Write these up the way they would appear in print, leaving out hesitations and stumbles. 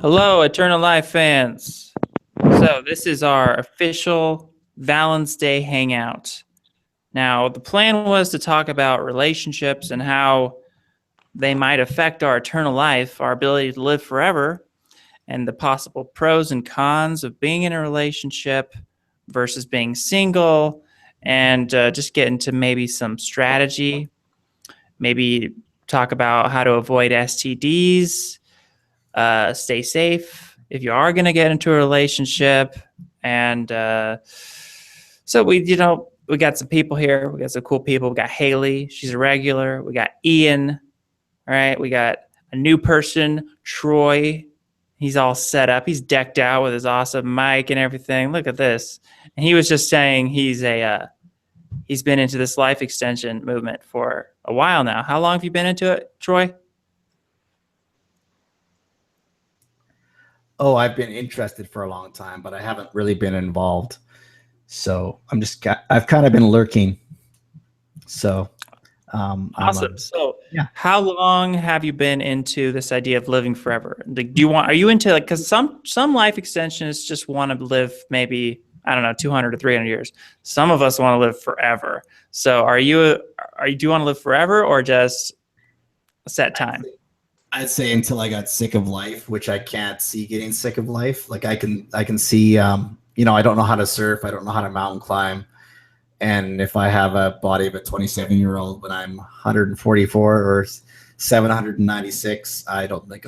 Hello, Eternal Life fans. So, this is our official Valentine's Day Hangout. Now, the plan was to talk about relationships and how they might affect our eternal life, our ability to live forever, and the possible pros and cons of being in a relationship versus being single, and just get into maybe some strategy, maybe talk about how to avoid STDs, stay safe if you are going to get into a relationship. And so we got some people here. We got some cool people. We got Haley. She's a regular. We got Ian. All right. We got a new person, Troy. He's all set up. He's decked out with his awesome mic and everything. Look at this. And he was just saying he's been into this life extension movement for a while now. How long have you been into it, Troy? Oh, I've been interested for a long time, but I haven't really been involved. So I've kind of been lurking. So, Awesome. So, yeah. how long have you been into this idea of living forever? Like, are you into because some life extensionists just want to live maybe, I don't know, 200 to 300 years. Some of us want to live forever. So, do you want to live forever or just a set time? I'd say until I got sick of life, which I can't see getting sick of life. Like I can see, I don't know how to surf. I don't know how to mountain climb. And if I have a body of a 27-year-old when I'm 144 or 796, I don't think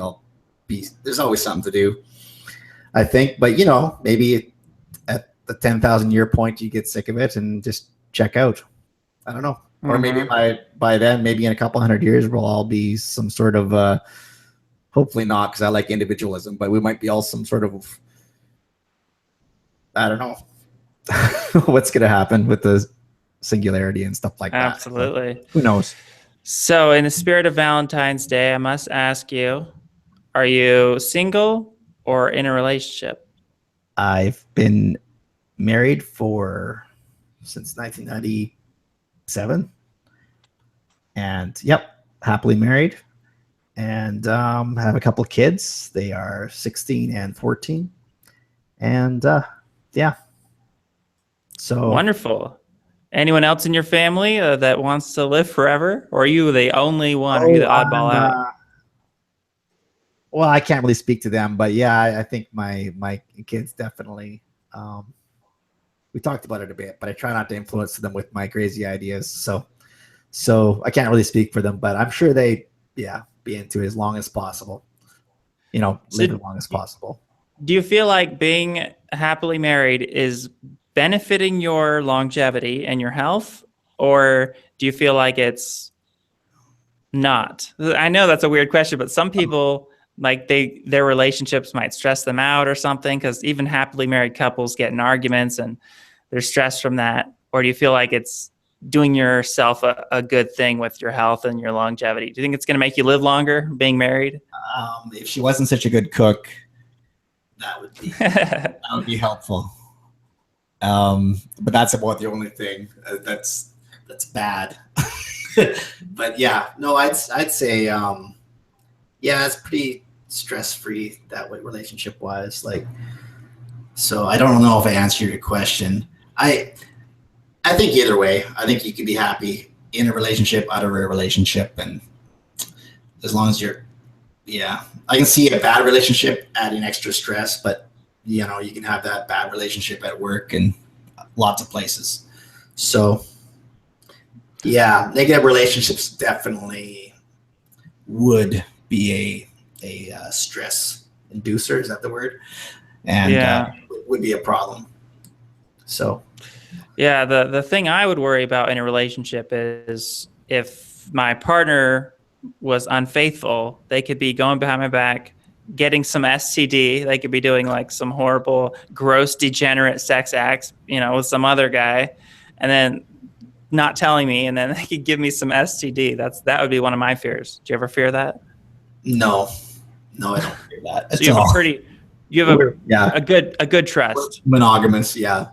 there's always something to do, I think. But, maybe at the 10,000 year point, you get sick of it and just check out. I don't know. Or maybe by then, maybe in a couple hundred years, we'll all be some sort of, hopefully not, because I like individualism, but we might be all some sort of, I don't know what's going to happen with the singularity and stuff like that. Absolutely. Who knows? So in the spirit of Valentine's Day, I must ask you, are you single or in a relationship? I've been married since 1997. And happily married, and have a couple of kids. They are 16 and 14, and so wonderful. Anyone else in your family that wants to live forever, or are you the only one? Are you the oddball out? Well, I can't really speak to them, but I think my kids definitely. We talked about it a bit, but I try not to influence them with my crazy ideas. So I can't really speak for them, but I'm sure they, be into it as long as possible. Live as long as possible. Do you feel like being happily married is benefiting your longevity and your health, or do you feel like it's not? I know that's a weird question, but some people like their relationships might stress them out or something, because even happily married couples get in arguments and they're stressed from that. Or do you feel like it's doing yourself a good thing with your health and your longevity? Do you think it's going to make you live longer being married? If she wasn't such a good cook, that would be helpful. But that's about the only thing that's bad. But I'd say it's pretty stress-free that way, relationship wise. Like, so I don't know if I answered your question. I think either way, I think you could be happy in a relationship, out of a relationship, and as long as you're, I can see a bad relationship adding extra stress, but you can have that bad relationship at work and lots of places. So negative relationships definitely would be a stress inducer. Is that the word? And would be a problem. So. Yeah, the thing I would worry about in a relationship is if my partner was unfaithful, they could be going behind my back, getting some STD. They could be doing like some horrible, gross, degenerate sex acts, with some other guy, and then not telling me, and then they could give me some STD. That would be one of my fears. Do you ever fear that? No, I don't fear that. So you have a good trust. We're monogamous, yeah.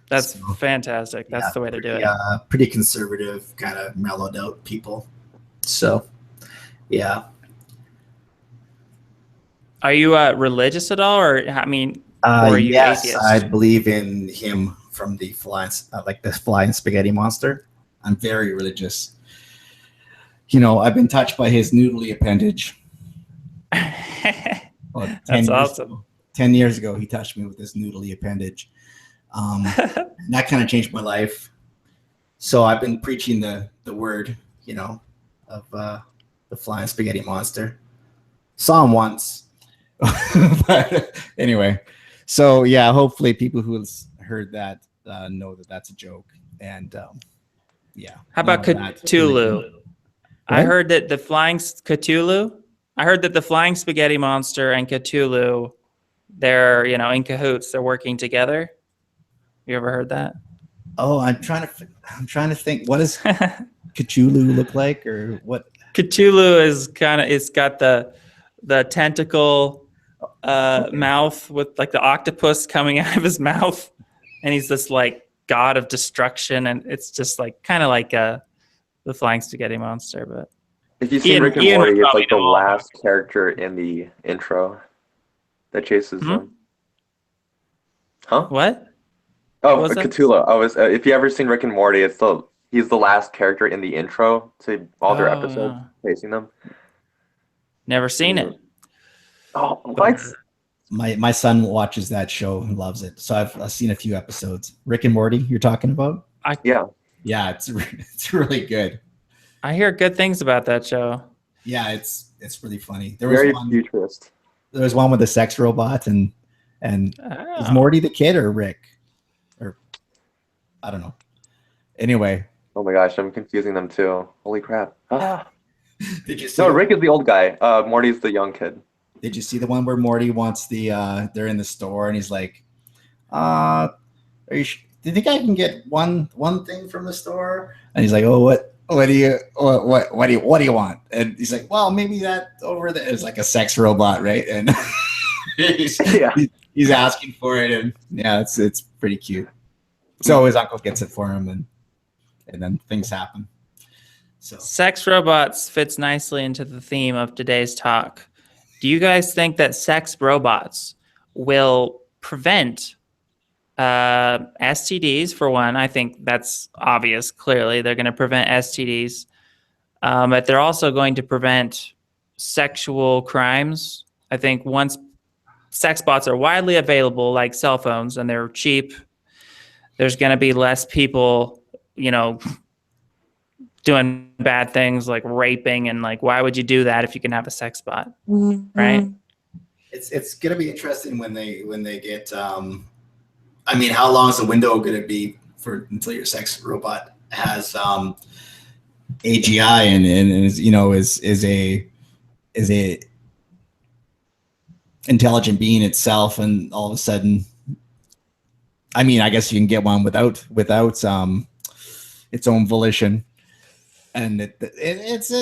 That's fantastic. That's the way to do it. Pretty conservative, kind of mellowed out people. So, yeah. Are you religious at all, or I mean, or are you Yes, I atheist? believe in him from the like the flying spaghetti monster. I'm very religious. I've been touched by his noodly appendage. Well, That's awesome. 10 years ago, he touched me with this noodly appendage. And that kind of changed my life. So I've been preaching the word, of the flying spaghetti monster. Saw him once. But anyway, so yeah, hopefully people who heard that know that that's a joke. And yeah. How about Cthulhu? I heard that the flying Cthulhu. I heard that the flying spaghetti monster and Cthulhu, they're in cahoots. They're working together. You ever heard that? Oh, I'm trying to think. What does Cthulhu look like, or what? Cthulhu is it's got the tentacle mouth with like the octopus coming out of his mouth, and he's this like god of destruction, and it's just like kind of like the flying spaghetti monster. But if you've seen Rick and Morty, it's like the last character in the intro that chases them. Huh? What? Oh, Cthulhu. If you ever seen Rick and Morty, he's the last character in the intro to all their episodes chasing them. Never seen it. Oh, what? My son watches that show and loves it. So I've seen a few episodes. Rick and Morty, you're talking about? Yeah, it's really good. I hear good things about that show. Yeah, it's really funny. Very futurist. There was one with a sex robot, and is Morty the kid or Rick? Or I don't know. Anyway. Oh my gosh, I'm confusing them too. Holy crap. Did you see? No, Rick is the old guy. Morty's the young kid. Did you see the one where Morty wants they're in the store and he's like, do you think I can get one thing from the store? And he's like, oh, what do you want? And he's like, well, maybe that over there is like a sex robot, right? And he's asking for it, and yeah, it's pretty cute. So his uncle gets it for him, and then things happen. So sex robots fits nicely into the theme of today's talk. Do you guys think that sex robots will prevent STDs, for one? I think that's obvious. Clearly, they're going to prevent STDs, but they're also going to prevent sexual crimes. I think once sex bots are widely available, like cell phones, and they're cheap, there's going to be less people, doing bad things like raping, and like, why would you do that if you can have a sex bot, right? It's going to be interesting when they get. I mean, how long is the window going to be until your sex robot has AGI and is a intelligent being itself, and all of a sudden, I mean, I guess you can get one without its own volition, and it's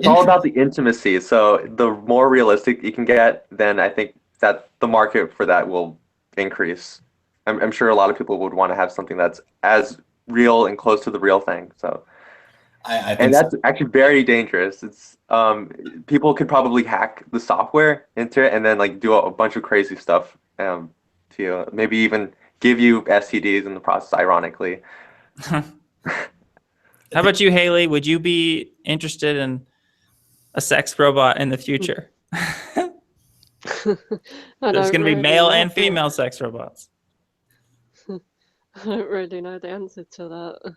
all about the intimacy. So the more realistic you can get, then I think that the market for that will increase. I'm sure a lot of people would want to have something that's as real and close to the real thing. So, I think that's actually very dangerous. It's people could probably hack the software into it and then like do a bunch of crazy stuff to you. Maybe even give you STDs in the process. Ironically. How about you, Haley? Would you be interested in a sex robot in the future? There's going to be male and female sex robots. I don't really know the answer to that.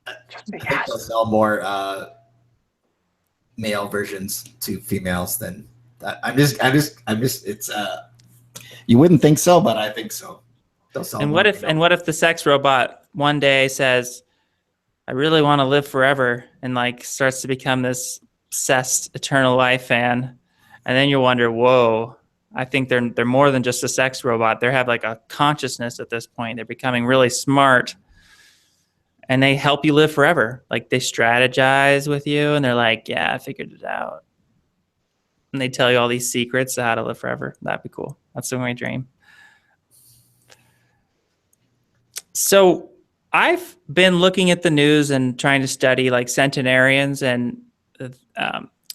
I think they'll sell more male versions to females than that. I'm just. It's you wouldn't think so, but I think so. They'll sell. And what if the sex robot one day says, "I really want to live forever," and like starts to become this obsessed eternal life fan, and then you wonder, whoa. I think they're more than just a sex robot. They have like a consciousness at this point. They're becoming really smart, and they help you live forever. Like they strategize with you, and they're like, "Yeah, I figured it out." And they tell you all these secrets of how to live forever. That'd be cool. That's my dream. So I've been looking at the news and trying to study like centenarians and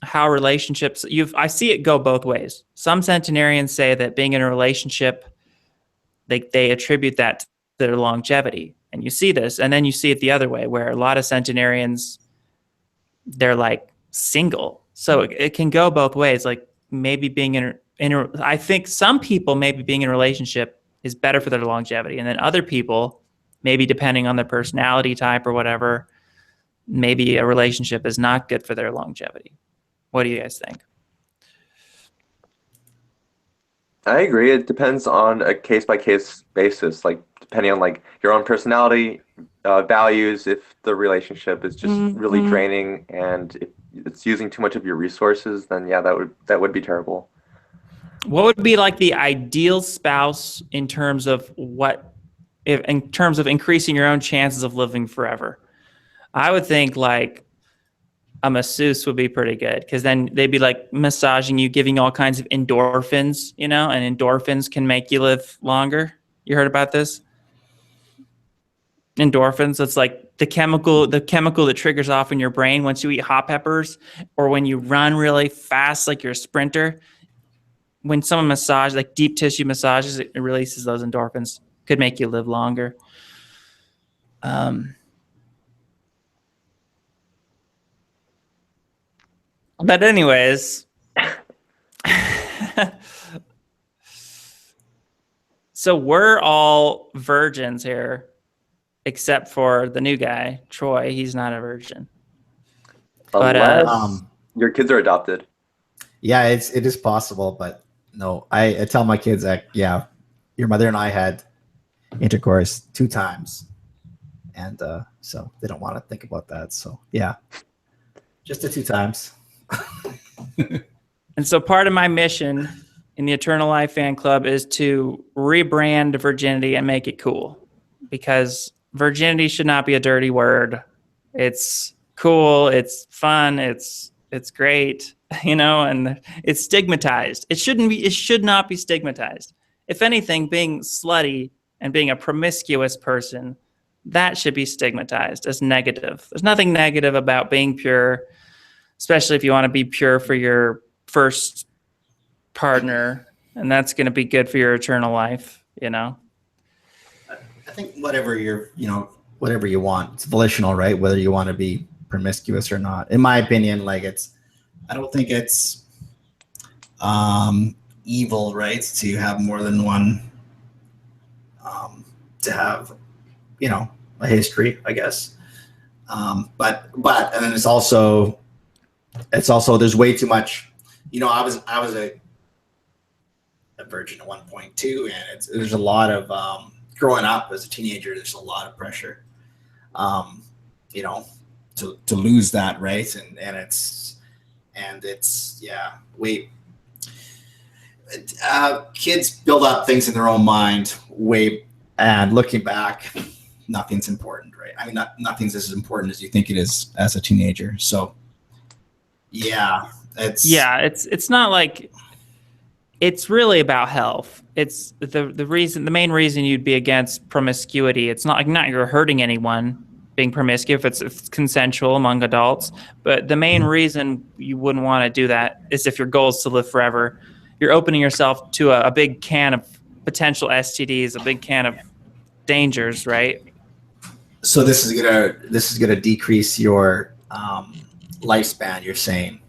how relationships, I see it go both ways. Some centenarians say that being in a relationship, they attribute that to their longevity. And you see this, and then you see it the other way, where a lot of centenarians, they're like single. So it can go both ways. Like maybe being I think some people, maybe being in a relationship is better for their longevity. And then other people, maybe depending on their personality type or whatever, maybe a relationship is not good for their longevity. What do you guys think? I agree. It depends on a case-by-case basis, like depending on like your own personality, values. If the relationship is just really draining and it's using too much of your resources, then yeah, that would be terrible. What would be like the ideal spouse in terms of in terms of increasing your own chances of living forever? I would think like a masseuse would be pretty good, because then they'd be like massaging you, giving all kinds of endorphins, and endorphins can make you live longer. You heard about this? Endorphins, it's like the chemical that triggers off in your brain once you eat hot peppers or when you run really fast, like you're a sprinter. When someone massages, like deep tissue massages, it releases those endorphins. Could make you live longer. But anyways, so we're all virgins here, except for the new guy, Troy. He's not a virgin. But Unless your kids are adopted. Yeah, it is possible, but no, I tell my kids that, yeah, your mother and I had intercourse 2 times, and so they don't want to think about that. So yeah, just the 2 times. And so part of my mission in the Eternal Life Fan Club is to rebrand virginity and make it cool, because virginity should not be a dirty word. It's cool, it's fun, it's great, and it's stigmatized. It should not be stigmatized. If anything, being slutty and being a promiscuous person, that should be stigmatized as negative. There's nothing negative about being pure, especially if you want to be pure for your first partner, and that's going to be good for your eternal life, I think whatever whatever you want, it's volitional, right? Whether you want to be promiscuous or not. In my opinion, like I don't think it's evil, right? To have more than one, to have, a history, I guess. But and then it's also there's way too much. I was a virgin at one point too, and there's a lot of growing up as a teenager. There's a lot of pressure, to lose that, right? And it's kids build up things in their own mind and looking back, nothing's important, right? I mean, nothing's as important as you think it is as a teenager. So yeah, it's not like, it's really about health. It's the main reason you'd be against promiscuity. It's not you're hurting anyone being promiscuous. It's consensual among adults. But the main reason you wouldn't want to do that is if your goal is to live forever. You're opening yourself to a big can of potential STDs, a big can of dangers, right? So this is gonna decrease your lifespan, you're saying?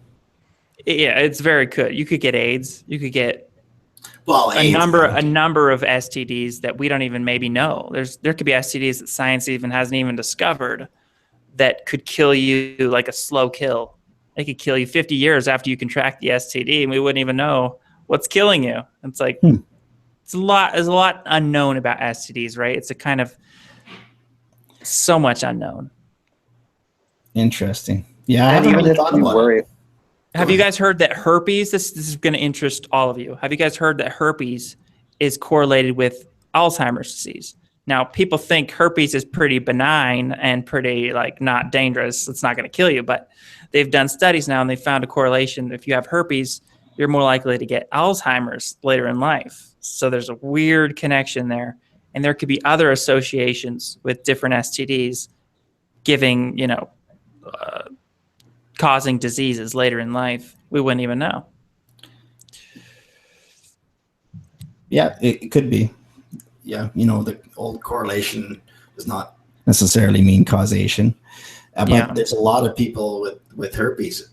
Yeah, it's very good. You could get AIDS. You could get a number of STDs that we don't even maybe know. There could be STDs that science hasn't even discovered that could kill you like a slow kill. They could kill you 50 years after you contract the STD, and we wouldn't even know what's killing you. It's like there's a lot unknown about STDs, right? It's a kind of so much unknown. Interesting. Yeah, I haven't really thought about it. Have you guys heard that herpes, this is going to interest all of you. Have you guys heard that herpes is correlated with Alzheimer's disease? Now, people think herpes is pretty benign and pretty not dangerous. It's not going to kill you, but they've done studies now and they found a correlation. If you have herpes, you're more likely to get Alzheimer's later in life. So there's a weird connection there. And there could be other associations with different STDs giving, causing diseases later in life. We wouldn't even know. Yeah, it could be. Yeah, the old correlation does not necessarily mean causation. But there's a lot of people with herpes.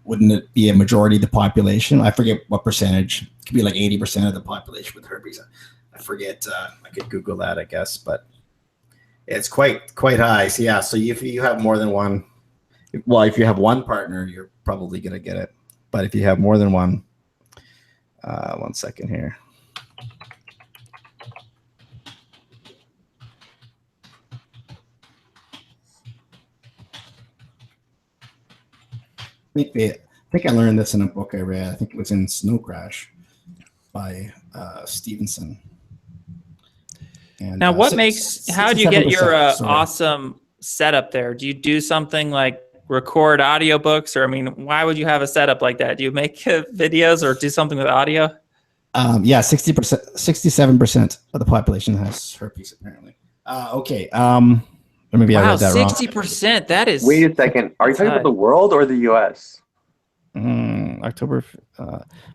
Wouldn't it be a majority of the population? I forget what percentage. It could be like 80% of the population with herpes. I forget. I could Google that, I guess, but it's quite high. So yeah, so if you have more than one, well, if you have one partner, you're probably gonna get it. But if you have more than one, 1 second here. I think I learned this in a book I read. I think it was in Snow Crash by Stevenson. And, now, how do you get your awesome setup there? Do you do something like record audiobooks? Or, I mean, why would you have a setup like that? Do you make videos or do something with audio? Yeah, 60%, 67% of the population has herpes, apparently. Okay. Maybe I read that 60%. That is. Wait a second. Are you talking about the world or the U.S.? October.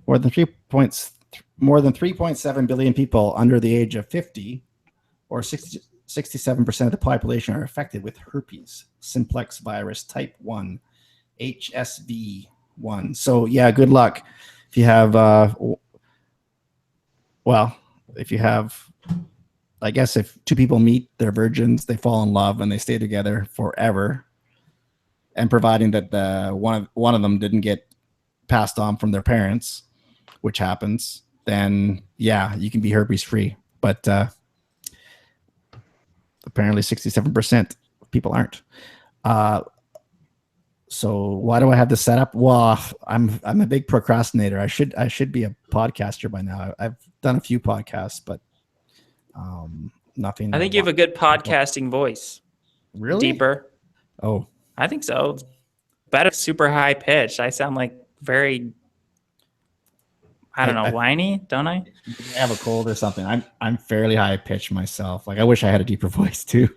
More than 3.7 billion people under the age of 50, or 67% of the population, are affected with herpes simplex virus type 1, HSV1. So yeah, good luck if you have. If you have. I guess if two people meet, they're virgins, they fall in love, and they stay together forever, and providing that one of them didn't get passed on from their parents, which happens, then yeah, you can be herpes free. But apparently, 67% of people aren't. So why do I have this set up? Well, I'm a big procrastinator. I should be a podcaster by now. I've done a few podcasts, but. Nothing. I think you have a good podcasting voice. Really? Deeper. Oh, I think so. Better, super high pitched. I sound like very, I don't know, whiny, don't I? I have a cold or something. I'm fairly high pitched myself. Like I wish I had a deeper voice too.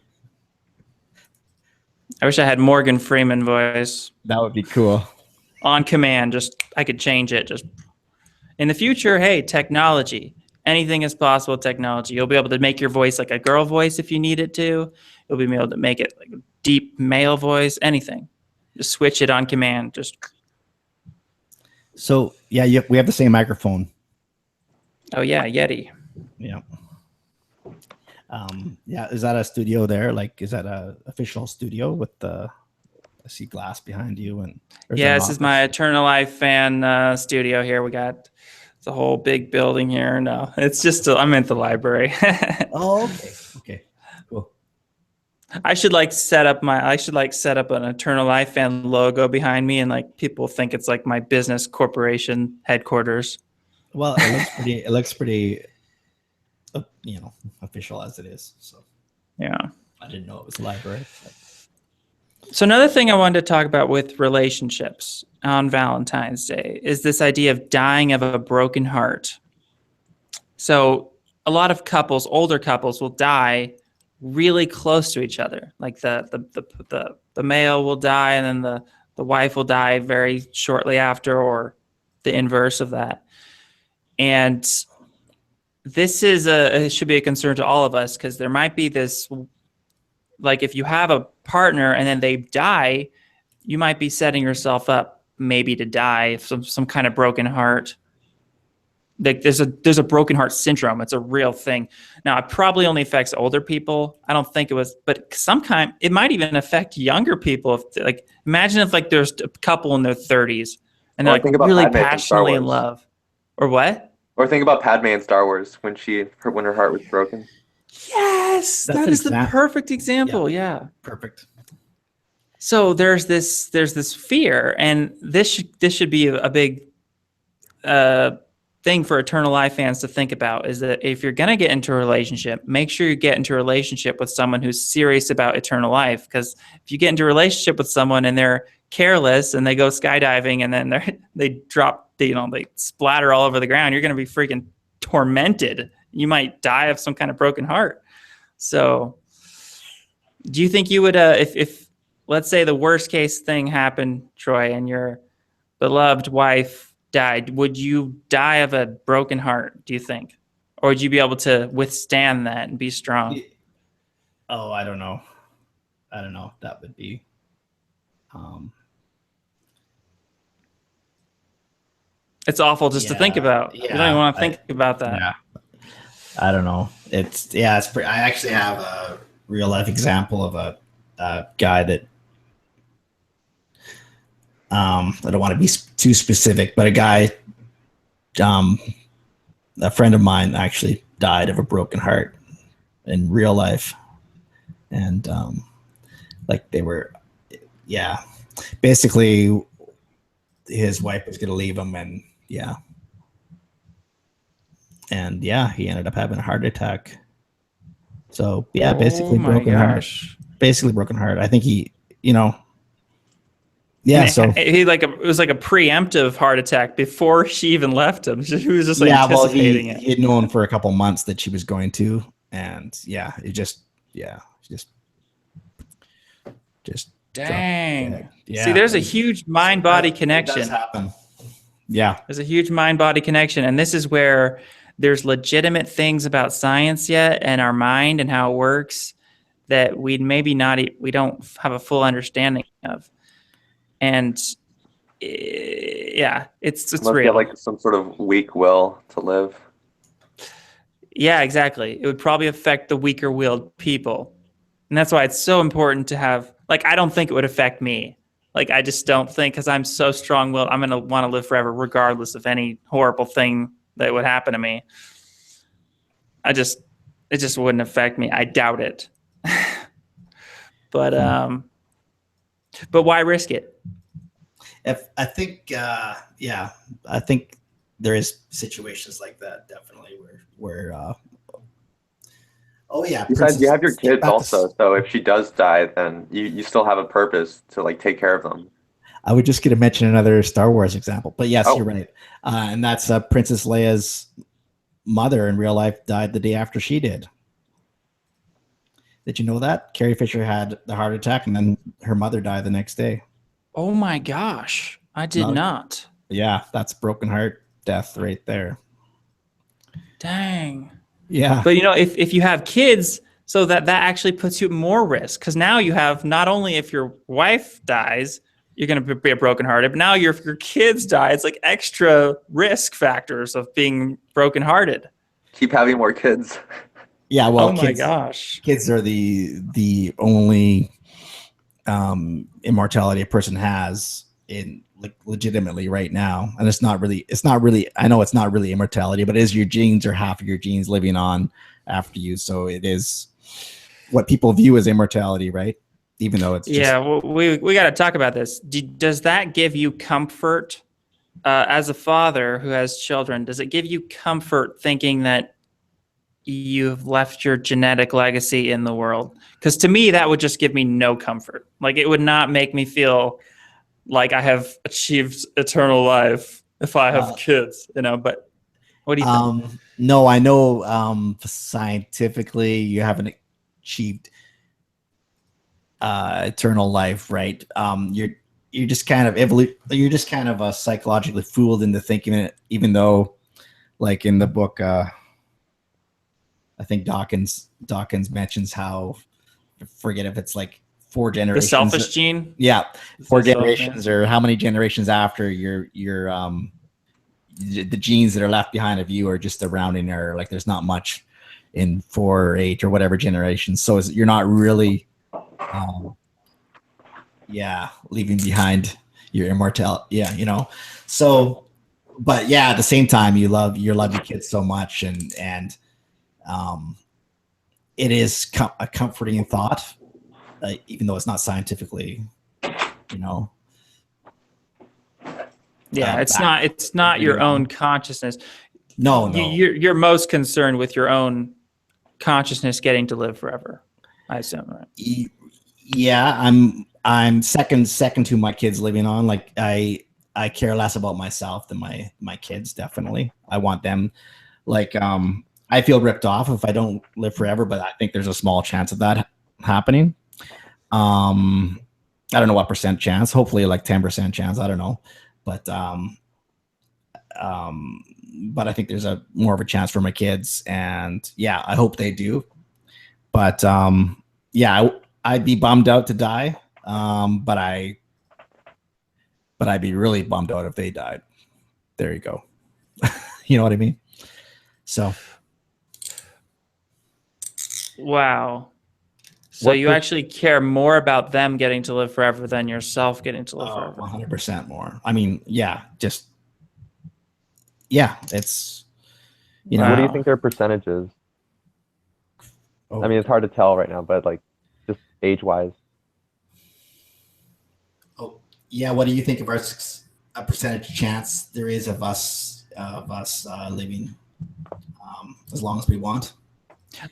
I wish I had Morgan Freeman voice. That would be cool. On command, I could change it. Just in the future, hey, technology. Anything is possible with technology. You'll be able to make your voice like a girl voice if you need it to. You'll be able to make it like a deep male voice, anything. Just switch it on command. So, yeah, we have the same microphone. Oh, yeah, Yeti. Yeah. Yeah, is that a studio there? Like, is that a official studio with I see glass behind you? Yeah, this is my Eternal Life fan studio here. We got... It's a whole big building here. No, it's just I'm at the library. Oh, okay, cool. I should set up an Eternal Life fan logo behind me, and like people think it's like my business corporation headquarters. Well, it looks pretty, official as it is. So yeah, I didn't know it was a library. So another thing I wanted to talk about with relationships on Valentine's Day is this idea of dying of a broken heart. So a lot of couples, older couples, will die really close to each other. Like the male will die, and then the wife will die very shortly after, or the inverse of that. And this it should be a concern to all of us, because there might be this. Like if you have a partner and then they die, you might be setting yourself up maybe to die of some kind of broken heart. Like there's a broken heart syndrome. It's a real thing. Now it probably only affects older people. I don't think it was, but it might even affect younger people. Imagine if like there's a couple in their 30s and they're like really passionately in love, or what? Or think about Padme in Star Wars when her heart was broken. Yes, that is the perfect example. Yeah. Perfect. So there's this fear, and this should be a big thing for Eternal Life fans to think about, is that if you're going to get into a relationship, make sure you get into a relationship with someone who's serious about eternal life. Because if you get into a relationship with someone and they're careless and they go skydiving and then they drop, they splatter all over the ground, you're going to be freaking tormented. You might die of some kind of broken heart. So do you think you would, if let's say the worst case thing happened, Troy, and your beloved wife died. Would you die of a broken heart, do you think? Or would you be able to withstand that and be strong? Oh, I don't know. That would be It's awful just to think about. Yeah, you don't even want to think about that. Yeah. I don't know. It's pretty, I actually have a real life example of a guy that I don't want to be too specific, but a guy, a friend of mine actually died of a broken heart in real life. And like they were, basically his wife was going to leave him, and he ended up having a heart attack. So basically broken heart. Basically broken heart. I think he, so it was like a preemptive heart attack before she even left him. He was just like anticipating it. He had known for a couple months that she was going to, and just dang. See, there's a huge mind-body connection. It does happen. Yeah. There's a huge mind-body connection. And this is where there's legitimate things about science yet and our mind and how it works that we don't have a full understanding of. And it's Unless real. you have like some sort of weak will to live. Yeah, exactly. It would probably affect the weaker-willed people. And that's why it's so important to have, like, I don't think it would affect me. Like, I just don't think, because I'm so strong-willed, I'm going to want to live forever regardless of any horrible thing that would happen to me. It just wouldn't affect me. I doubt it. But why risk it? I think there is situations like that, definitely, where Besides, you have your kids also, so if she does die, then you still have a purpose to like take care of them. I would just get to mention another Star Wars example, but yes, you're right, and that's Princess Leia's mother in real life died the day after she did. Did you know that Carrie Fisher had the heart attack, and then her mother died the next day? Oh my gosh, I did not. Yeah, that's broken heart death right there. Dang. Yeah. But if you have kids, so that actually puts you at more risk, because now you have, not only if your wife dies, you're going to be brokenhearted, but now if your kids die, it's like extra risk factors of being brokenhearted. Keep having more kids. Yeah. Well, oh my gosh. Kids are the only immortality a person has in legitimately right now, and it's not really I know it's not really immortality, but it is your genes or half of your genes living on after you, so it is what people view as immortality, right? Even though it's well, we got to talk about this. Does that give you comfort as a father who has children? Does it give you comfort thinking that you've left your genetic legacy in the world? Because to me, that would just give me no comfort. Like, it would not make me feel like I have achieved eternal life if I have kids, but what do you think? No, I know scientifically you haven't achieved eternal life, right? You're just kind of psychologically fooled into thinking it, even though, like in the book, I think Dawkins mentions how, I forget if it's like 4 generations. The selfish gene? Yeah. 4 generations or how many generations after your the genes that are left behind of you are just a rounding error. Like, there's not much in 4 or 8 or whatever generations. So you're not really leaving behind your immortality. Yeah, So, but at the same time, you love your kids so much, and it is a comforting thought. Even though it's not scientifically, it's not your own consciousness. No. You're most concerned with your own consciousness getting to live forever, I assume, right? Yeah, I'm second to my kids living on. Like, I care less about myself than my kids. Definitely, I want them. Like, I feel ripped off if I don't live forever, but I think there's a small chance of that happening. I don't know what percent chance. Hopefully, like 10% chance. I don't know, but I think there's a more of a chance for my kids, and yeah, I hope they do. But yeah, I'd be bummed out to die, but I'd be really bummed out if they died. There you go. You know what I mean? So, Wow. So you actually care more about them getting to live forever than yourself getting to live forever. 100% more. I mean, yeah, it's, you know. What do you think their percentage is? Oh, I mean, it's hard to tell right now, but like just age-wise. oh, yeah. What do you think of a percentage chance there is of us living as long as we want?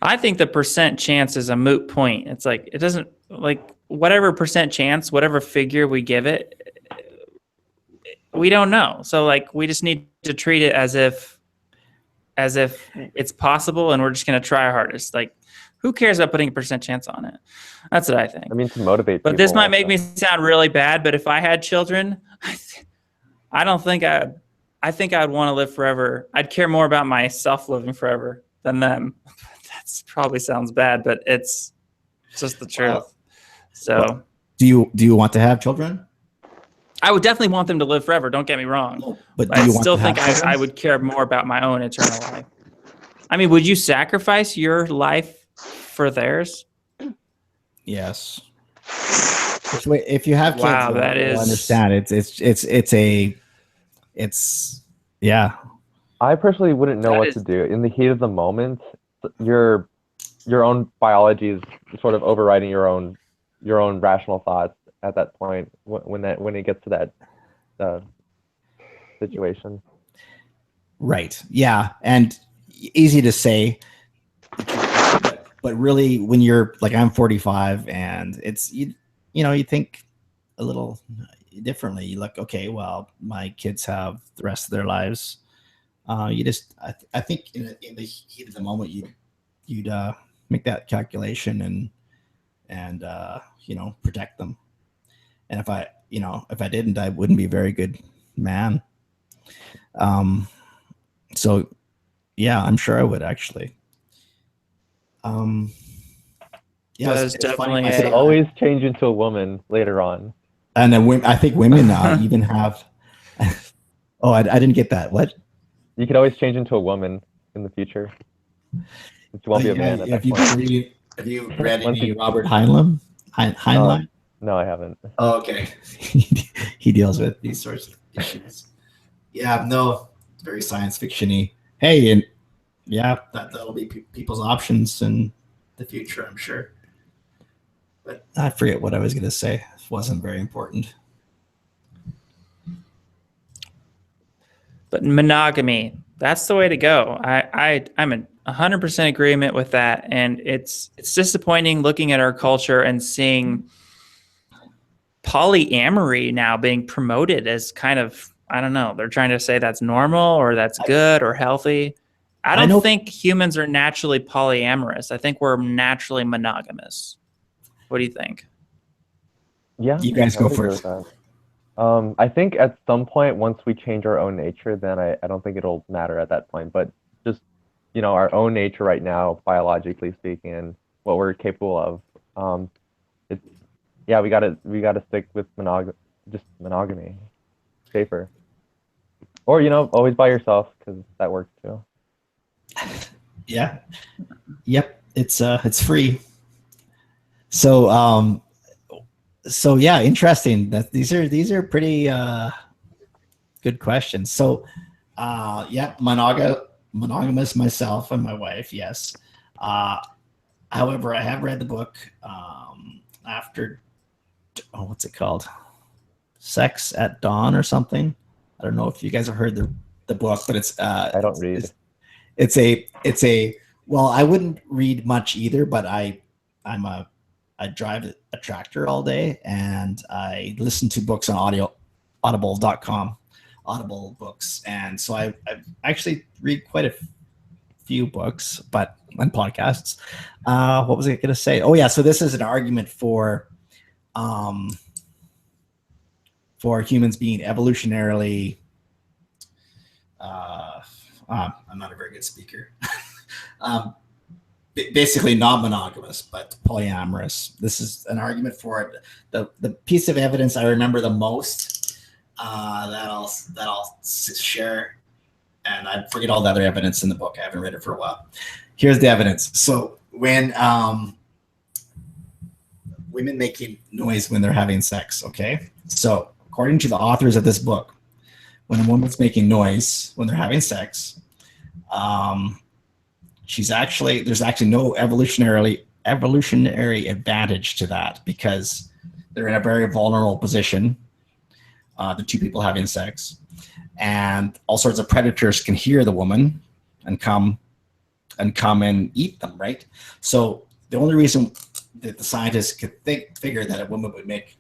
I think the percent chance is a moot point. It's like, it doesn't, like, whatever percent chance, whatever figure we give it, we don't know. So like, we just need to treat it as if it's possible, and we're just going to try our hardest. Like, who cares about putting a percent chance on it? That's what I think. I mean, to motivate But people this might make also. me sound really bad, but if I had children, I don't think I think I'd want to live forever. I'd care more about myself living forever than them. That probably sounds bad, but it's just the truth. Well, So do you want to have children? I would definitely want them to live forever. Don't get me wrong. But But I still think I would care more about my own eternal life. I mean, would you sacrifice your life for theirs? Yes. If you have kids, Wow, that you'll is- understand. It's yeah. I personally wouldn't know That what is- to do in the heat of the moment. Your own biology is sort of overriding your own rational thoughts at that point when it gets to that situation. Right. Yeah. And easy to say, but really when you're like, I'm 45 and it's, you think a little differently. You look, okay, well, my kids have the rest of their lives. I think in the heat of the moment, you'd make that calculation and protect them. And if I didn't, I wouldn't be a very good man. So yeah, I'm sure I would actually. Yeah, That is definitely You could always change into a woman later on. and then I think women even have. Oh, I didn't get that. What? You could always change into a woman in the future. But you won't be a man at that point. Have you read Once any you- Robert Heinlein? Heinlein? No, I haven't. Oh, okay. He deals with these sorts of issues. Yeah, no, it's very science fiction-y. Hey, and yeah, that'll be people's options in the future, I'm sure. But I forget what I was going to say. It wasn't very important. But monogamy, that's the way to go. I'm in 100% agreement with that. And it's disappointing looking at our culture and seeing polyamory now being promoted as kind of, I don't know, they're trying to say that's normal or that's good or healthy. I don't think humans are naturally polyamorous. I think we're naturally monogamous. What do you think? Yeah. You guys I go would agree first. with that. I think at some point, once we change our own nature, then I don't think it'll matter at that point. But just, our own nature right now, biologically speaking, what we're capable of, we gotta stick with monogamy. Safer. Or, always by yourself, because that works too. Yeah. Yep. It's free. So yeah, interesting. That these are pretty good questions. So yeah, monogamous myself and my wife, yes. However, I have read the book after what's it called? Sex at Dawn or something. I don't know if you guys have heard the book, but it's I don't read. It's a well, I wouldn't read much either, but I drive a tractor all day and I listen to books on audible.com, Audible books. And so I actually read quite a few books, and podcasts. What was I going to say? Oh yeah. So this is an argument for for humans being evolutionarily. I'm not a very good speaker. Basically non-monogamous, but polyamorous. This is an argument for it. The piece of evidence I remember the most that I'll share, and I forget all the other evidence in the book. I haven't read it for a while. Here's the evidence. So when women making noise when they're having sex, okay? So according to the authors of this book, when a woman's making noise when they're having sex, there's actually no evolutionary advantage to that, because they're in a very vulnerable position, the two people having sex, and all sorts of predators can hear the woman and come and eat them, right? So the only reason that the scientists could figure that a woman would make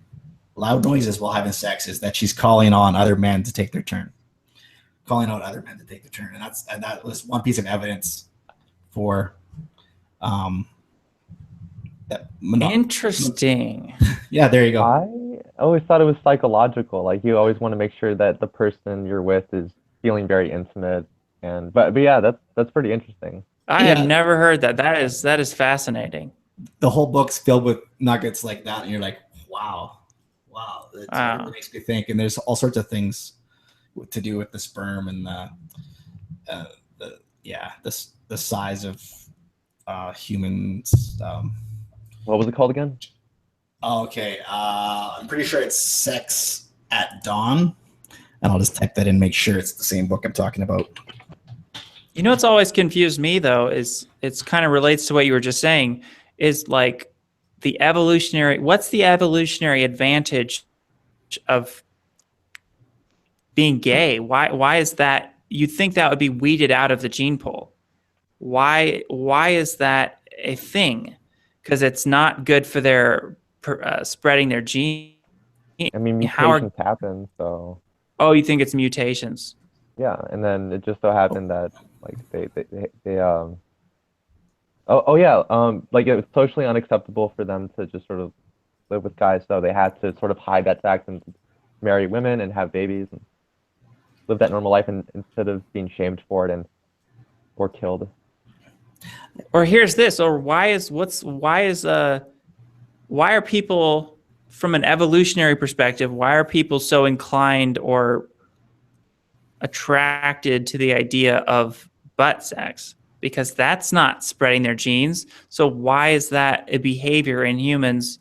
loud noises while having sex is that she's calling on other men to take their turn. And that was one piece of evidence for that. Interesting. Yeah, there you go. I always thought it was psychological. Like, you always want to make sure that the person you're with is feeling very intimate. But yeah, that's pretty interesting. I have never heard that. That is fascinating. The whole book's filled with nuggets like that, and you're like, wow. It really makes me think. And there's all sorts of things to do with the sperm and the size of humans. What was it called again? Okay, I'm pretty sure it's Sex at Dawn, and I'll just type that in, make sure it's the same book I'm talking about. You know what's always confused me, though, is it's kind of relates to what you were just saying, is like what's the evolutionary advantage of being gay? Why is that? You'd think that would be weeded out of the gene pool. Why is that a thing? Because it's not good for their spreading their gene. I mean, mutations happen, so. Oh, you think it's mutations? Yeah, and then it just so happened that like they like it was socially unacceptable for them to just sort of live with guys, so they had to sort of hide that fact and marry women and have babies and live that normal life, and instead of being shamed for it or killed. Or here's this, or why are people, from an evolutionary perspective, why are people so inclined or attracted to the idea of butt sex? Because that's not spreading their genes. So why is that a behavior in humans?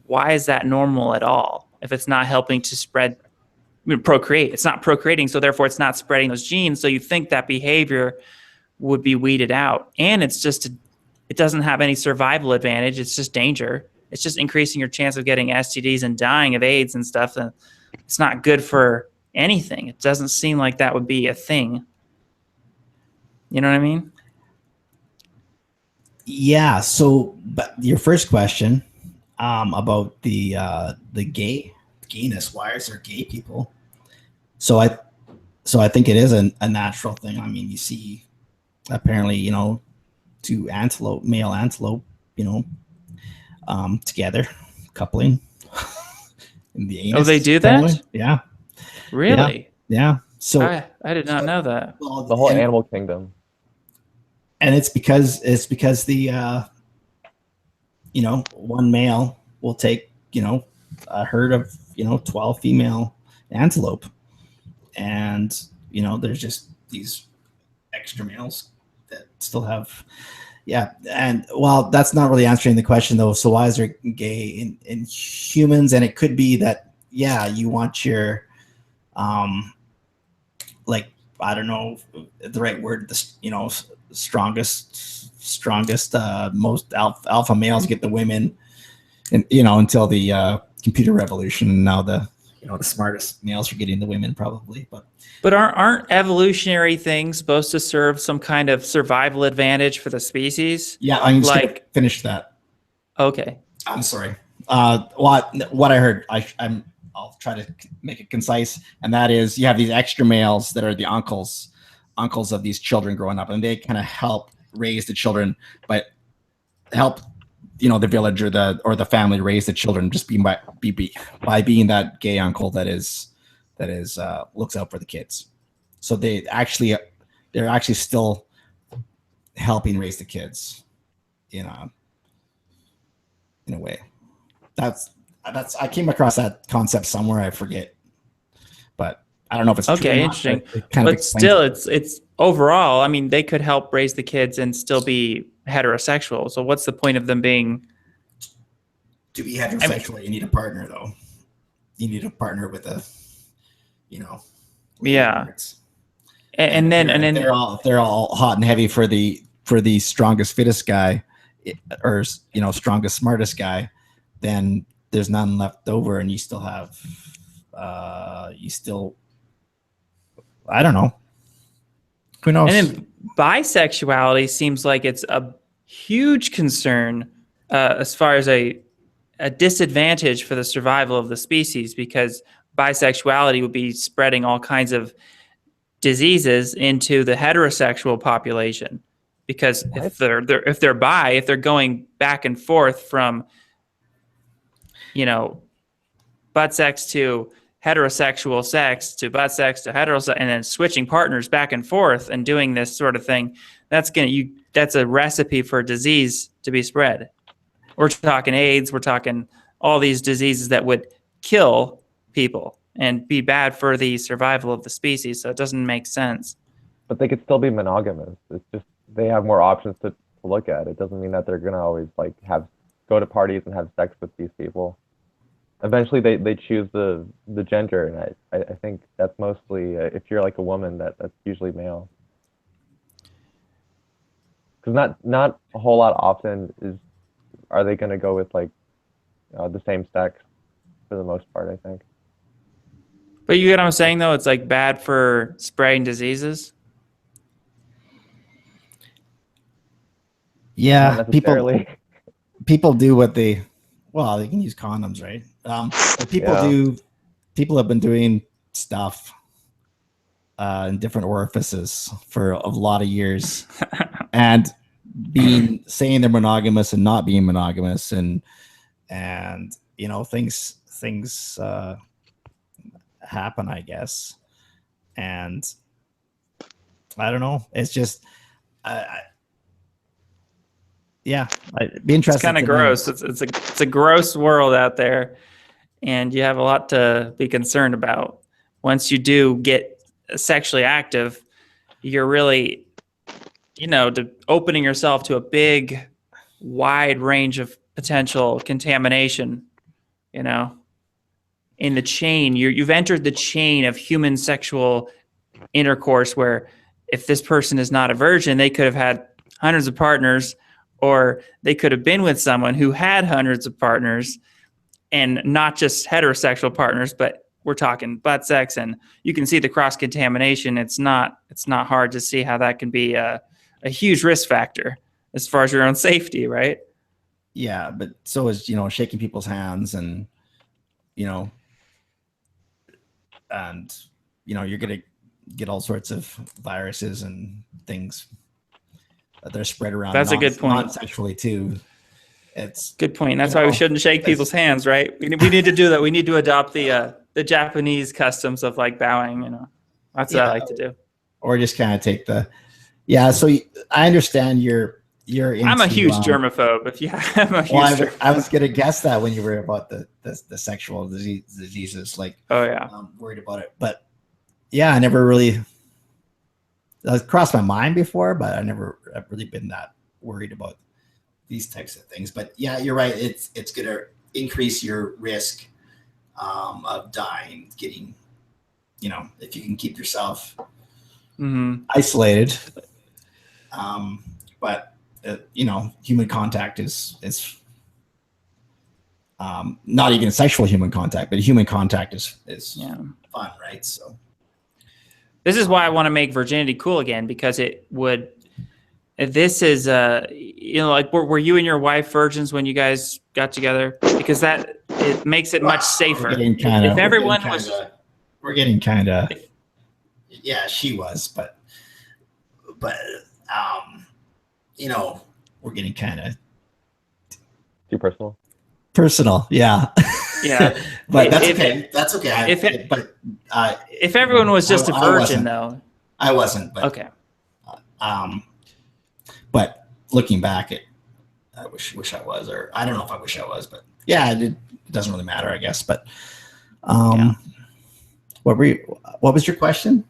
Why is that normal at all? If it's not helping to procreate, it's not procreating, so therefore it's not spreading those genes. So you think that behavior would be weeded out, and it doesn't have any survival advantage. It's just danger. It's just increasing your chance of getting STDs and dying of AIDS and stuff. And it's not good for anything. It doesn't seem like that would be a thing. You know what I mean? Yeah. So, but your first question about the gayness. Why is there gay people? So I think it is a natural thing. I mean, you see, apparently, two male antelope, together, coupling in the anus. Oh, they do that? Family. Yeah. Really? Yeah. So I did not know that. Well, The whole animal kingdom. And it's because the one male will take a herd of 12 female antelope, and there's just these extra males that still have. Yeah, and well, that's not really answering the question though. So why is there gay in humans? And it could be that you want your like, I don't know the right word, strongest most alpha males get the women, and until the computer revolution, and now the smartest males are getting the women probably. But aren't evolutionary things supposed to serve some kind of survival advantage for the species? Yeah, I'm just gonna finish that. Okay. I'm sorry. What I heard, I'll try to make it concise, and that is, you have these extra males that are the uncles of these children growing up, and they kind of help raise the children, but help the village or the family raise the children just by being that gay uncle that is looks out for the kids. So they're actually still helping raise the kids, in a way. That's I came across that concept somewhere, I forget, but I don't know if it's true or Okay, not, interesting. it kind of But still, it's overall. I mean, they could help raise the kids and still be heterosexual. So what's the point of them being? To be heterosexual, you need a partner, though. You need a partner with a, Yeah. words. And then they're all hot and heavy for the strongest, fittest guy, or strongest, smartest guy. Then there's none left over, and you still have, I don't know. Who knows? And then bisexuality seems like it's a huge concern as far as a disadvantage for the survival of the species, because bisexuality would be spreading all kinds of diseases into the heterosexual population. Because if they're going back and forth from, butt sex to heterosexual sex to butt sex to heterosexual, and then switching partners back and forth and doing this sort of thing, that's a recipe for disease to be spread. We're talking AIDS, we're talking all these diseases that would kill people and be bad for the survival of the species. So it doesn't make sense. But they could still be monogamous. It's just they have more options to look at. It doesn't mean that they're gonna always go to parties and have sex with these people. Eventually, they choose the gender, and I think that's mostly if you're like a woman, that's usually male. Because not a whole lot often are they gonna go with the same sex for the most part, I think. But you get what I'm saying, though? It's bad for spreading diseases. Yeah, Not necessarily. people do what they can use condoms, right? But people have been doing stuff in different orifices for a lot of years, and saying they're monogamous and not being monogamous, and things happen, I guess. And I don't know. It's just I'd be interested. It's kind of gross. It's a gross world out there, and you have a lot to be concerned about. Once you do get sexually active, you're really, opening yourself to a big, wide range of potential contamination. In the chain, you've entered the chain of human sexual intercourse, where if this person is not a virgin, they could have had hundreds of partners, or they could have been with someone who had hundreds of partners, and not just heterosexual partners, but we're talking butt sex, and you can see the cross contamination. It's not hard to see how that can be a huge risk factor as far as your own safety, right? Yeah, but so is shaking people's hands, and you're gonna get all sorts of viruses and things that are spread around. That's a good point. Non-sexually too. It's good point. That's why we shouldn't shake people's hands, right? We need to do that. We need to adopt the Japanese customs of bowing. That's what I like to do. Or just kind of take the. Yeah, so I understand you're into, I'm a huge germaphobe. I'm a huge. I was gonna guess that when you were about the sexual diseases, oh yeah, worried about it. But yeah, I never really crossed my mind before, but I've really been that worried about these types of things. But yeah, you're right. It's gonna increase your risk of dying, getting, if you can keep yourself isolated. But human contact is not even sexual human contact, but human contact is fun, right? So this is why I want to make virginity cool again, because it would. This is were you and your wife virgins when you guys got together? Because it makes it much safer. If everyone was, we're getting kind of. Yeah, she was, but we're getting kind of Too personal. Personal, yeah. Yeah. But that's If- okay. That's okay. If everyone was just a I virgin, wasn't. though. I wasn't, but Okay. but looking back, I wish I was, or I don't know if I wish I was, but yeah, it doesn't really matter, I guess. But Yeah. what was your question?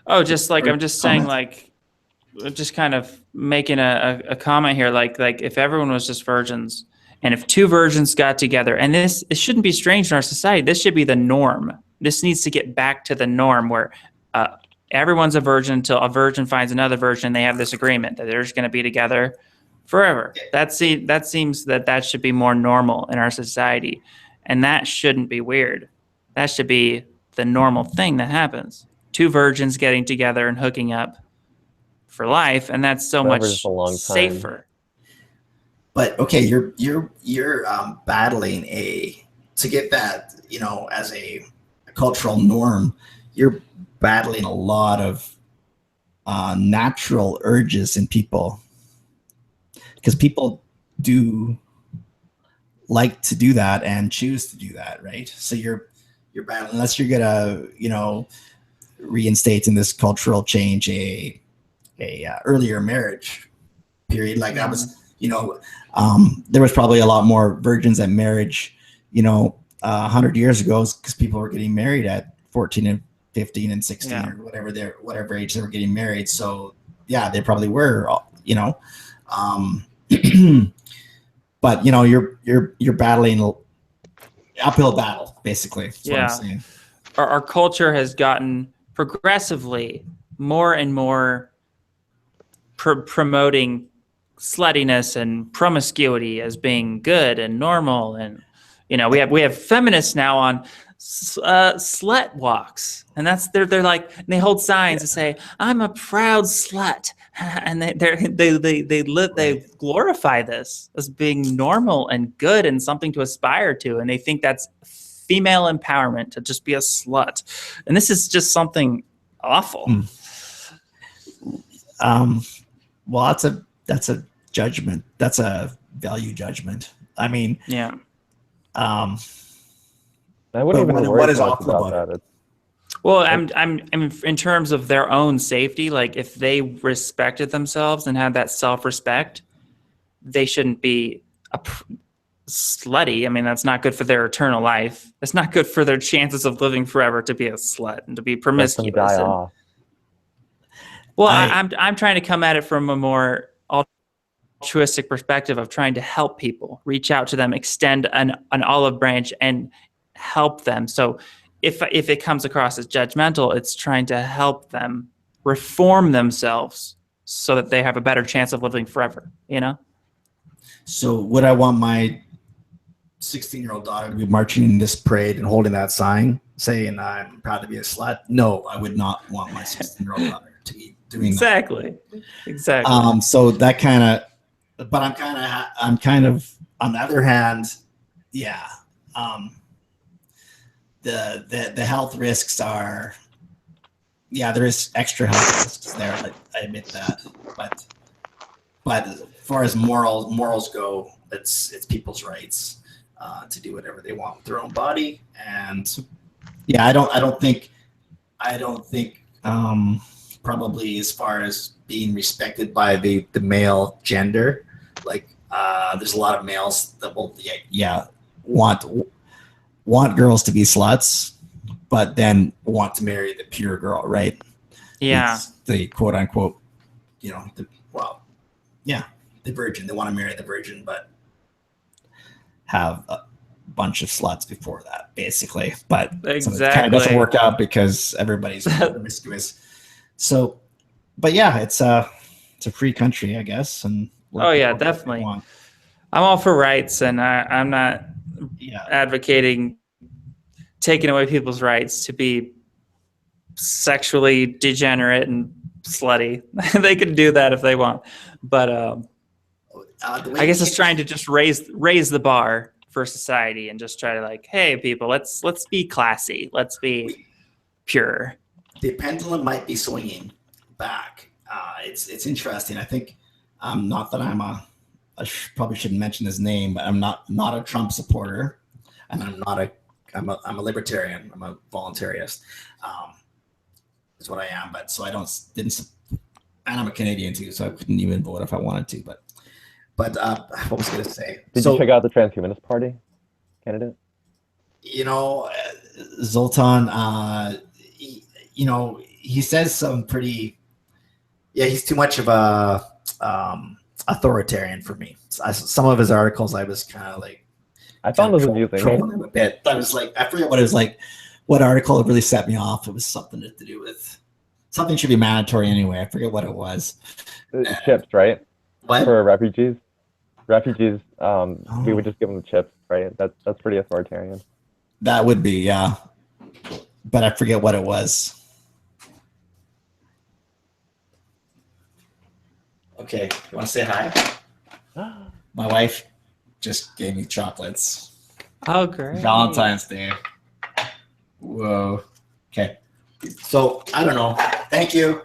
Oh, just like Or I'm just saying, comment? like, just kind of making a comment here, like if everyone was just virgins, and if two virgins got together, and it shouldn't be strange in our society. This should be the norm. This needs to get back to the norm where everyone's a virgin until a virgin finds another virgin. They have this agreement that they're just going to be together forever. That seems that should be more normal in our society, and that shouldn't be weird. That should be the normal thing that happens. Two virgins getting together and hooking up for life, and that's so Forever much is a long time. safer. But okay, you're battling to get that, as a cultural norm. You're battling a lot of natural urges in people, because people do like to do that and choose to do that, right? So you're battling, unless you're gonna reinstate in this cultural change a earlier marriage period, like that was, there was probably a lot more virgins at marriage 100 years ago, because people were getting married at 14 and 15 and 16 or whatever age they were getting married. So yeah, they probably were, but you're battling uphill battle, basically. That's what I'm saying. Our culture has gotten progressively more and more promoting sluttiness and promiscuity as being good and normal, and we have feminists now on slut walks, and that's they're like, and they hold signs that say, "I'm a proud slut," and they glorify this as being normal and good and something to aspire to, and they think that's female empowerment to just be a slut, and this is just something awful. Well, that's a judgment. That's a value judgment. I mean, Yeah. I wouldn't even what worry is so much awful about that. Well, I'm in terms of their own safety. Like, if they respected themselves and had that self-respect, they shouldn't be slutty. I mean, that's not good for their eternal life. It's not good for their chances of living forever to be a slut and to be Let them promiscuous. die off. Well, I'm trying to come at it from a more altruistic perspective of trying to help people, reach out to them, extend an olive branch and help them. So if it comes across as judgmental, it's trying to help them reform themselves so that they have a better chance of living forever, So would I want my 16-year-old daughter to be marching in this parade and holding that sign saying I'm proud to be a slut? No, I would not want my 16-year-old daughter to be doing Exactly. So that kind of, but I'm kind of on the other hand, yeah. The health risks are, there is extra health risks there. I admit that, but as far as morals go, it's people's rights to do whatever they want with their own body, and I don't think probably as far as being respected by the male gender, like there's a lot of males that will want girls to be sluts, but then want to marry the pure girl, right? Yeah. It's the quote unquote, the virgin. They want to marry the virgin, but have a bunch of sluts before that, basically. But so it kind of doesn't work out because everybody's promiscuous. So, but yeah, it's a free country, I guess. And definitely. I'm all for rights, and I'm not advocating taking away people's rights to be sexually degenerate and slutty. They can do that if they want, but I guess it's trying to just raise the bar for society and just try to, like, hey, people, let's be classy, let's be pure. The pendulum might be swinging back. It's interesting. I think, not that I'm a probably shouldn't mention his name, but I'm not a Trump supporter, and I'm a libertarian. I'm a voluntarist. Is what I am. But so I didn't, and I'm a Canadian too, so I couldn't even vote if I wanted to. But what was I going to say? Did you check out the Transhumanist Party candidate? Zoltan, he says some pretty, he's too much of a authoritarian for me. Some of his articles, I was kind of like, I found those amusing. Trolling him a bit. I was like, I forget what it was like. What article really set me off? It was something to do with something should be mandatory anyway. I forget what it was. Chips, right? What? For refugees. We would just give them the chips, right? That's pretty authoritarian. That would be, yeah. But I forget what it was. Okay, you want to say hi? My wife just gave me chocolates. Oh, great. Valentine's Day. Whoa. Okay. So, I don't know. Thank you.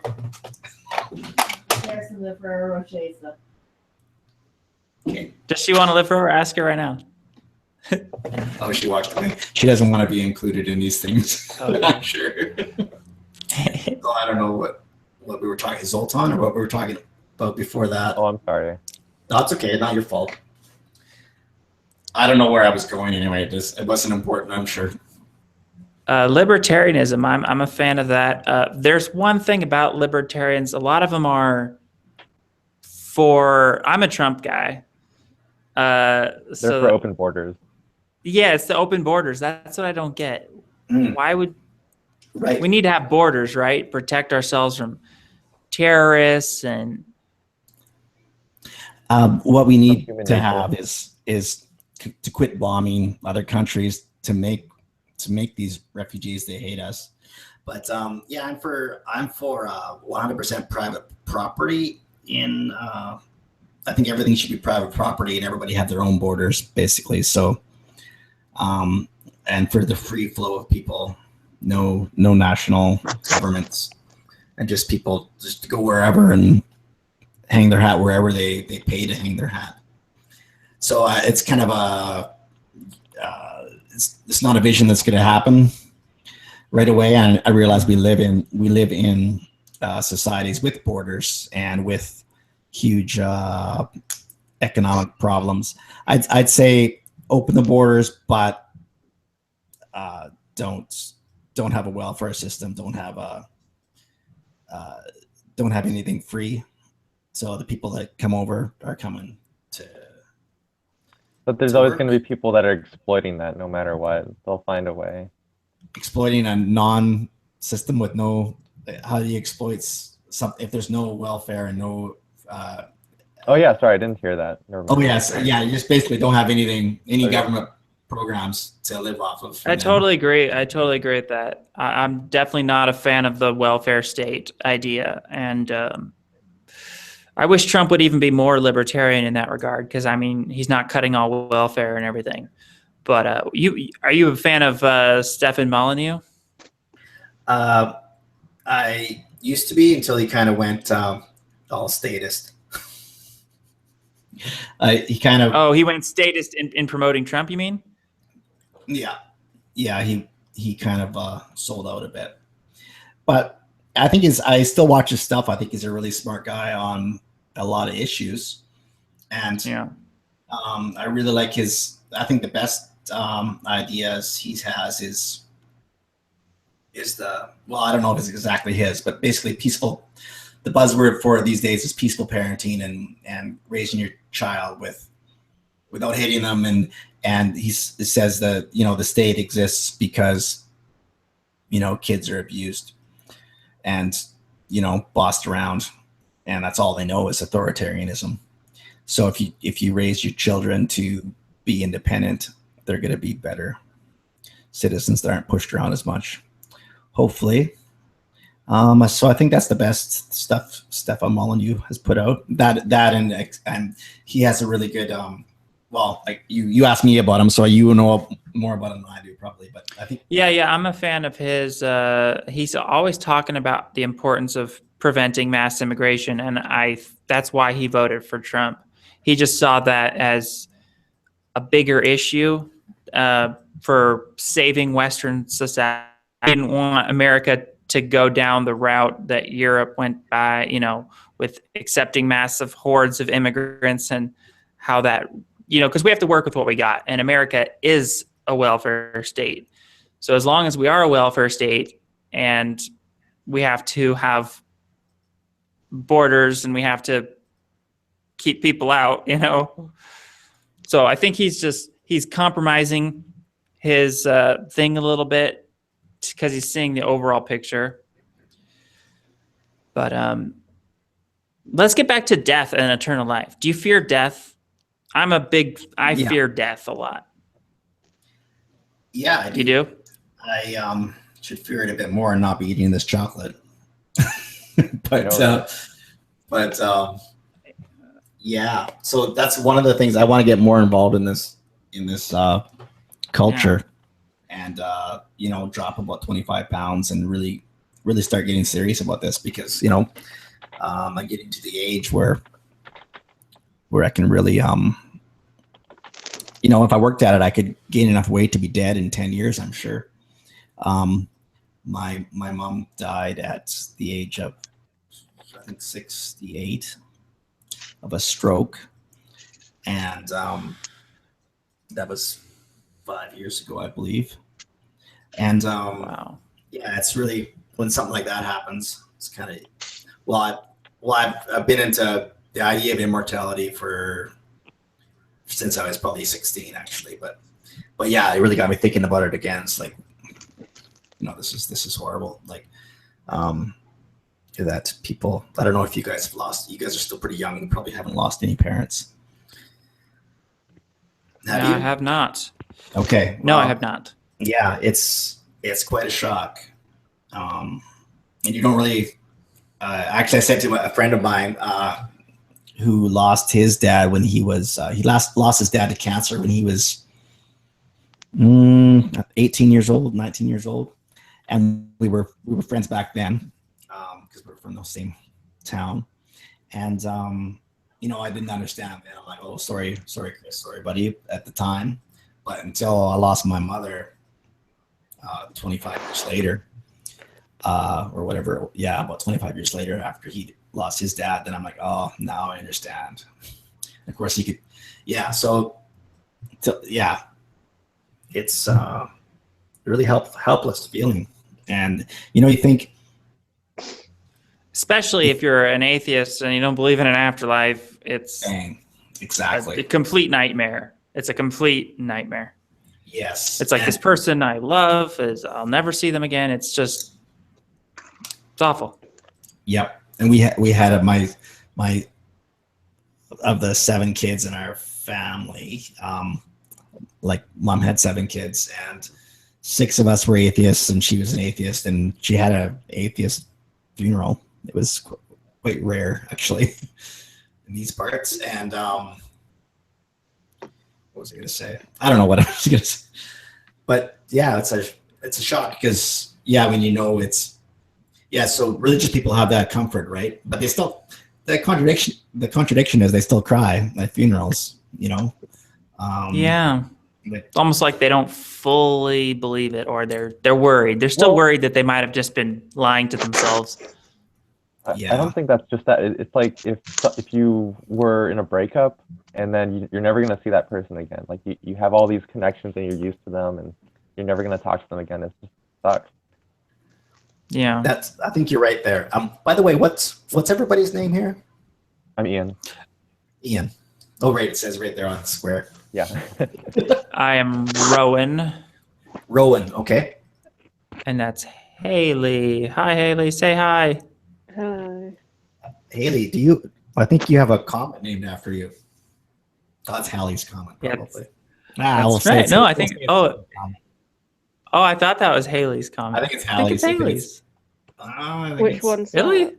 There's some Ferrero Rocher stuff. Okay. Does she want to live for her? Ask her right now. Oh, she walked away. She doesn't want to be included in these things. Okay. I'm sure. So I don't know what we were talking, Zoltan, or what we were talking about before that. Oh, I'm sorry. That's okay. Not your fault. I don't know where I was going anyway. It wasn't important, I'm sure. Libertarianism. I'm a fan of that. There's one thing about libertarians. A lot of them are for. I'm a Trump guy. They're for open borders. Yeah, it's the open borders. That's what I don't get. Why would Right. we need to have borders, right? Protect ourselves from terrorists and. What we need to have is to quit bombing other countries to make these refugees. They hate us. But yeah, I'm for 100% private property. I think everything should be private property, and everybody have their own borders, basically. So, and for the free flow of people, no national governments, and just people just to go wherever and hang their hat wherever they pay to hang their hat. So it's kind of it's not a vision that's going to happen right away. And I realize we live in societies with borders and with huge economic problems. I'd say open the borders, but don't have a welfare system. Don't have anything free. So the people that come over are coming to. But there's always going to be people that are exploiting that no matter what. They'll find a way. Exploiting a non-system with no. How do you exploit something if there's no welfare and no? Oh yeah, sorry, I didn't hear that. Never mind. Oh yes, yeah. You just basically don't have any government programs to live off of. I totally agree. I totally agree with that. I'm definitely not a fan of the welfare state idea, and I wish Trump would even be more libertarian in that regard, because I mean he's not cutting all welfare and everything. But are you a fan of Stefan Molyneux? I used to be until he kind of went all statist. He kind of. Oh, he went statist in promoting Trump, you mean? Yeah. He kind of sold out a bit, but I think I still watch his stuff. I think he's a really smart guy on a lot of issues, and yeah, I really like his. I think the best ideas he has is the, well, I don't know if it's exactly his, but basically peaceful. The buzzword for these days is peaceful parenting and raising your child without hitting them. And he says that, the state exists because, kids are abused and, bossed around, and that's all they know is authoritarianism. So if you raise your children to be independent, they're going to be better citizens that aren't pushed around as much, hopefully. So I think that's the best stuff Stefan Molyneux has put out. That and he has a really good. Well, like you asked me about him, so you know more about him than I do probably. But I think yeah, I'm a fan of his. He's always talking about the importance of preventing mass immigration, and that's why he voted for Trump. he just saw that as a bigger issue for saving Western society. I didn't want America to go down the route that Europe went by, with accepting massive hordes of immigrants, and how that, because we have to work with what we got. And America is a welfare state. So as long as we are a welfare state and we have to have borders and we have to keep people out, So I think he's compromising his thing a little bit because he's seeing the overall picture. But let's get back to death and eternal life. Do you fear death? I fear death a lot. Yeah, I do. You do? I should fear it a bit more and not be eating this chocolate. Yeah. So that's one of the things I want to get more involved in this culture, and drop about 25 pounds and really start getting serious about this, because I'm getting to the age where I can really if I worked at it, I could gain enough weight to be dead in 10 years, I'm sure. My mom died at the age of, I think, 68 of a stroke. And that was 5 years ago, I believe. And Wow. yeah, it's really, when something like that happens, it's kind of, I've been into the idea of immortality since I was probably 16, actually. But yeah, it really got me thinking about it again. It's like, this is horrible. Like, that people, I don't know if you guys have lost, you guys are still pretty young and probably haven't lost any parents. No, I have not. Okay. No, I have not. Yeah, it's quite a shock. And you don't really, actually, I said to a friend of mine, who lost his dad when he was, lost his dad to cancer when he was 18 years old, 19 years old. And we were friends back then, because we were from the same town. And, I didn't understand, man. I'm like, oh, sorry, Chris, sorry, buddy, at the time. But until I lost my mother 25 years later, or whatever, about 25 years later after he lost his dad, then I'm like, oh, now I understand. Of course, he could, it's really helpless feeling. And, you think, especially if you're an atheist and you don't believe in an afterlife, it's exactly a complete nightmare. It's a complete nightmare. Yes. It's like, this person I love I'll never see them again. It's awful. Yep. And we had my of the 7 kids in our family, like mom had 7 kids, and 6 of us were atheists, and she was an atheist, and she had an atheist funeral. It was quite rare, actually, in these parts. And what was I going to say? I don't know what I was going to say. But yeah, it's a shock, because it's so religious people have that comfort, right? But they still, the contradiction is they still cry at funerals, Yeah. It's almost like they don't fully believe it, or they're worried. They're still worried that they might have just been lying to themselves. I don't think that's just that. It's like if you were in a breakup and then you're never going to see that person again. Like you have all these connections and you're used to them, and you're never going to talk to them again. It just sucks. Yeah. I think you're right there. By the way, what's everybody's name here? I'm Ian. Ian. Oh, right. It says right there on the square. Yeah. I am Rowan. Rowan. Okay. And that's Haley. Hi, Haley. Say hi. Hi. Haley, I think you have a comet named after you. Oh, that's Hallie's comet, probably. That's right. No, I think, I thought that was Haley's comment. I think it's Hallie's. Haley's. Which one's Really? that?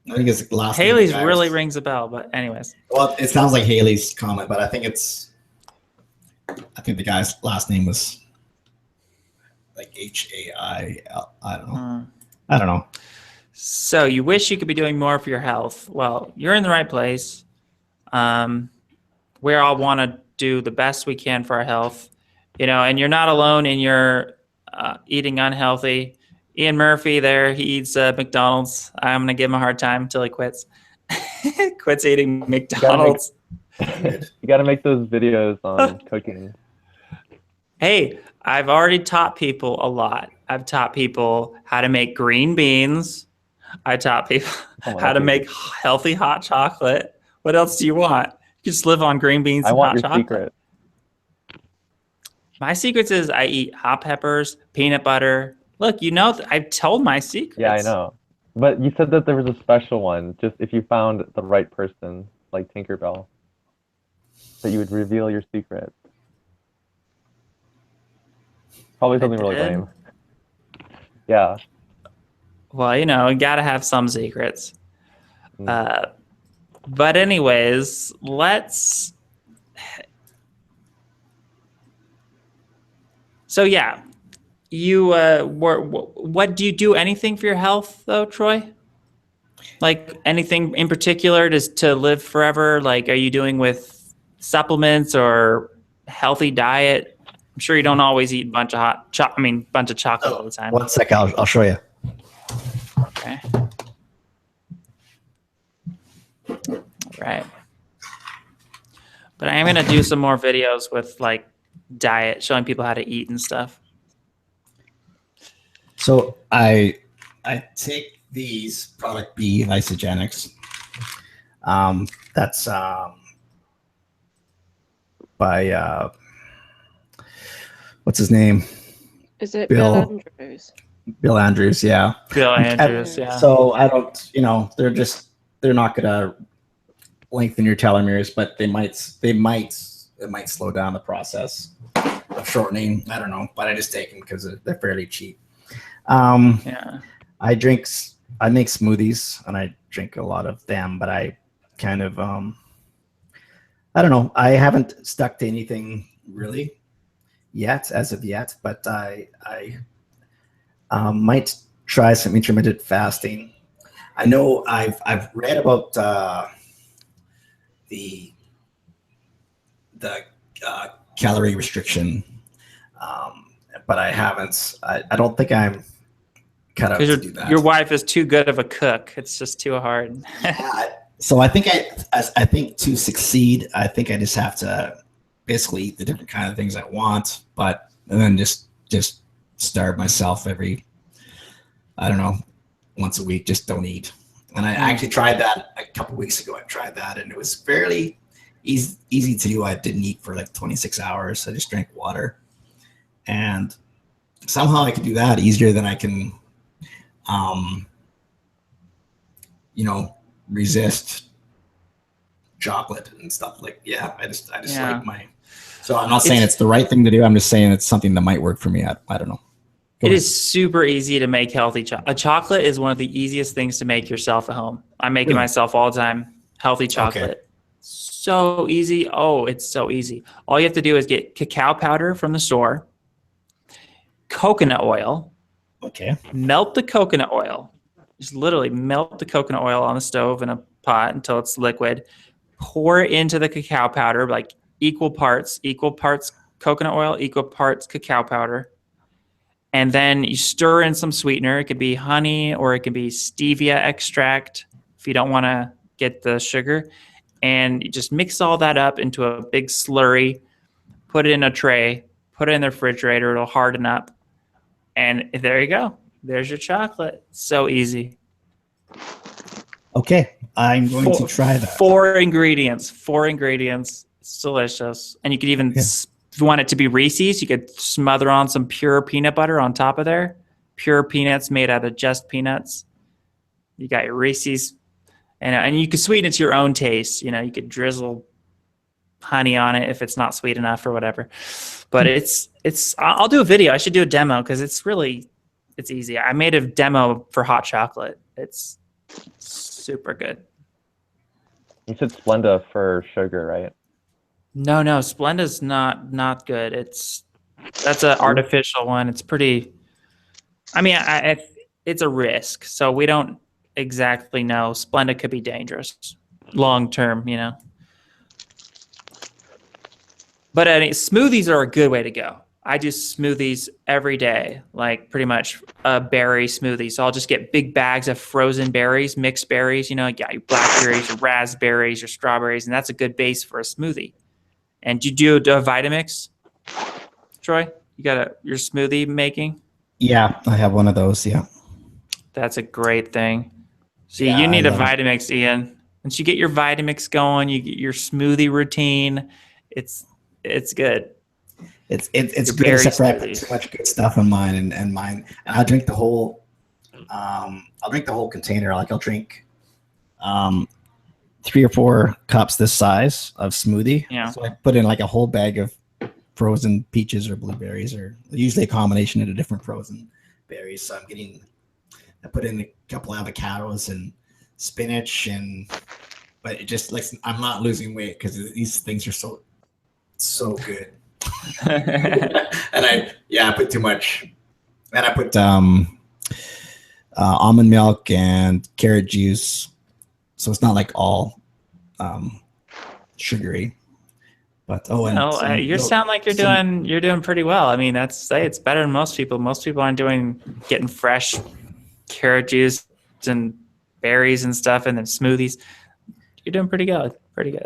I think it's last. Haley's really rings a bell, but anyways. Well, it sounds like Haley's comment, but I think the guy's last name was like Hail. I don't know. I don't know. So you wish you could be doing more for your health. Well, you're in the right place. we all want to do the best we can for our health, and you're not alone in your eating unhealthy. Ian Murphy there, he eats McDonald's. I'm going to give him a hard time until he quits. Quits eating McDonald's. You got to make those videos on cooking. Hey, I've already taught people a lot. I've taught people how to make green beans. I taught people how to make healthy hot chocolate. What else do you want? You just live on green beans and hot chocolate. I want your secret. My secret is I eat hot peppers, peanut butter. Look, I've told my secrets. Yeah, I know. But you said that there was a special one, just if you found the right person, like Tinkerbell, that you would reveal your secret. Probably something really lame. Yeah. Well, you got to have some secrets. But anyways, let's... So yeah, you what do you do? Anything for your health though, Troy? Like anything in particular to live forever? Like, are you doing with supplements or healthy diet? I'm sure you don't always eat a bunch of chocolate all the time. 1 sec, I'll show you. Okay. All right. But I am gonna do some more videos with like diet, showing people how to eat and stuff. So I take these product B isogenics. That's by what's his name? Is it Bill Andrews? Bill Andrews, yeah. Bill Andrews, yeah. So I don't, they're not gonna lengthen your telomeres, but it might slow down the process of shortening. I don't know, but I just take them because they're fairly cheap. Yeah. I make smoothies and I drink a lot of them, but I kind of, I don't know. I haven't stuck to anything really as of yet, but I might try some intermittent fasting. I know I've read about the calorie restriction, but I haven't. I don't think I'm cut out to do that. Your wife is too good of a cook. It's just too hard. So I think I think to succeed, I think I just have to basically eat the different kind of things I want, and then just starve myself once a week. Just don't eat. And I actually tried that a couple weeks ago. I tried that, and it was fairly easy to do. I didn't eat for like 26 hours. I just drank water, and somehow I could do that easier than I can, resist chocolate and stuff. Like, I just like my. So I'm not saying it's the right thing to do. I'm just saying it's something that might work for me. I don't know. It is super easy to make healthy chocolate. A chocolate is one of the easiest things to make yourself at home. I make it myself all the time. Healthy chocolate. Okay. So easy. Oh, it's so easy. All you have to do is get cacao powder from the store, coconut oil. Okay. Melt the coconut oil. Just literally melt the coconut oil on the stove in a pot until it's liquid. Pour it into the cacao powder, like equal parts coconut oil, equal parts cacao powder. And then you stir in some sweetener. It could be honey or it could be stevia extract if you don't want to get the sugar. And you just mix all that up into a big slurry, put it in a tray, put it in the refrigerator. It'll harden up. And there you go. There's your chocolate. So easy. Okay. I'm going to try that. Four ingredients. It's delicious. And you could even... If you want it to be Reese's, you could smother on some pure peanut butter on top of there. Pure peanuts made out of just peanuts. You got your Reese's, and you can sweeten it to your own taste. You could drizzle honey on it if it's not sweet enough or whatever. But it's. I'll do a video. I should do a demo because it's easy. I made a demo for hot chocolate. It's super good. You said Splenda for sugar, right? No, Splenda's not good. That's an artificial one. It's pretty. I mean, it's a risk, so we don't exactly know. Splenda could be dangerous long term, But smoothies are a good way to go. I do smoothies every day, like pretty much a berry smoothie. So I'll just get big bags of frozen berries, mixed berries. You got your blackberries, your raspberries, your strawberries, and that's a good base for a smoothie. And you do a Vitamix, Troy? You got your smoothie making? Yeah, I have one of those. Yeah. That's a great thing. See, Yeah, you need I a love it. Vitamix, Ian. Once you get your Vitamix going, you get your smoothie routine. It's good. It's Your good, berry except for I put smoothies. too much good stuff in mine, and mine. And I'll drink the whole. I'll drink the whole container. Like I'll drink 3 or 4 cups this size of smoothie. Yeah. So I put in like a whole bag of frozen peaches or blueberries, or usually a combination of the different frozen berries. So I put in a couple avocados and spinach, but it just like I'm not losing weight because these things are so good. And I put too much, and I put almond milk and carrot juice, so it's not like all sugary. But you sound like you're doing pretty well. I mean, it's better than most people. Most people aren't getting fresh carrot juice and berries and stuff, and then smoothies. You're doing pretty good. Pretty good.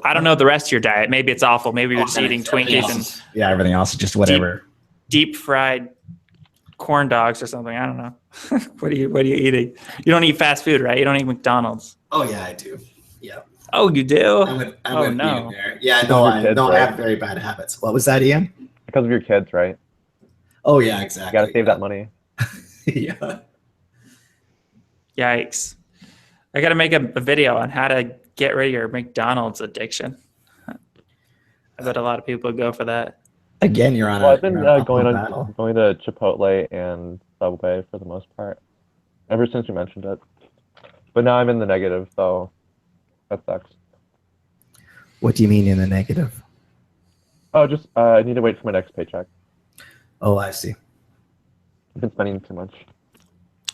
I don't know the rest of your diet. Maybe it's awful. Maybe you're just eating Twinkies and everything else is just whatever. deep fried corn dogs or something. I don't know. What are you eating? You don't eat fast food, right? You don't eat McDonald's. Oh yeah, I do. Yeah. Oh, you do? I would no. be there. Yeah, no, I right? have very bad habits. What was that, Ian? Because of your kids, right? Oh yeah, You exactly. got to save that money. Yeah. Yikes. I got to make a video on how to get rid of your McDonald's addiction. I bet a lot of people go for that. Again, you're on. Well, I've been you're on going battle. to Chipotle and Subway for the most part, ever since you mentioned it. But now I'm in the negative, so that sucks. What do you mean in the negative? Oh, just I need to wait for my next paycheck. Oh, I see. I've been spending too much.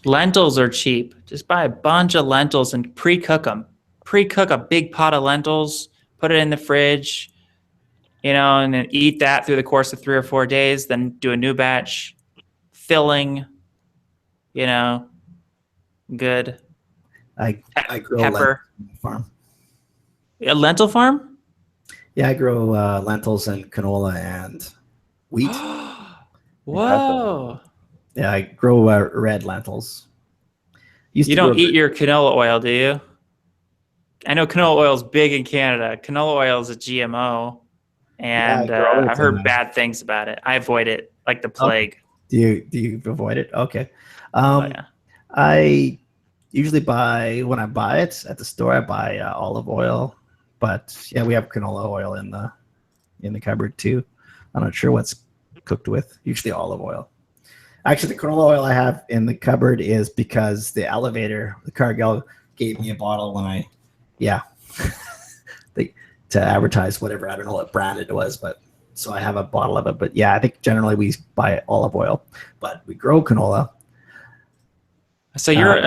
Lentils are cheap. Just buy a bunch of lentils and pre-cook them. Pre-cook a big pot of lentils, put it in the fridge, and then eat that through the course of 3 or 4 days, then do a new batch, filling, good. I grow Pepper. lentil farm. A lentil farm? Yeah, I grow lentils and canola and wheat. Whoa. Yeah, I grow red lentils. You don't eat your canola oil, do you? I know canola oil is big in Canada. Canola oil is a GMO, and I've heard bad things about it. I avoid it like the plague. Do you avoid it? Okay. Yeah. I usually when I buy it at the store, I buy olive oil. But yeah, we have canola oil in the cupboard too. I'm not sure what's cooked with. Usually olive oil. Actually, the canola oil I have in the cupboard is because the Cargill gave me a bottle when to advertise whatever. I don't know what brand it was, but so I have a bottle of it. But yeah, I think generally we buy olive oil, but we grow canola. So you're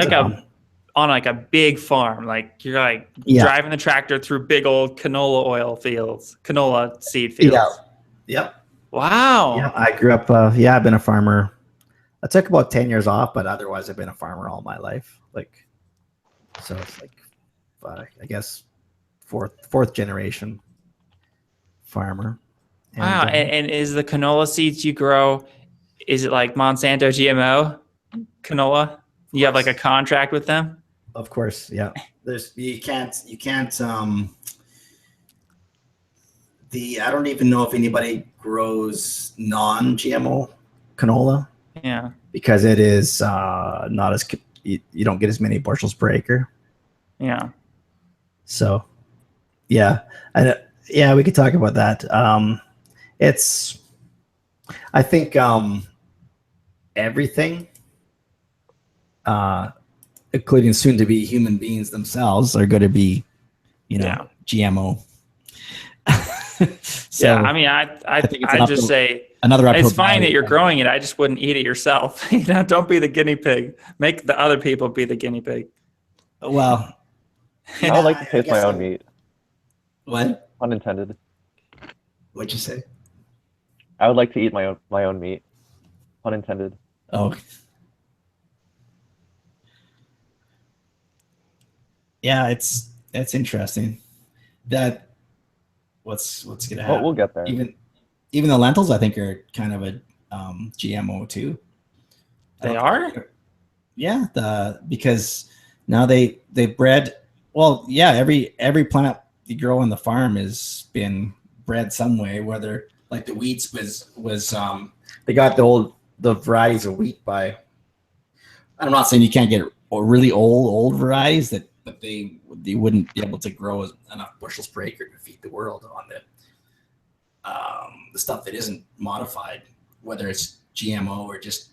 on a big farm, like you're driving the tractor through big old canola seed fields. Yeah. Yep. Wow. Yeah, I grew up. I've been a farmer. I took about 10 years off, but otherwise I've been a farmer all my life. So it's I guess fourth generation farmer. And, Wow. And is the canola seeds you grow, is it like Monsanto GMO canola? You have like a contract with them? Of course, yeah. You can't. I don't even know if anybody grows non-GMO canola. Yeah. Because it is not as you don't get as many bushels per acre. Yeah. So, yeah, we could talk about that. I think everything, including soon to be human beings themselves, are going to be, GMO. So, yeah, I mean, I just say another. It's fine that you're growing it. I just wouldn't eat it yourself. Don't be the guinea pig. Make the other people be the guinea pig. Well, I would like to taste my own meat. What? Unintended. What'd you say? I would like to eat my own meat, pun intended. Oh. Yeah, it's interesting. That what's gonna Well, happen? we'll get there. Even the lentils, I think, are kind of a GMO too. I They don't are? think- Yeah, because now they bred. Well, yeah, every plant you grow on the farm has been bred some way. Whether like the wheats was they got the varieties of wheat by. I'm not saying you can't get really old varieties but they wouldn't be able to grow enough bushels per acre to feed the world on the stuff that isn't modified, whether it's GMO or just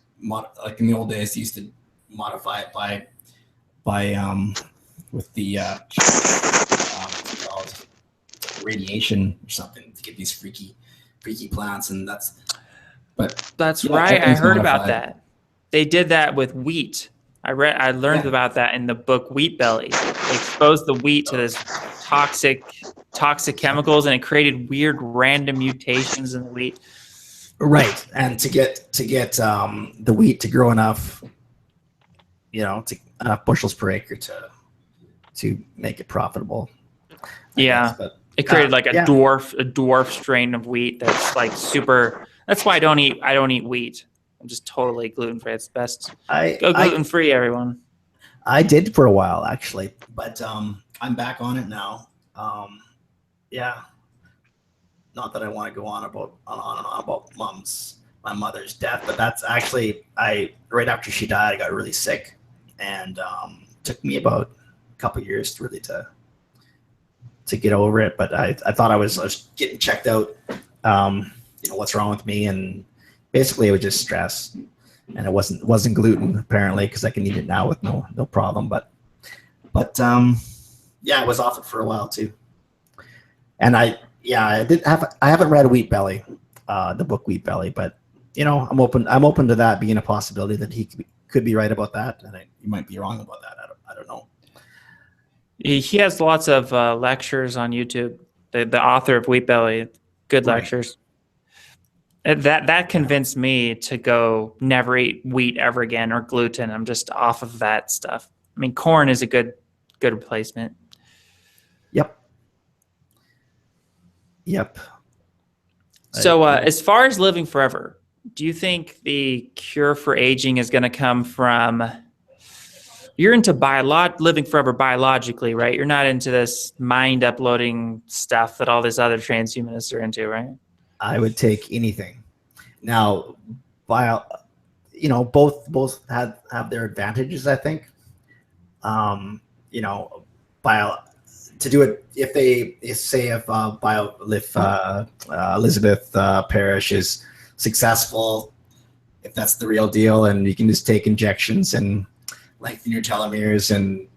like in the old days, they used to modify it by with the what's it called, radiation or something to get these freaky plants, and That's yeah, right. I everything's heard about modified. that. They did that with wheat. I learned Yeah. about that in the book Wheat Belly. They exposed the wheat to this toxic chemicals, and it created weird random mutations in the wheat. Right, and to get the wheat to grow enough, to enough bushels per acre to make it profitable. I Yeah. guess, but It created like a yeah. dwarf strain of wheat that's like super. That's why I don't eat wheat. I'm just totally gluten free. It's best. Go gluten free, everyone. I did for a while actually, but I'm back on it now. Yeah, not that I want to go on and on about my mother's death, but that's actually right after she died, I got really sick, and took me about a couple of years really to get over it. But I thought I was getting checked out. What's wrong with me, and basically it was just stress, and it wasn't gluten apparently, because I can eat it now with no problem. But yeah, I was off it for a while too, and I haven't read Wheat Belly, the book Wheat Belly, but I'm open to that being a possibility that he could be right about that, and he might be wrong about that. I don't know. He has lots of lectures on YouTube. The author of Wheat Belly, good Right. lectures. That convinced me to go never eat wheat ever again or gluten. I'm just off of that stuff. I mean, corn is a good replacement. Yep. So as far as living forever, do you think the cure for aging is going to come from? You're into living forever biologically, right? You're not into this mind uploading stuff that all these other transhumanists are into, right? I would take anything. Now, both have their advantages, I think. To do it, if Elizabeth Parrish is successful, if that's the real deal, and you can just take injections and lengthen your telomeres and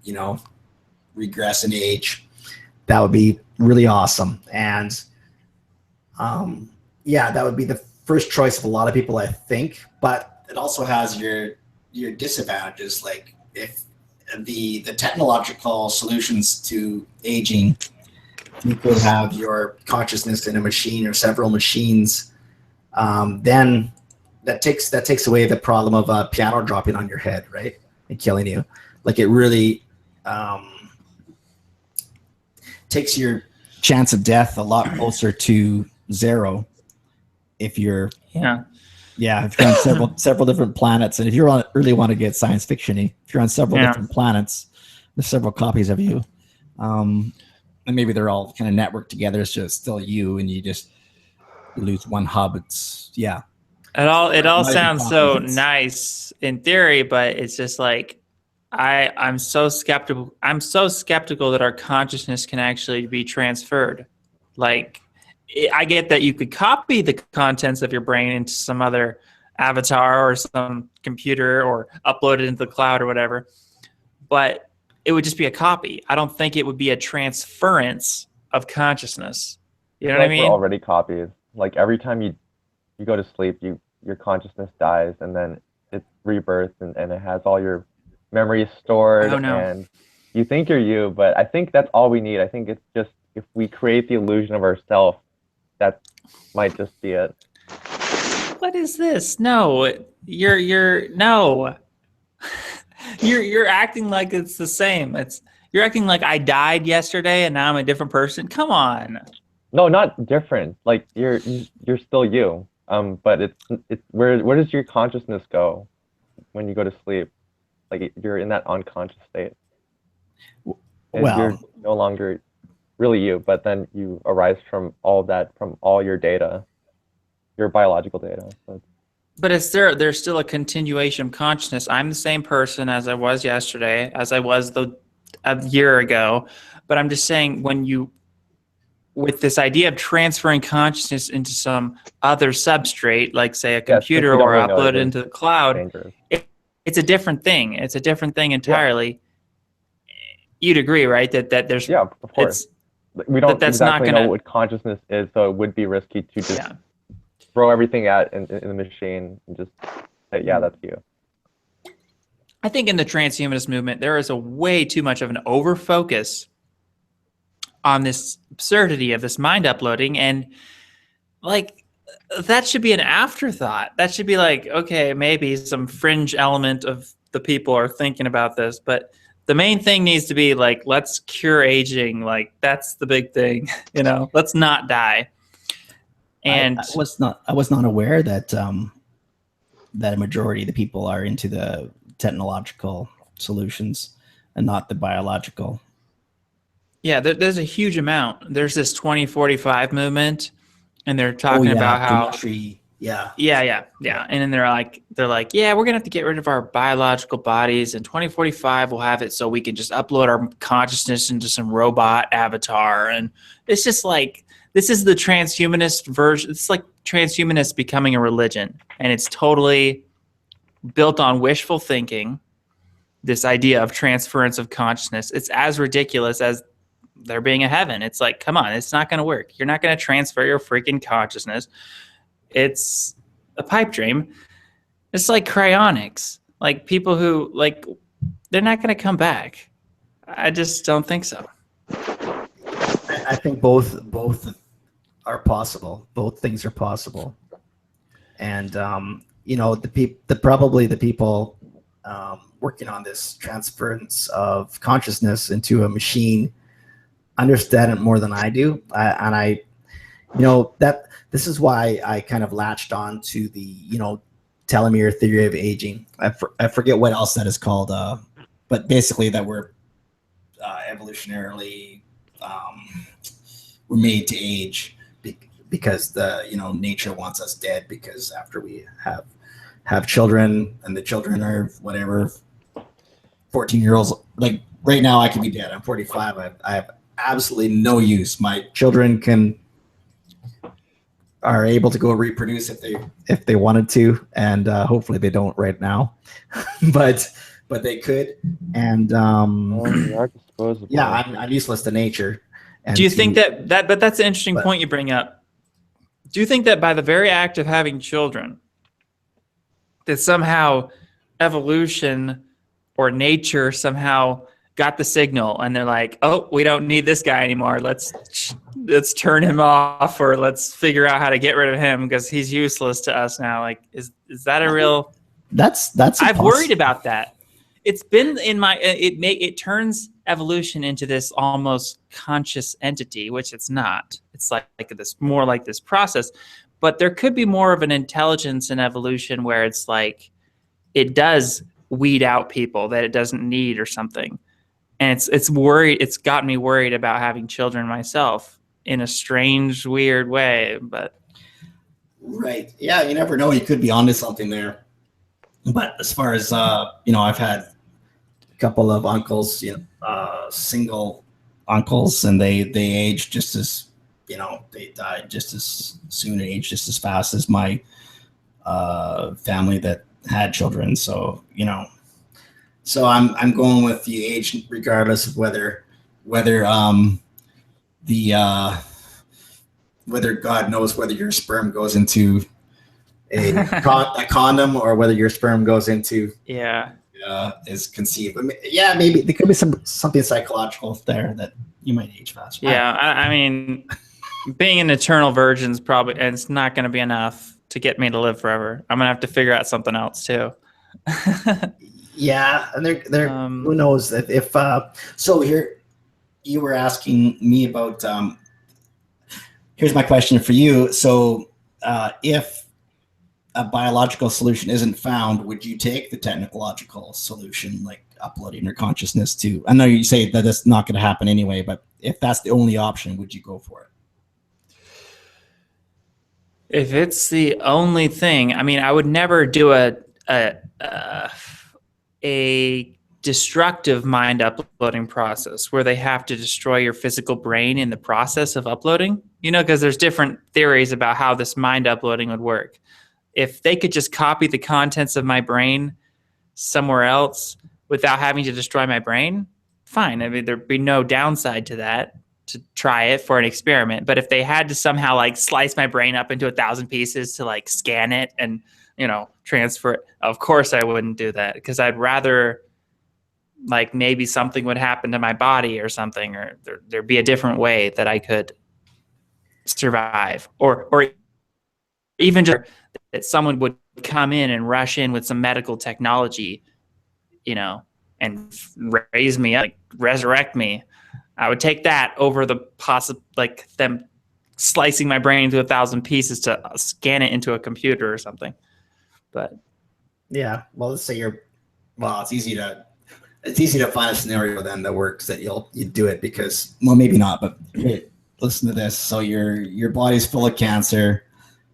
regress in age, that would be really awesome. And that would be the first choice of a lot of people, I think. But it also has your disadvantages, like if the technological solutions to aging, you could have your consciousness in a machine or several machines, then that takes away the problem of a piano dropping on your head, right, and killing you. Like, it really takes your chance of death a lot closer to zero if you're if you're on several different planets. And if you really want to get science fiction-y, if you're on several different planets, there's several copies of you, and maybe they're all kind of networked together, so it's still you, and you just lose one hub. It all sounds so nice in theory, but it's just like I'm so skeptical that our consciousness can actually be transferred. Like, I get that you could copy the contents of your brain into some other avatar or some computer or upload it into the cloud or whatever, but it would just be a copy. I don't think it would be a transference of consciousness. You know what I mean? We're already copies. Like, every time you go to sleep, your consciousness dies, and then it's rebirth, and it has all your memories stored. Oh, no. And you think you're you, but I think that's all we need. I think it's just, if we create the illusion of ourselves, that's might just be it. What is this? No, you're no. You're acting like it's the same. You're acting like I died yesterday and now I'm a different person. Come on. No, not different. Like you're still you. But it's where does your consciousness go when you go to sleep? Like you're in that unconscious state. And Well, you're no longer really you, but then you arise from all that, from all your data, your biological data. So But there's still a continuation of consciousness. I'm the same person as I was yesterday, as I was a year ago. But I'm just saying with this idea of transferring consciousness into some other substrate, like say a computer we don't or really know, upload it it is into the cloud, dangerous. it's a different thing. It's a different thing entirely. You'd agree, right? That there's Yeah, of course. We don't that's not exactly gonna, know what consciousness is, so it would be risky to just yeah. throw everything in the machine and just say, yeah, that's you. I think in the transhumanist movement, there is a way too much of an over focus on this absurdity of this mind uploading. And like, that should be an afterthought. That should be like, okay, maybe some fringe element of the people are thinking about this, but the main thing needs to be like, let's cure aging. Like that's the big thing, let's not die. And I was not aware that that a majority of the people are into the technological solutions and not the biological. yeah, there's a huge amount. There's this 2045 movement, and they're talking about how Dimitri, yeah. And then they're like, yeah, we're gonna have to get rid of our biological bodies. In 2045, we'll have it so we can just upload our consciousness into some robot avatar. And it's just like, this is the transhumanist version. It's like transhumanist becoming a religion, and it's totally built on wishful thinking. This idea of transference of consciousness, it's as ridiculous as there being a heaven. It's like, come on, it's not going to work. You're not going to transfer your freaking consciousness. It's a pipe dream. It's like cryonics. Like people who they're not going to come back. I just don't think so. I think both are possible. Both things are possible. And probably the people working on this transference of consciousness into a machine understand it more than I do. This is why I kind of latched on to the telomere theory of aging. I forget what else that is called, but basically that we're evolutionarily we're made to age because nature wants us dead, because after we have children and the children are whatever 14-year-olds, like right now I can be dead. I'm 45. I have absolutely no use. My children are able to go reproduce if they wanted to, and hopefully they don't right now, but they could. And They are disposable. yeah, I'm useless to nature. And do you think but that's an interesting point you bring up. Do you think that by the very act of having children, that somehow evolution or nature somehow got the signal and they're like, oh, we don't need this guy anymore. Let's turn him off, or let's figure out how to get rid of him because he's useless to us now. Like, is that a real? That's. I've worried about that. It's been in my. It turns evolution into this almost conscious entity, which it's not. It's like more like this process, but there could be more of an intelligence in evolution where it's like it does weed out people that it doesn't need or something. And it's worried. It's got me worried about having children myself in a strange, weird way. But right, yeah, you never know. You could be onto something there. But as far as I've had a couple of uncles, single uncles, and they aged just as they died just as soon, aged just as fast as my family that had children. So So I'm going with the age, regardless of whether whether God knows whether your sperm goes into a condom or whether your sperm goes into is conceived. Yeah, maybe there could be something psychological there that you might age faster. Yeah, I mean, being an eternal virgin is probably, and it's not going to be enough to get me to live forever. I'm going to have to figure out something else too. Yeah, and they're who Um, knows if so here you were asking me about here's my question for you. So if a biological solution isn't found, would you take the technological solution, like uploading your consciousness to? I know you say that that's not going to happen anyway, but if that's the only option, would you go for it? if it's the only thing, I mean, I would never do a destructive mind uploading process where they have to destroy your physical brain in the process of uploading. You know, because there's different theories about how this mind uploading would work. If they could just copy the contents of my brain somewhere else without having to destroy my brain, fine. I mean, there'd be no downside to that, to try it for an experiment. But if they had to somehow like slice my brain up into 1,000 pieces to like scan it and, you know, transfer it, of course I wouldn't do that, because I'd rather like maybe something would happen to my body or something, or there'd be a different way that I could survive, or even just that someone would come in and rush in with some medical technology, you know, and raise me up, like resurrect me. I would take that over the like them slicing my brain into 1,000 pieces to scan it into a computer or something. But Yeah, well, let's say it's easy to find a scenario then that works that you do it because, well, maybe not, but hey, listen to this. So your body's full of cancer.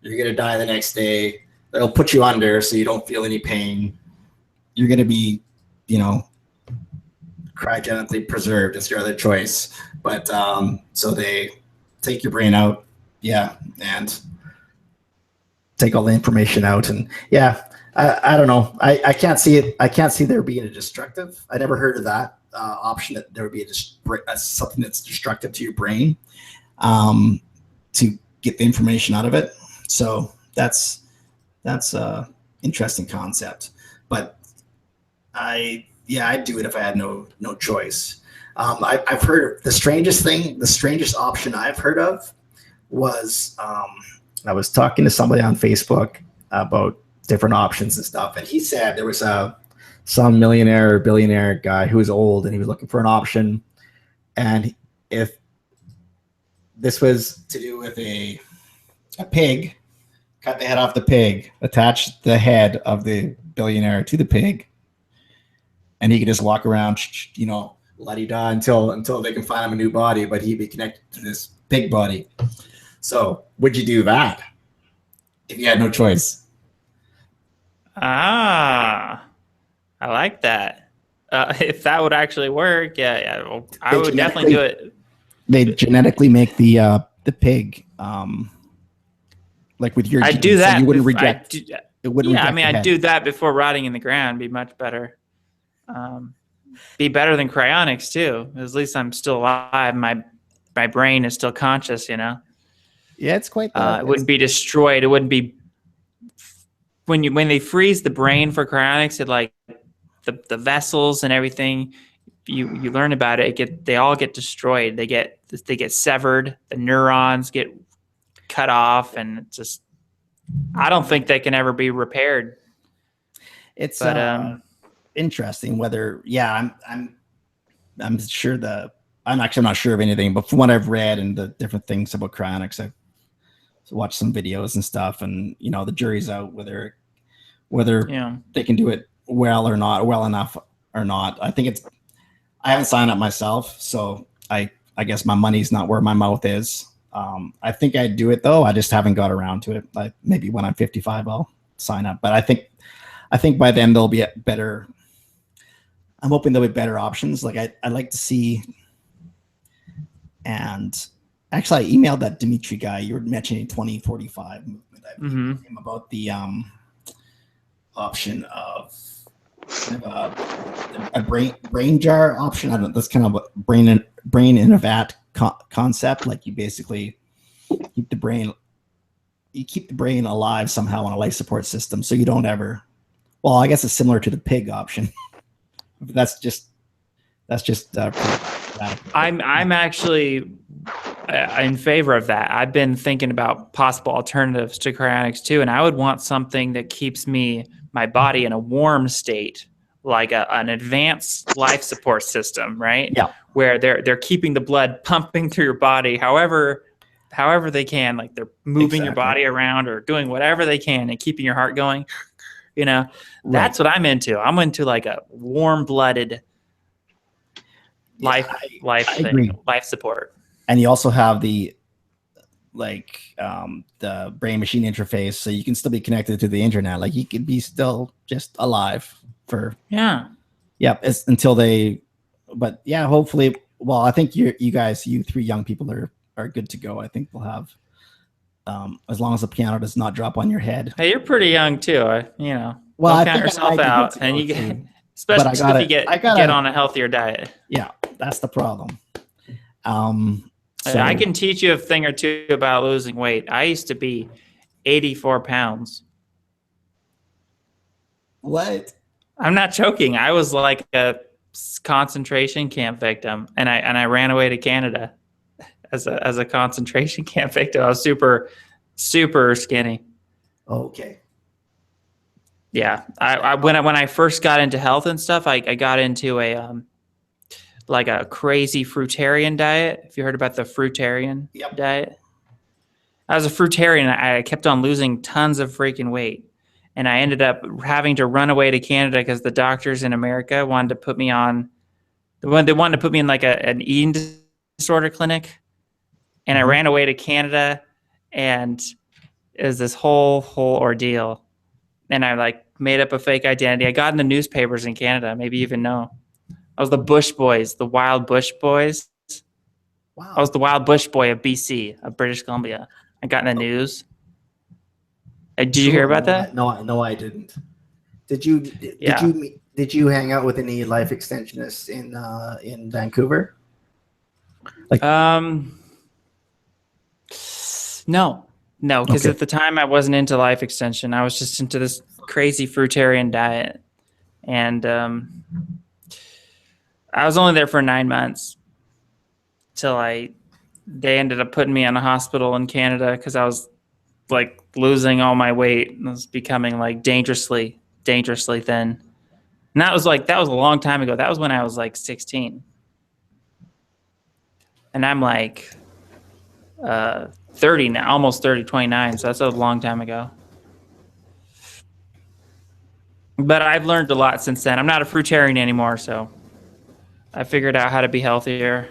You're going to die the next day. They'll put you under so you don't feel any pain. You're going to be, you know, cryogenically preserved. It's your other choice. But so they take your brain out. Yeah. And take all the information out. And yeah, I don't know. I can't see it. I can't see there being a destructive. I never heard of that option, that there would be something that's destructive to your brain to get the information out of it. So that's a interesting concept. But I'd do it if I had no choice. I've heard the strangest option I've heard of was I was talking to somebody on Facebook about different options and stuff, and he said there was some millionaire or billionaire guy who was old and he was looking for an option, and if this was to do with a pig, cut the head off the pig, attach the head of the billionaire to the pig, and he could just walk around, you know, la-di-da until they can find him a new body, but he'd be connected to this pig body. So would you do that if you had no choice? I like that. If that would actually work, yeah, well, I would definitely do it. They genetically make the pig like with your I'd genes, do that. so you wouldn't reject. It wouldn't. Yeah, I reject mean, the I'd head. do that before rotting in the ground. Be much better. Be better than cryonics too. At least I'm still alive. My brain is still conscious. You know. Yeah, it's quite. It wouldn't be destroyed. It wouldn't be when they freeze the brain for cryonics. It like the vessels and everything. You learn about it. They all get destroyed. They get severed. The neurons get cut off, and it's just I don't think they can ever be repaired. It's But interesting whether I'm sure I'm not sure of anything, but from what I've read and the different things about cryonics, I've watched some videos and stuff, and you know the jury's out whether they can do it well enough or not. I haven't signed up myself, so I guess my money's not where my mouth is. I think I'd do it though. I just haven't got around to it. Maybe when I'm 55, I'll sign up. But I think by then there'll be better. I'm hoping there'll be better options. Like I'd like to see. And actually, I emailed that Dimitri guy you were mentioning 2045 movement. I emailed him about the option of kind of a brain jar option. I don't know. That's kind of a brain in a vat concept. Like you basically keep the brain alive somehow on a life support system, so you don't ever. Well, I guess it's similar to the pig option. That's just. I'm actually in favor of that. I've been thinking about possible alternatives to cryonics too, and I would want something that keeps my body in a warm state, like an advanced life support system, right? Yeah. Where they're keeping the blood pumping through your body, however they can, like they're moving your body around or doing whatever they can and keeping your heart going. You know, that's what I'm into. I'm into like a warm-blooded life support. And you also have the brain machine interface, so you can still be connected to the internet. Like you could be still just alive for it's until they. But yeah, hopefully. Well, I think you three young people are good to go. I think we'll have. As long as the piano does not drop on your head. Hey, you're pretty young too. Well, don't count yourself out, and you get, especially if you get on a healthier diet. Yeah, that's the problem. So I can teach you a thing or two about losing weight. I used to be 84 pounds. What? I'm not joking. I was like a concentration camp victim, and I ran away to Canada as a concentration camp victim. I was super, super skinny. Okay. Yeah. When I first got into health and stuff, I got into a crazy fruitarian diet. If you heard about the fruitarian diet, I was a fruitarian. I kept on losing tons of freaking weight, and I ended up having to run away to Canada because the doctors in America wanted to put me on. They wanted to put me in like an eating disorder clinic. And I ran away to Canada, and it was this whole ordeal. And I made up a fake identity. I got in the newspapers in Canada. Maybe you even know. I was the Bush Boys, the Wild Bush Boys. Wow. I was the Wild Bush Boy of BC, of British Columbia. I got in the news. Did you hear about that? No, I didn't. Did you hang out with any life extensionists in Vancouver? No, because at the time I wasn't into life extension. I was just into this crazy fruitarian diet. And I was only there for 9 months till they ended up putting me in a hospital in Canada because I was losing all my weight and was becoming dangerously thin. And that was a long time ago. That was when I was 16. And I'm 30 now, almost 30, 29. So that's a long time ago. But I've learned a lot since then. I'm not a fruitarian anymore, so I figured out how to be healthier.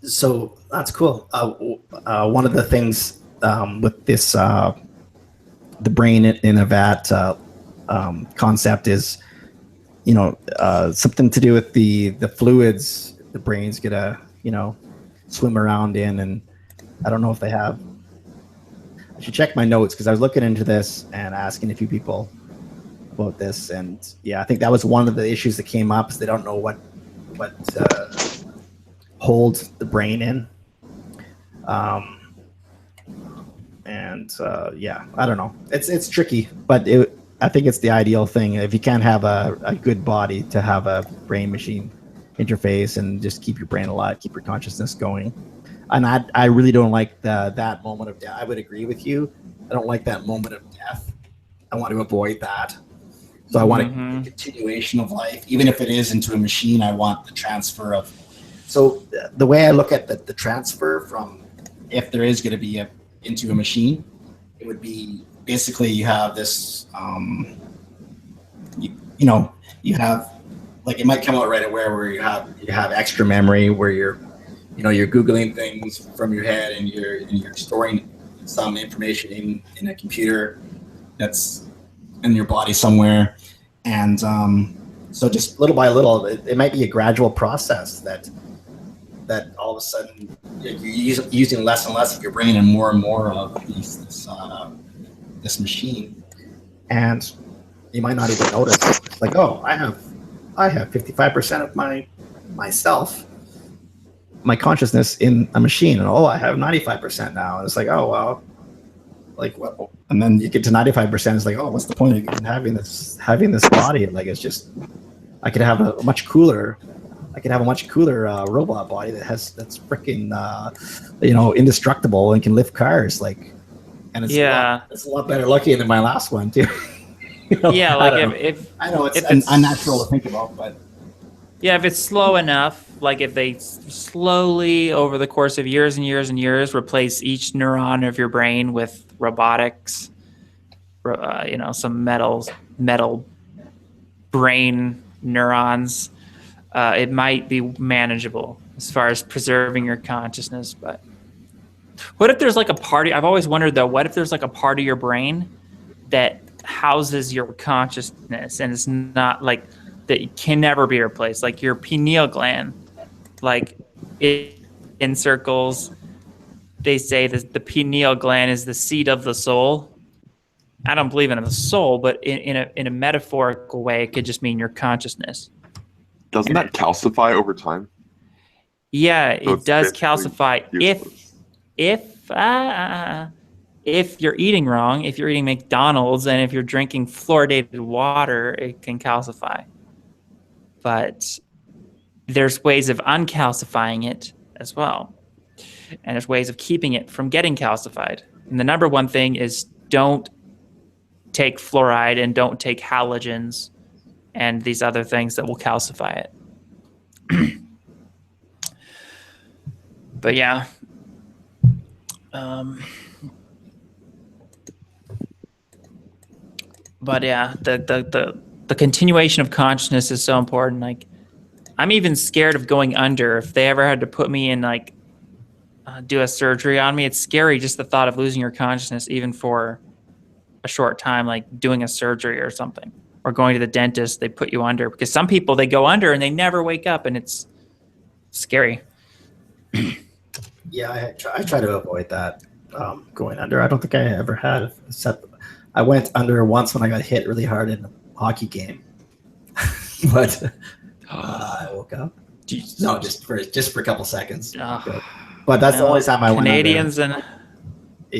So that's cool. One of the things with this, the brain in a vat concept is, something to do with the fluids the brain's gonna, swim around in. And I don't know if they have. I should check my notes because I was looking into this and asking a few people about this. And yeah, I think that was one of the issues that came up is they don't know what holds the brain in. Yeah, I don't know. It's tricky, but I think it's the ideal thing. If you can't have a good body to have a brain machine interface and just keep your brain alive, keep your consciousness going. And I really don't like that moment of death. I would agree with you. I don't like that moment of death. I want to avoid that. So I want a continuation of life, even if it is into a machine. I want the transfer of. So the way I look at the transfer from, if there is going to be into a machine, it would be basically you have this, you have, it might come out right away where you have extra memory where you're Googling things from your head and you're storing some information in a computer that's in your body somewhere. And so just little by little, it might be a gradual process that all of a sudden you're using less and less of your brain and more of this machine. And you might not even notice. It's like, oh, I have 55% of myself, my consciousness in a machine, and I have 95% now. And it's like, oh well, what? And then you get to 95%. It's like, oh, what's the point of even having this body? It's just, I could have a much cooler I could have a much cooler robot body that's freaking indestructible and can lift cars. Like, and it's a lot better looking than my last one too. Yeah, like if I know it's if unnatural to think about, but yeah, if it's slow enough, like if they slowly over the course of years and years and years replace each neuron of your brain with robotics, some metal brain neurons, it might be manageable as far as preserving your consciousness. But what if there's like a party? I've always wondered though, what if there's like a part of your brain that houses your consciousness and it's not like that it can never be replaced, like your pineal gland, like in circles they say that the pineal gland is the seat of the soul. I don't believe in the soul, but in a metaphorical way, it could just mean your consciousness. Doesn't that calcify over time? Yeah, So it does basically calcify if you're eating wrong, if you're eating McDonald's, and if you're drinking fluoridated water, it can calcify. But there's ways of uncalcifying it as well. And there's ways of keeping it from getting calcified. And the number one thing is don't take fluoride and don't take halogens and these other things that will calcify it. But yeah. But yeah, the continuation of consciousness is so important. Like, I'm even scared of going under. If they ever had to put me in, like, do a surgery on me, it's scary just the thought of losing your consciousness, even for a short time, like doing a surgery or something, or going to the dentist. They put you under, because some people, they go under and they never wake up, and it's scary. Yeah, I try to avoid that, going under. I don't think I ever had, except I went under once when I got hit really hard in a hockey game. But I woke up. Jesus. No, just for a couple seconds. But that's the only time I went under.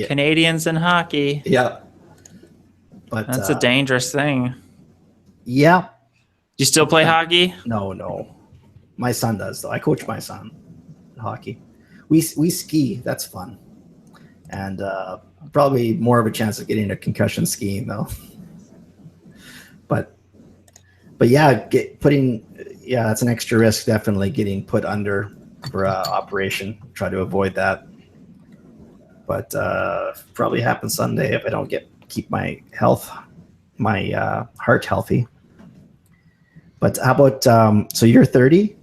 Canadians and hockey. Yeah. But that's a dangerous thing. Yeah. You still play hockey? No. My son does, though. I coach my son in hockey. We ski. That's fun. And probably more of a chance of getting a concussion skiing, though. But yeah, that's an extra risk, definitely, getting put under for operation. Try to avoid that. But probably happen Sunday if I don't keep my heart healthy. But how about so you're 30?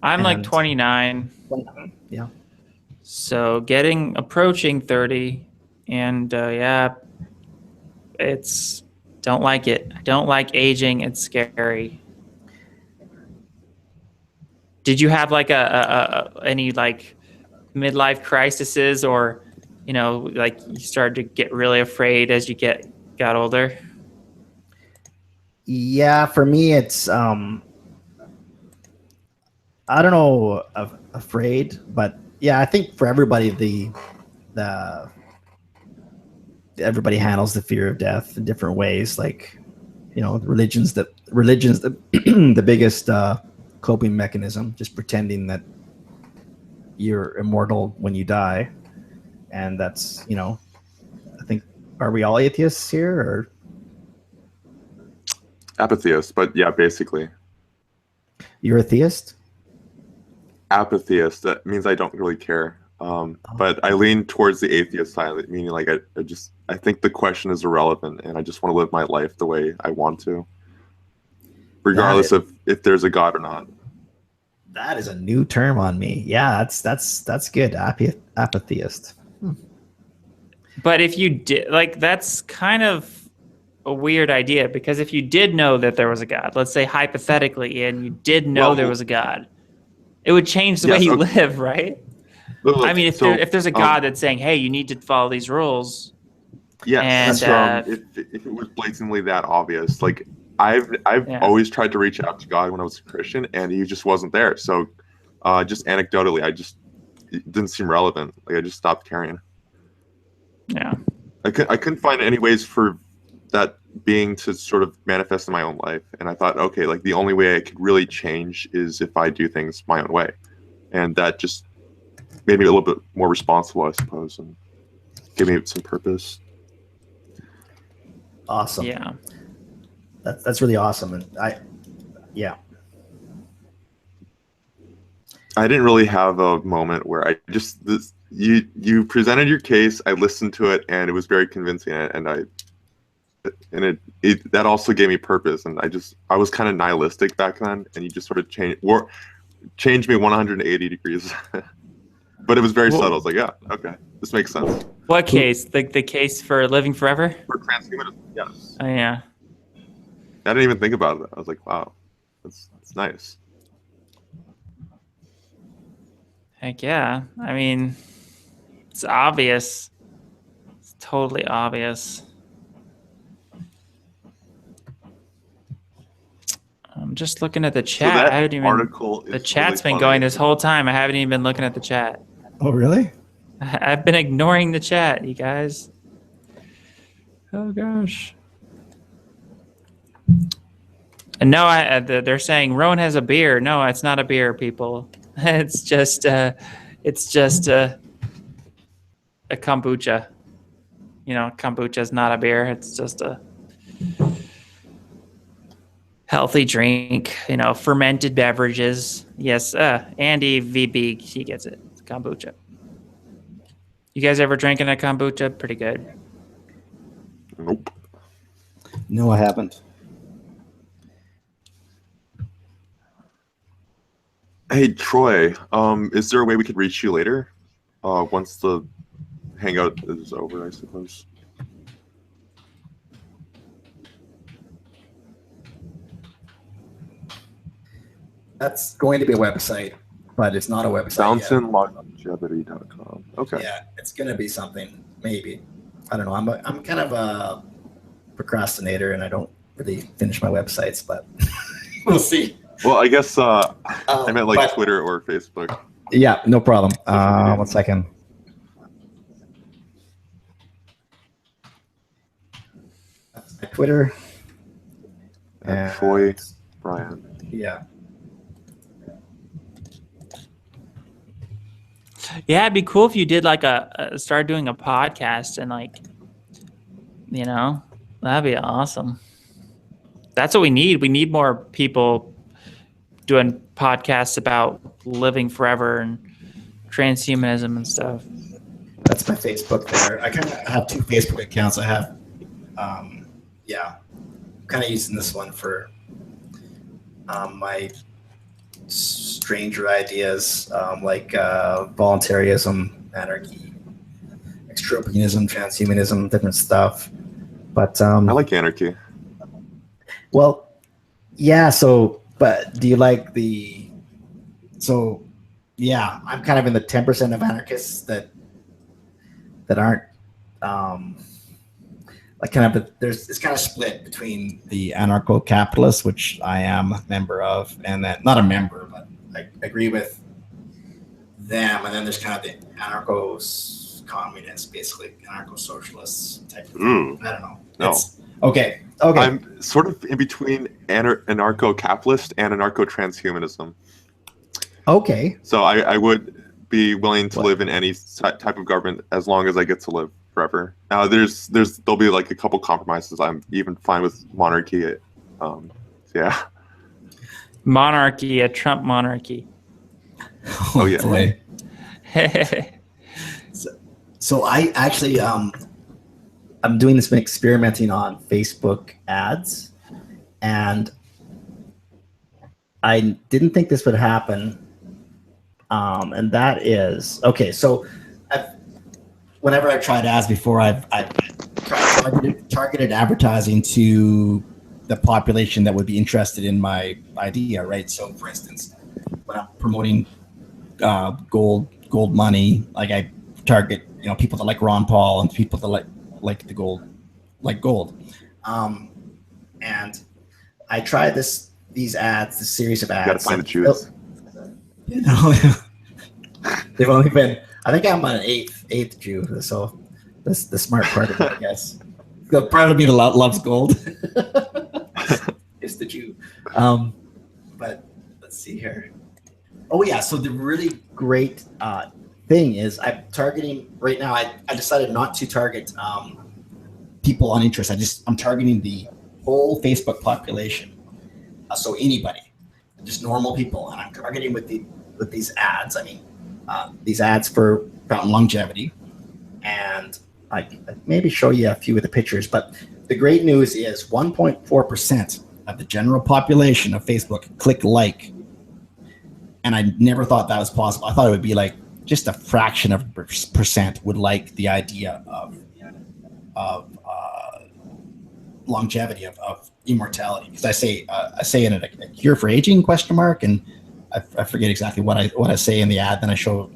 I'm like 29. 29, yeah. So approaching 30, and don't like it. I don't like aging. It's scary. Did you have like any like midlife crises, or like you started to get really afraid as you got older? Yeah, for me it's I don't know, afraid, but yeah, I think for everybody everybody handles the fear of death in different ways. Like, religion's the the biggest coping mechanism, just pretending that you're immortal when you die. And that's, I think, are we all atheists here, or Apatheist, but yeah, basically. You're a theist? Apatheist, that means I don't really care. But I lean towards the atheist side, meaning like I think the question is irrelevant, and I just want to live my life the way I want to, regardless of if there's a God or not. That is a new term on me. Yeah, that's good. Apatheist. But if you did, like, that's kind of a weird idea, because if you did know that there was a God, let's say hypothetically, and you did know there was a God, it would change the way you live, right? Look, I mean, if there's a God that's saying, hey, you need to follow these rules. Yes, and if it was blatantly that obvious, like I've always tried to reach out to God when I was a Christian, and he just wasn't there. So just anecdotally, it didn't seem relevant. Like, I just stopped caring. Yeah. I couldn't find any ways for that being to sort of manifest in my own life. And I thought, okay, like the only way I could really change is if I do things my own way. And that just made me a little bit more responsible, I suppose, and gave me some purpose. Awesome. Yeah. That's really awesome. And I didn't really have a moment where I just you presented your case, I listened to it, and it was very convincing, and it that also gave me purpose. And I was kind of nihilistic back then, and you just sort of changed me 180 degrees. But it was very subtle. I was like, yeah, okay, this makes sense. What case? The case for living forever? For transhumanism, yes. Oh yeah. I didn't even think about it. I was like, wow, that's nice. Heck yeah. I mean, it's obvious. It's totally obvious. I'm just looking at the chat. So that I haven't even. article The is chat's really been funny. going this whole time. I haven't even been looking at the chat. Oh, really? I've been ignoring the chat, you guys. Oh gosh. And no, they're saying Rowan has a beer. No, it's not a beer, people. It's just a kombucha. You know, kombucha is not a beer. It's just a healthy drink. You know, fermented beverages. Yes, Andy VB, he gets it. It's kombucha. You guys ever drinking a kombucha? Pretty good. Nope. No, I haven't. Hey Troy, is there a way we could reach you later? Once the hangout is over, I suppose. That's going to be a website, but it's not a website yet. BouncingLongevity.com. Okay. Yeah, it's going to be something, maybe. I don't know. I'm kind of a procrastinator, and I don't really finish my websites, but we'll see. Well, I guess I meant like but- Twitter or Facebook. Yeah, no problem. 1 second. That's my Twitter. And Troy Brian. Yeah. Yeah, it'd be cool if you did like start doing a podcast and like, you know, that'd be awesome. That's what we need. We need more people doing podcasts about living forever and transhumanism and stuff. That's my Facebook there. I kind of have 2 Facebook accounts. I have, I'm kind of using this one for my stranger ideas, like voluntarism, anarchy, extropianism, transhumanism, different stuff. But I like anarchy. well, yeah. So, but do you like the? So, yeah, I'm kind of in the 10% of anarchists that aren't like kind of. It's kind of split between the anarcho-capitalists, which I am a member of, and then not a member, but I agree with them. And then there's kind of the anarcho-communists, basically anarcho-socialists type of thing. I don't know. No. Okay. I'm sort of in between anarcho-capitalist and anarcho-transhumanism. Okay. So I would be willing to live in any type of government as long as I get to live forever. Now there'll be like a couple compromises. I'm even fine with monarchy. Yeah. Monarchy, a Trump monarchy. Oh yeah. Boy. So I actually I'm doing some experimenting on Facebook ads, and I didn't think this would happen. And that is okay. So whenever I've tried ads before, I've tried targeted advertising to the population that would be interested in my idea, right? So, for instance, when I'm promoting gold money, like I target people that like Ron Paul and people that like the gold, and I tried this series of ads. You gotta find the Jews. They've only been. I think I'm an eighth Jew, so that's the smart part of it, I guess. The part of me that loves gold is the Jew. But let's see here. Oh yeah, so the really great thing is I'm targeting right now. I decided not to target people on interest. I'm targeting the whole Facebook population. So anybody, just normal people, and I'm targeting with these ads. I mean, these ads for fountain longevity, and I maybe show you a few of the pictures. But the great news is 1.4% of the general population of Facebook click like, and I never thought that was possible. I thought it would be like just a fraction of percent would like the idea of longevity of immortality. Because I say in it a cure for aging ? And I forget exactly what I say in the ad. Then I show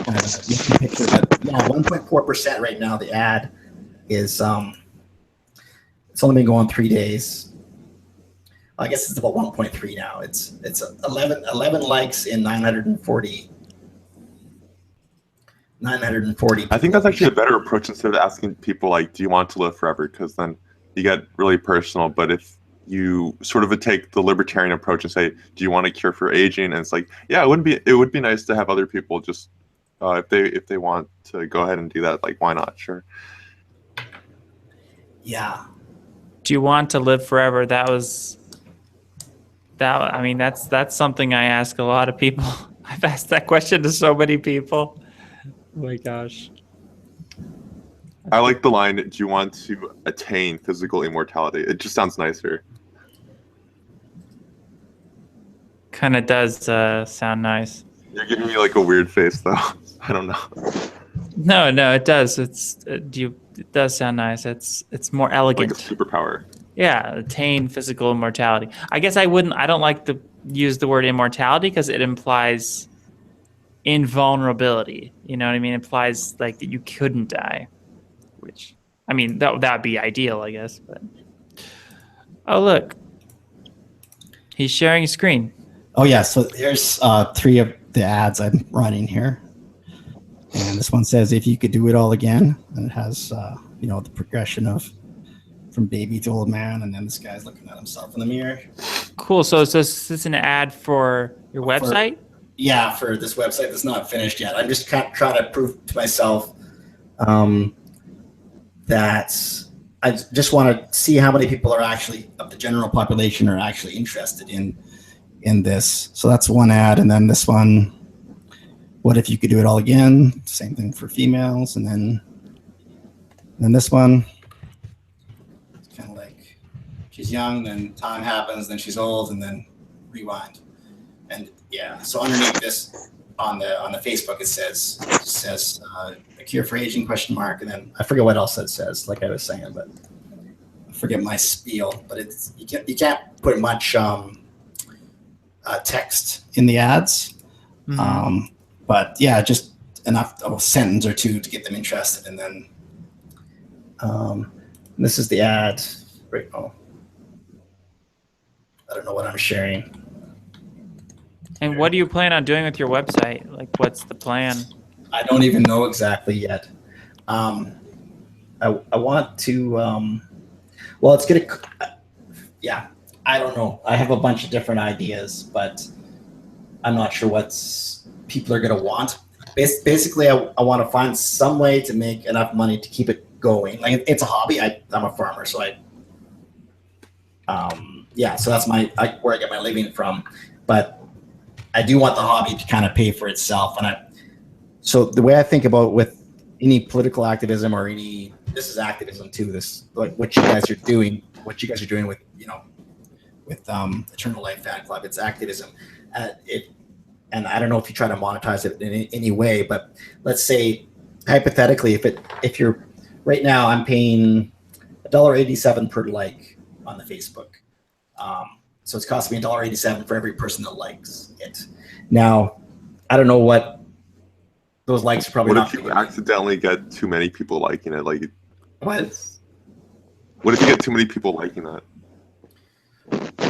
kind of a picture. But yeah, 1.4% right now. The ad is it's only been going 3 days. I guess it's about 1.3 now. It's 11 likes in 940. I think that's actually a better approach instead of asking people like, "Do you want to live forever?" Because then you get really personal. But if you sort of take the libertarian approach and say, "Do you want a cure for aging?" and it's like, yeah, it would be nice to have other people just if they want to go ahead and do that. Like, why not? Sure. Yeah. Do you want to live forever? That's something I ask a lot of people. I've asked that question to so many people. Oh my gosh. I like the line, "Do you want to attain physical immortality?" It just sounds nicer. Kind of does sound nice. You're giving me like a weird face though. I don't know. No, it does. It does sound nice. It's more elegant. Like a superpower. Yeah, attain physical immortality. I guess I don't like to use the word immortality because it implies invulnerability. You know what I mean? It implies like that you couldn't die, which, I mean, that'd be ideal, I guess. But oh, look, he's sharing a screen. Oh yeah, so there's 3 of the ads I'm running here, and this one says, "If you could do it all again," and it has the progression of from baby to old man, and then this guy's looking at himself in the mirror. Cool. So is this an ad for your website? For this website that's not finished yet. I'm just trying to prove to myself that I just want to see how many people are actually, of the general population, are actually interested in this. So that's one ad, and then this one, "What if you could do it all again?" Same thing for females, and then this one, it's kind of like she's young, then time happens, then she's old, and then rewind. And yeah, so underneath this on the Facebook, it says "A cure for aging ?" And then I forget what else it says, like I was saying, but I forget my spiel. But it's you can't put much text in the ads, but yeah, just enough of a sentence or two to get them interested, and then this is the ad. Right? Oh, I don't know what I'm sharing. And what do you plan on doing with your website? Like, what's the plan? I don't even know exactly yet. I want to. Well, it's gonna. Yeah, I don't know. I have a bunch of different ideas, but I'm not sure what people are gonna want. Basically, I want to find some way to make enough money to keep it going. Like, it's a hobby. I'm a farmer, so so that's where I get my living from. But I do want the hobby to kind of pay for itself. So the way I think about with any political activism or this is activism too. This, like what you guys are doing with Eternal Life Fan Club, it's activism. And I don't know if you try to monetize it in any way, but let's say hypothetically, if you're right now, I'm paying $1.87 per like on the Facebook. So it's costing me $1.87 for every person that likes it. Now, I don't know what those likes are probably. What if you accidentally get too many people liking it? Like, what? What if you get too many people liking that?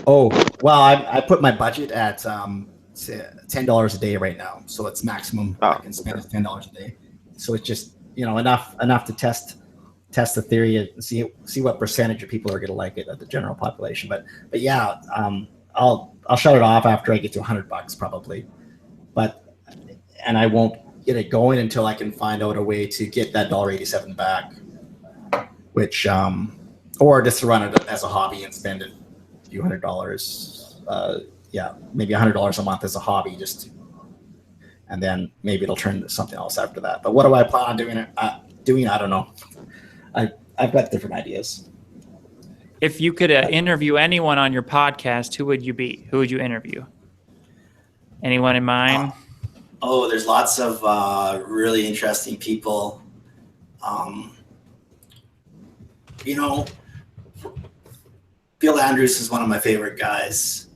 Oh, well, I put my budget at $10 a day right now, so it's maximum I can spend is $10 a day. So it's just enough to test test the theory and see what percentage of people are going to like it of the general population. But yeah, I'll shut it off after I get to $100 probably. And I won't get it going until I can find out a way to get that $1.87 back, which or just to run it as a hobby and spend a few $100. Maybe $100 a month as a hobby, and then maybe it'll turn into something else after that. But what do I plan on doing? I don't know. I've got different ideas. If you could interview anyone on your podcast, who would you be? Who would you interview? Anyone in mind? There's lots of really interesting people. Bill Andrews is one of my favorite guys.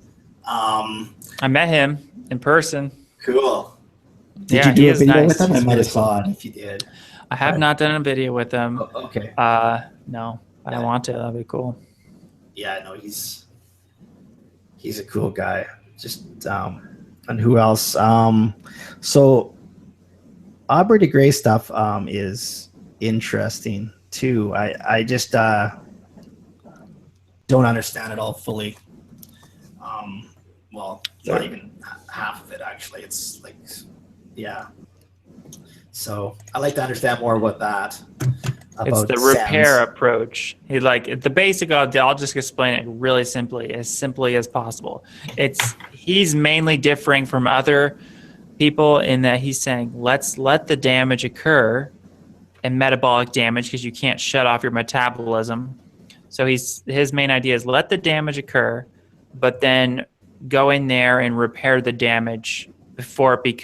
I met him in person. Cool. Did Yeah, you do he a is video nice. with him? I He's might really have saw it if you did. I have not done a video with him. Oh, okay. No, but I want to. That'd be cool. Yeah, no, he's a cool guy. Just and who else? So Aubrey de Grey stuff is interesting too. I just don't understand it all fully. Well, not even half of it actually. It's like, yeah. So I like to understand more about that. It's the repair approach. He the basic. I'll just explain it really simply as possible. He's mainly differing from other people in that he's saying, let's let the damage occur, and metabolic damage, because you can't shut off your metabolism. So his main idea is let the damage occur, but then go in there and repair the damage before it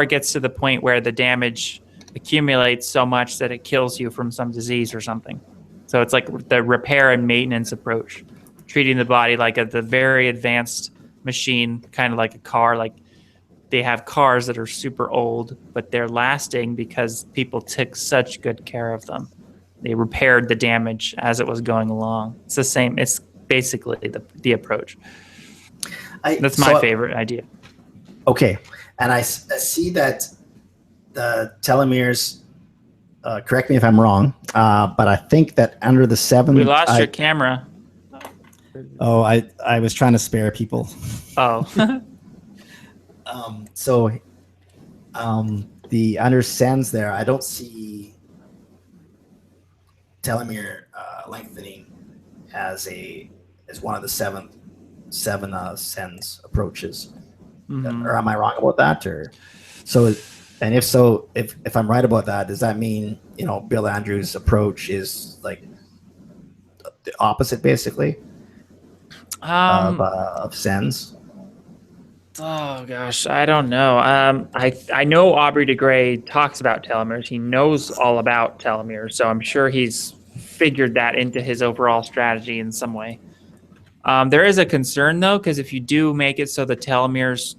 gets to the point where the damage accumulates so much that it kills you from some disease or something. So it's like the repair and maintenance approach, treating the body like the very advanced machine, kind of like a car. Like they have cars that are super old, but they're lasting because people took such good care of them. They repaired the damage as it was going along. It's the same. It's basically the approach. That's my favorite idea. Okay, and I see that the telomeres. Correct me if I'm wrong, but I think that under the 7. We lost your camera. Oh, I was trying to spare people. Oh. The under sends there, I don't see telomere lengthening as one of the seven sends approaches. Mm-hmm. Or am I wrong about that? Or so, and if so, if I'm right about that, does that mean Bill Andrews' approach is like the opposite, basically, of sends? Oh gosh, I don't know. I know Aubrey de Grey talks about telomeres. He knows all about telomeres, so I'm sure he's figured that into his overall strategy in some way. There is a concern though, because if you do make it so the telomeres,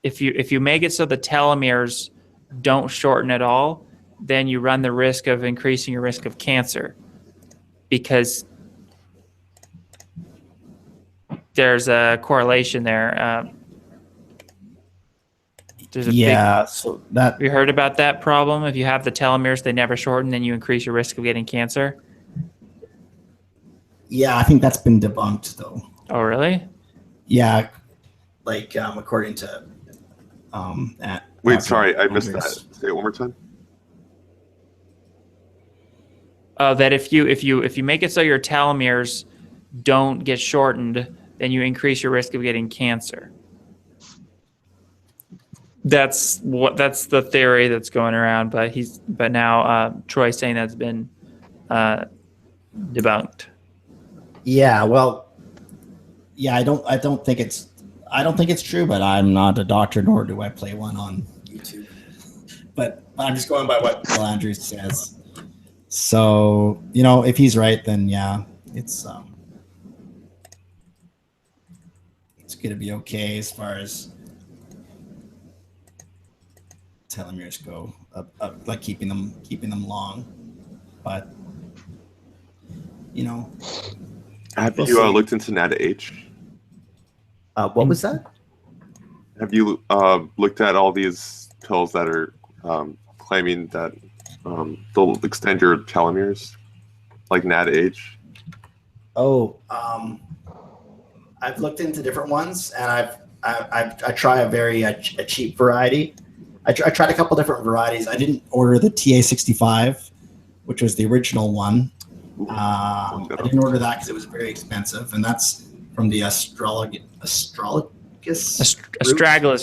if you make it so the telomeres don't shorten at all, then you run the risk of increasing your risk of cancer, because there's a correlation there. So that, have you heard about that problem? If you have the telomeres, they never shorten, then you increase your risk of getting cancer. Yeah, I think that's been debunked though. Oh, really? Yeah, like according to Wait, sorry, I missed that. Say it one more time. That if you make it so your telomeres don't get shortened, then you increase your risk of getting cancer. That's the theory that's going around, but now Troy's saying that's been debunked. Yeah, well, yeah, I don't think it's true, but I'm not a doctor, nor do I play one on YouTube. But I'm just going by what Bill Andrews says. So if he's right, then yeah, it's going to be okay as far as telomeres go, like keeping them long. But have we'll you looked into NADH? What was that? Have you looked at all these pills that are claiming that they'll extend your telomeres, like NADH. Oh, I've looked into different ones, and I try a cheap variety. I tried a couple different varieties. I didn't order the TA65, which was the original one. I didn't order that because it was very expensive, and that's from the astragalus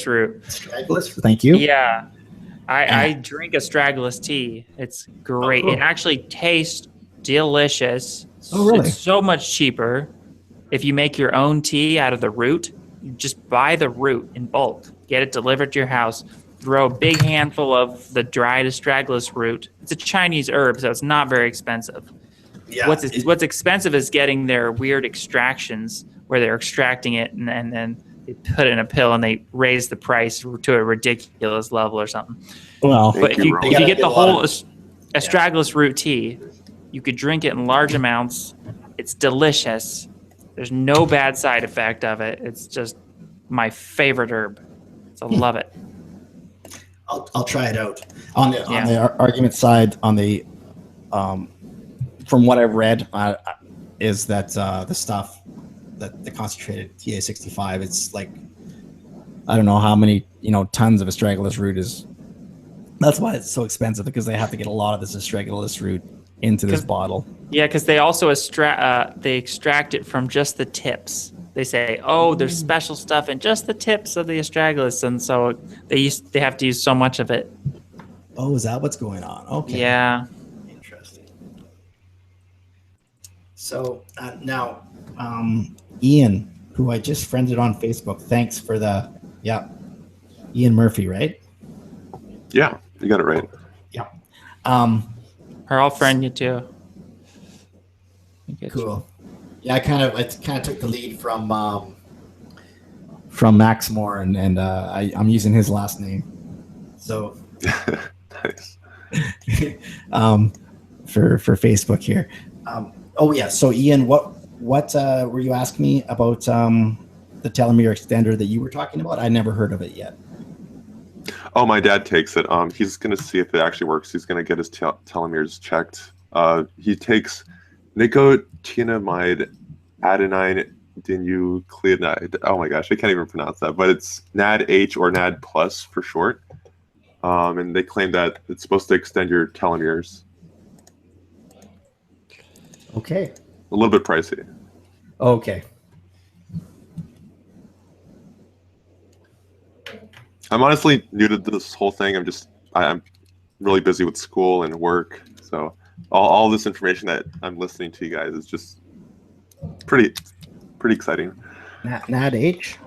root. Astragalus, thank you. Yeah. I drink astragalus tea. It's great. Oh, cool. It actually tastes delicious. Oh, really? It's so much cheaper if you make your own tea out of the root. You just buy the root in bulk, get it delivered to your house, throw a big handful of the dried astragalus root. It's a Chinese herb, so it's not very expensive. Yeah. What's expensive is getting their weird extractions where they're extracting it and then they put it in a pill and they raise the price to a ridiculous level or something. Well, But if you get the whole astragalus root tea, you could drink it in large amounts. It's delicious. There's no bad side effect of it. It's just my favorite herb. So I love it. I'll try it out. On the argument side, on the from what I've read, is that the stuff that the concentrated TA65, it's like I don't know how many tons of astragalus root is. That's why it's so expensive, because they have to get a lot of this astragalus root into this bottle. Yeah, because they also extract it from just the tips. They say, oh, there's special stuff in just the tips of the astragalus, and so they have to use so much of it. Oh, is that what's going on? Okay. Yeah. Interesting. So now, Ian, who I just friended on Facebook, thanks for Ian Murphy, right? Yeah, you got it right. Yeah. I'll friend you too. Cool. Yeah, I kind of took the lead from Max Moore, and I'm using his last name. So Nice. for Facebook here. Oh yeah. So Ian, what were you asking me about the telomere extender that you were talking about? I never heard of it yet. Oh, my dad takes it. He's gonna see if it actually works. He's gonna get his telomeres checked. He takes nicotinamide adenine dinucleotide. Oh my gosh, I can't even pronounce that, but it's NADH or NAD plus for short. And they claim that it's supposed to extend your telomeres. Okay. A little bit pricey. Okay. I'm honestly new to this whole thing. I'm really busy with school and work, so all this information that I'm listening to you guys is just pretty exciting. NADH?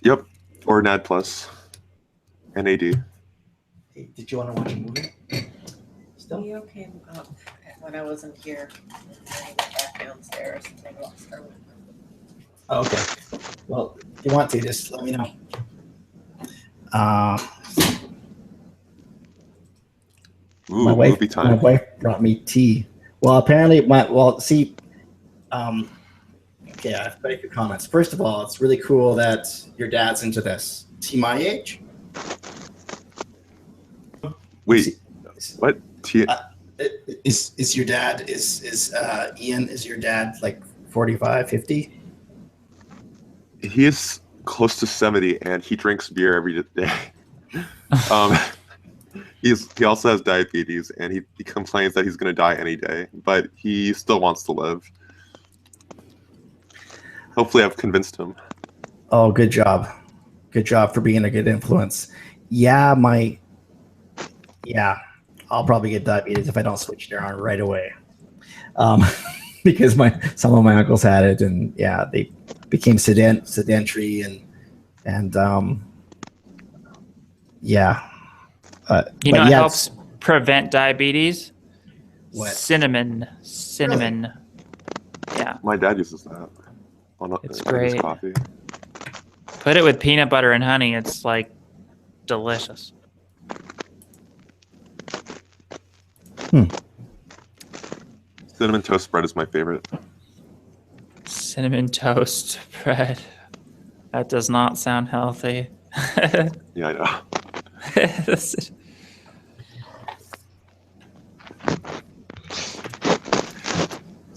Yep, or NAD plus, NAD. Hey, did you want to watch a movie? Still? Leo came up when I wasn't here, and then he went back downstairs and they lost her. Oh, okay. Well, if you want to, just let me know. Ooh, my movie time. wife brought me tea. Well, apparently, okay, I have very good comments. First of all, it's really cool that your dad's into this. Is he my age? Wait, what? Is your dad, Ian, is your dad like 45, 50? He is close to 70, and he drinks beer every day. He also has diabetes, and he complains that he's going to die any day, but he still wants to live. Hopefully I've convinced him. Oh, good job. Good job for being a good influence. Yeah, I'll probably get diabetes if I don't switch it around right away. Because some of my uncles had it, and yeah, they became sedentary and yeah. You know what helps prevent diabetes? What? Cinnamon. Really? Yeah. My dad uses that on It's his great. coffee. Put it with peanut butter and honey. It's like delicious. Cinnamon toast bread is my favorite. Cinnamon toast bread. That does not sound healthy. Yeah, I know.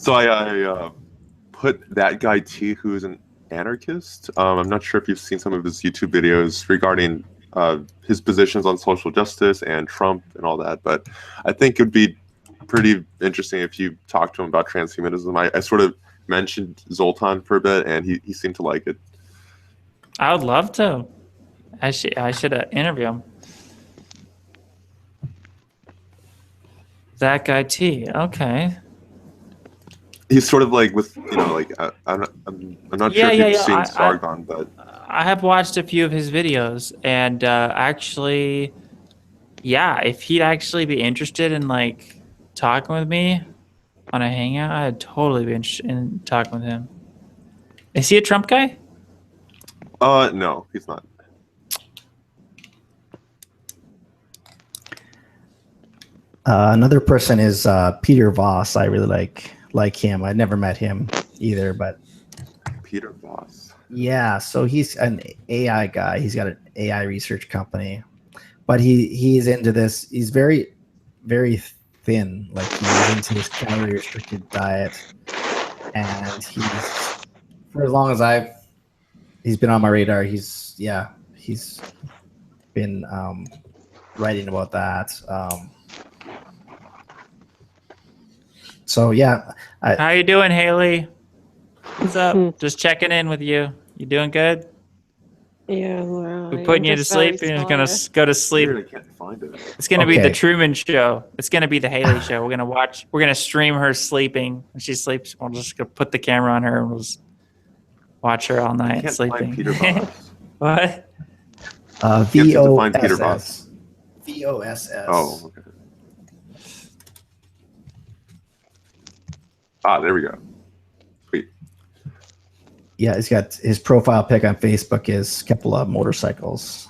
So I put that guy T, who's an anarchist. I'm not sure if you've seen some of his YouTube videos regarding his positions on social justice and Trump and all that, but I think it would be pretty interesting if you talked to him about transhumanism. I sort of mentioned Zoltan for a bit, and he seemed to like it. I would love to. I should interview him. That guy T. Okay. He's sort of like with I'm not sure if you've seen Sargon, but I have watched a few of his videos, and actually, yeah, if he'd actually be interested in like talking with me on a hangout, I'd totally be interested in talking with him. Is he a Trump guy? no, he's not. Another person is Peter Voss. I really like him. I never met him either, but Peter Voss. yeah. So he's an AI guy. He's got an AI research company, but he's into this. He's very, very thin. Like he's into this calorie restricted diet, and he's for as long as he's been on my radar. He's been writing about that. So yeah. How you doing, Haley? What's up? Just checking in with you. You doing good? Yeah, well, We're putting you to sleep. You're just gonna go to sleep. Weird, I can't find it. It's gonna be Okay. the Truman Show. It's gonna be the Haley Show. We're gonna stream her sleeping. When she sleeps, we'll just go put the camera on her and we'll just watch her all I night can't sleeping. find Peter Voss. What? You have to find Peter VOSS. Voss. VOSS. Oh, okay. Ah, there we go. Sweet. Yeah, he's got his profile pic on Facebook is Kepler motorcycles.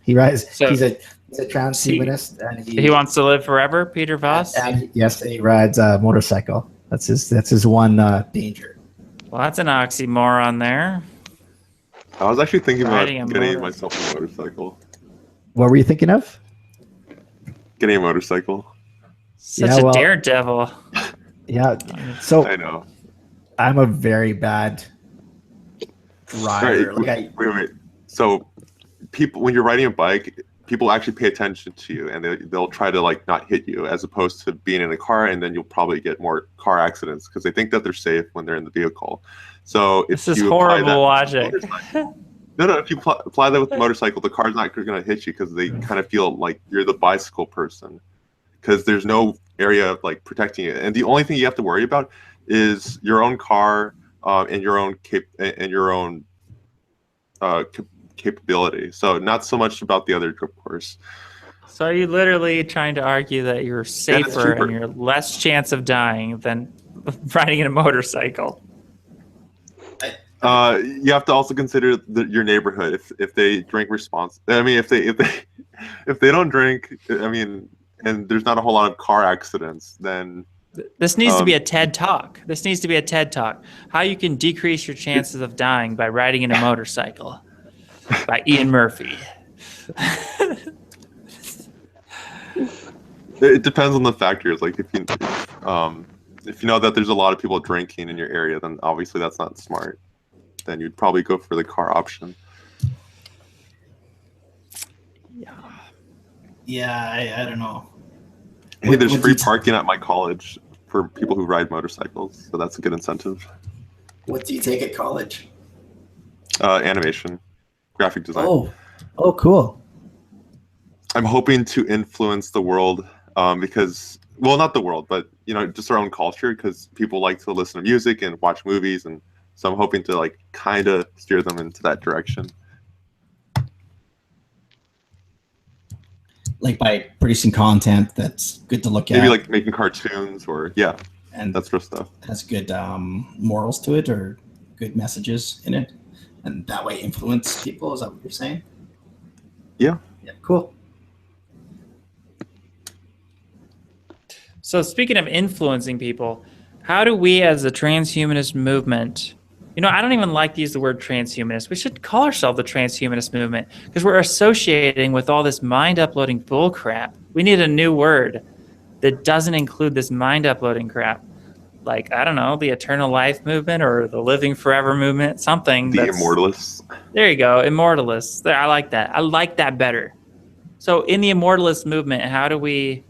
He rides. So- he's a transhumanist, and He wants to live forever, Peter Voss? And yes, and he rides a motorcycle. That's his one danger. Well, that's an oxymoron there. I was actually thinking about Riding a getting motor- myself a motorcycle. What were you thinking of? Getting a motorcycle. Such Yeah, a well- daredevil. Yeah. So I know. I'm a very bad rider. Right, wait. So, people, when you're riding a bike, people actually pay attention to you, and they'll try to like not hit you, as opposed to being in a car, and then you'll probably get more car accidents because they think that they're safe when they're in the vehicle. So if This is you apply horrible that logic. No, if you apply that with the motorcycle, the car's not going to hit you because they kind of feel like you're the bicycle person, because there's no area of like protecting it, and the only thing you have to worry about is your own car and your own capability. So not so much about the other, of course. So are you literally trying to argue that you're safer cheaper. and you're less chance of dying than riding in a motorcycle? You have to also consider your neighborhood. If they drink I mean, if they don't drink, I mean, and there's not a whole lot of car accidents, then This needs to be a TED Talk. This needs to be a TED Talk. How you can decrease your chances of dying by riding in a motorcycle by Ian Murphy. it depends on the factors. Like if you know that there's a lot of people drinking in your area, then obviously that's not smart. Then you'd probably go for the car option. Yeah, I don't know. Hey, there's What free do you- parking at my college for people who ride motorcycles, so that's a good incentive. What do you take at college? Animation, graphic design. Oh, cool. I'm hoping to influence the world because, well, not the world, but just our own culture, because people like to listen to music and watch movies, and so I'm hoping to like kind of steer them into that direction. Like by producing content that's good to look at. Maybe like making cartoons or and that sort of stuff. has good morals to it or good messages in it, and that way influence people. Is that what you're saying? Yeah. Yeah. Cool. So speaking of influencing people, how do we as a transhumanist movement, I don't even like to use the word transhumanist. We should call ourselves the transhumanist movement because we're associating with all this mind uploading bull crap. We need a new word that doesn't include this mind uploading crap. like, I don't know, the eternal life movement or the living forever movement, something. The immortalists. There you go, immortalists. There, I like that. I like that better. So in the immortalist movement, how do we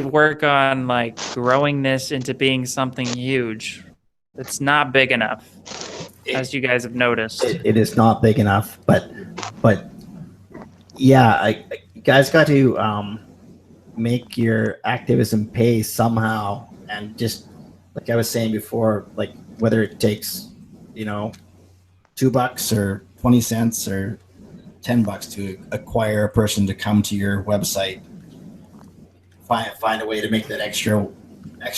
work on like growing this into being something huge that's not big enough, as you guys have noticed? It is not big enough, but yeah, you guys got to make your activism pay somehow, and just like I was saying before, like whether it takes, $2 or 20 cents or $10 to acquire a person to come to your website. Find a way to make that extra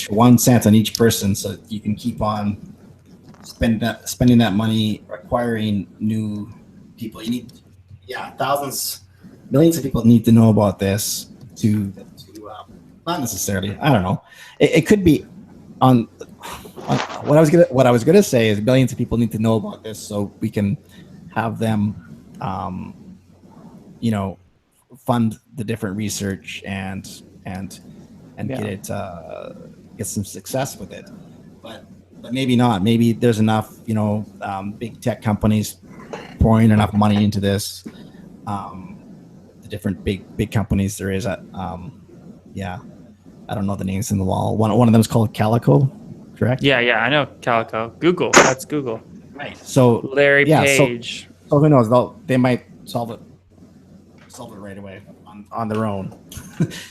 1 cent on each person, so that you can keep on spending that money acquiring new people. You need, thousands, millions of people need to know about this to not necessarily. I don't know. It could be on what I was gonna say is millions of people need to know about this, so we can have them, fund the different research and get some success with it. But maybe not. Maybe there's enough, big tech companies pouring enough money into this. The different big companies there is. I don't know the names in the wall. One of them is called Calico, correct? Yeah, I know Calico. Google. That's Google. Right. So Larry Page. So who knows? They might solve it right away on their own.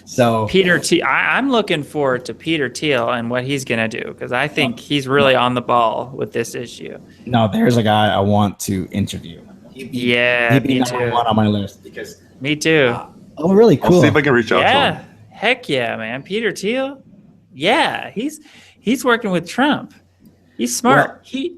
So Peter Thiel. I'm looking forward to Peter Thiel and what he's gonna do, because I think he's really on the ball with this issue. No, there's a guy I want to interview. He'd be me number too. one on my list because. Me too. Really cool. I'll see if I can reach out to him. Heck yeah, man. Peter Thiel. Yeah, he's working with Trump. He's smart. Well, he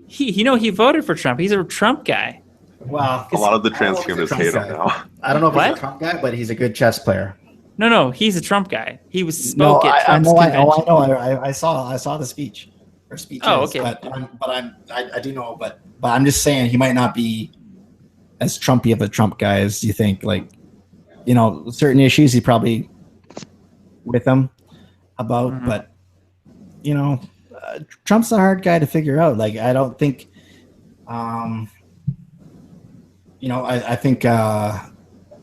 voted for Trump. He's a Trump guy. Well, A lot of the transhumanists hate him now. I don't know if he's What? a Trump guy, but he's a good chess player. No, he's a Trump guy. He spoke at Trump's I convention. know. I saw the speech or speeches. Oh, okay. I do know, but I'm just saying he might not be as Trumpy of a Trump guy as you think. Like, certain issues he probably with him about, Mm-hmm. but Trump's a hard guy to figure out. Like, I don't think, I think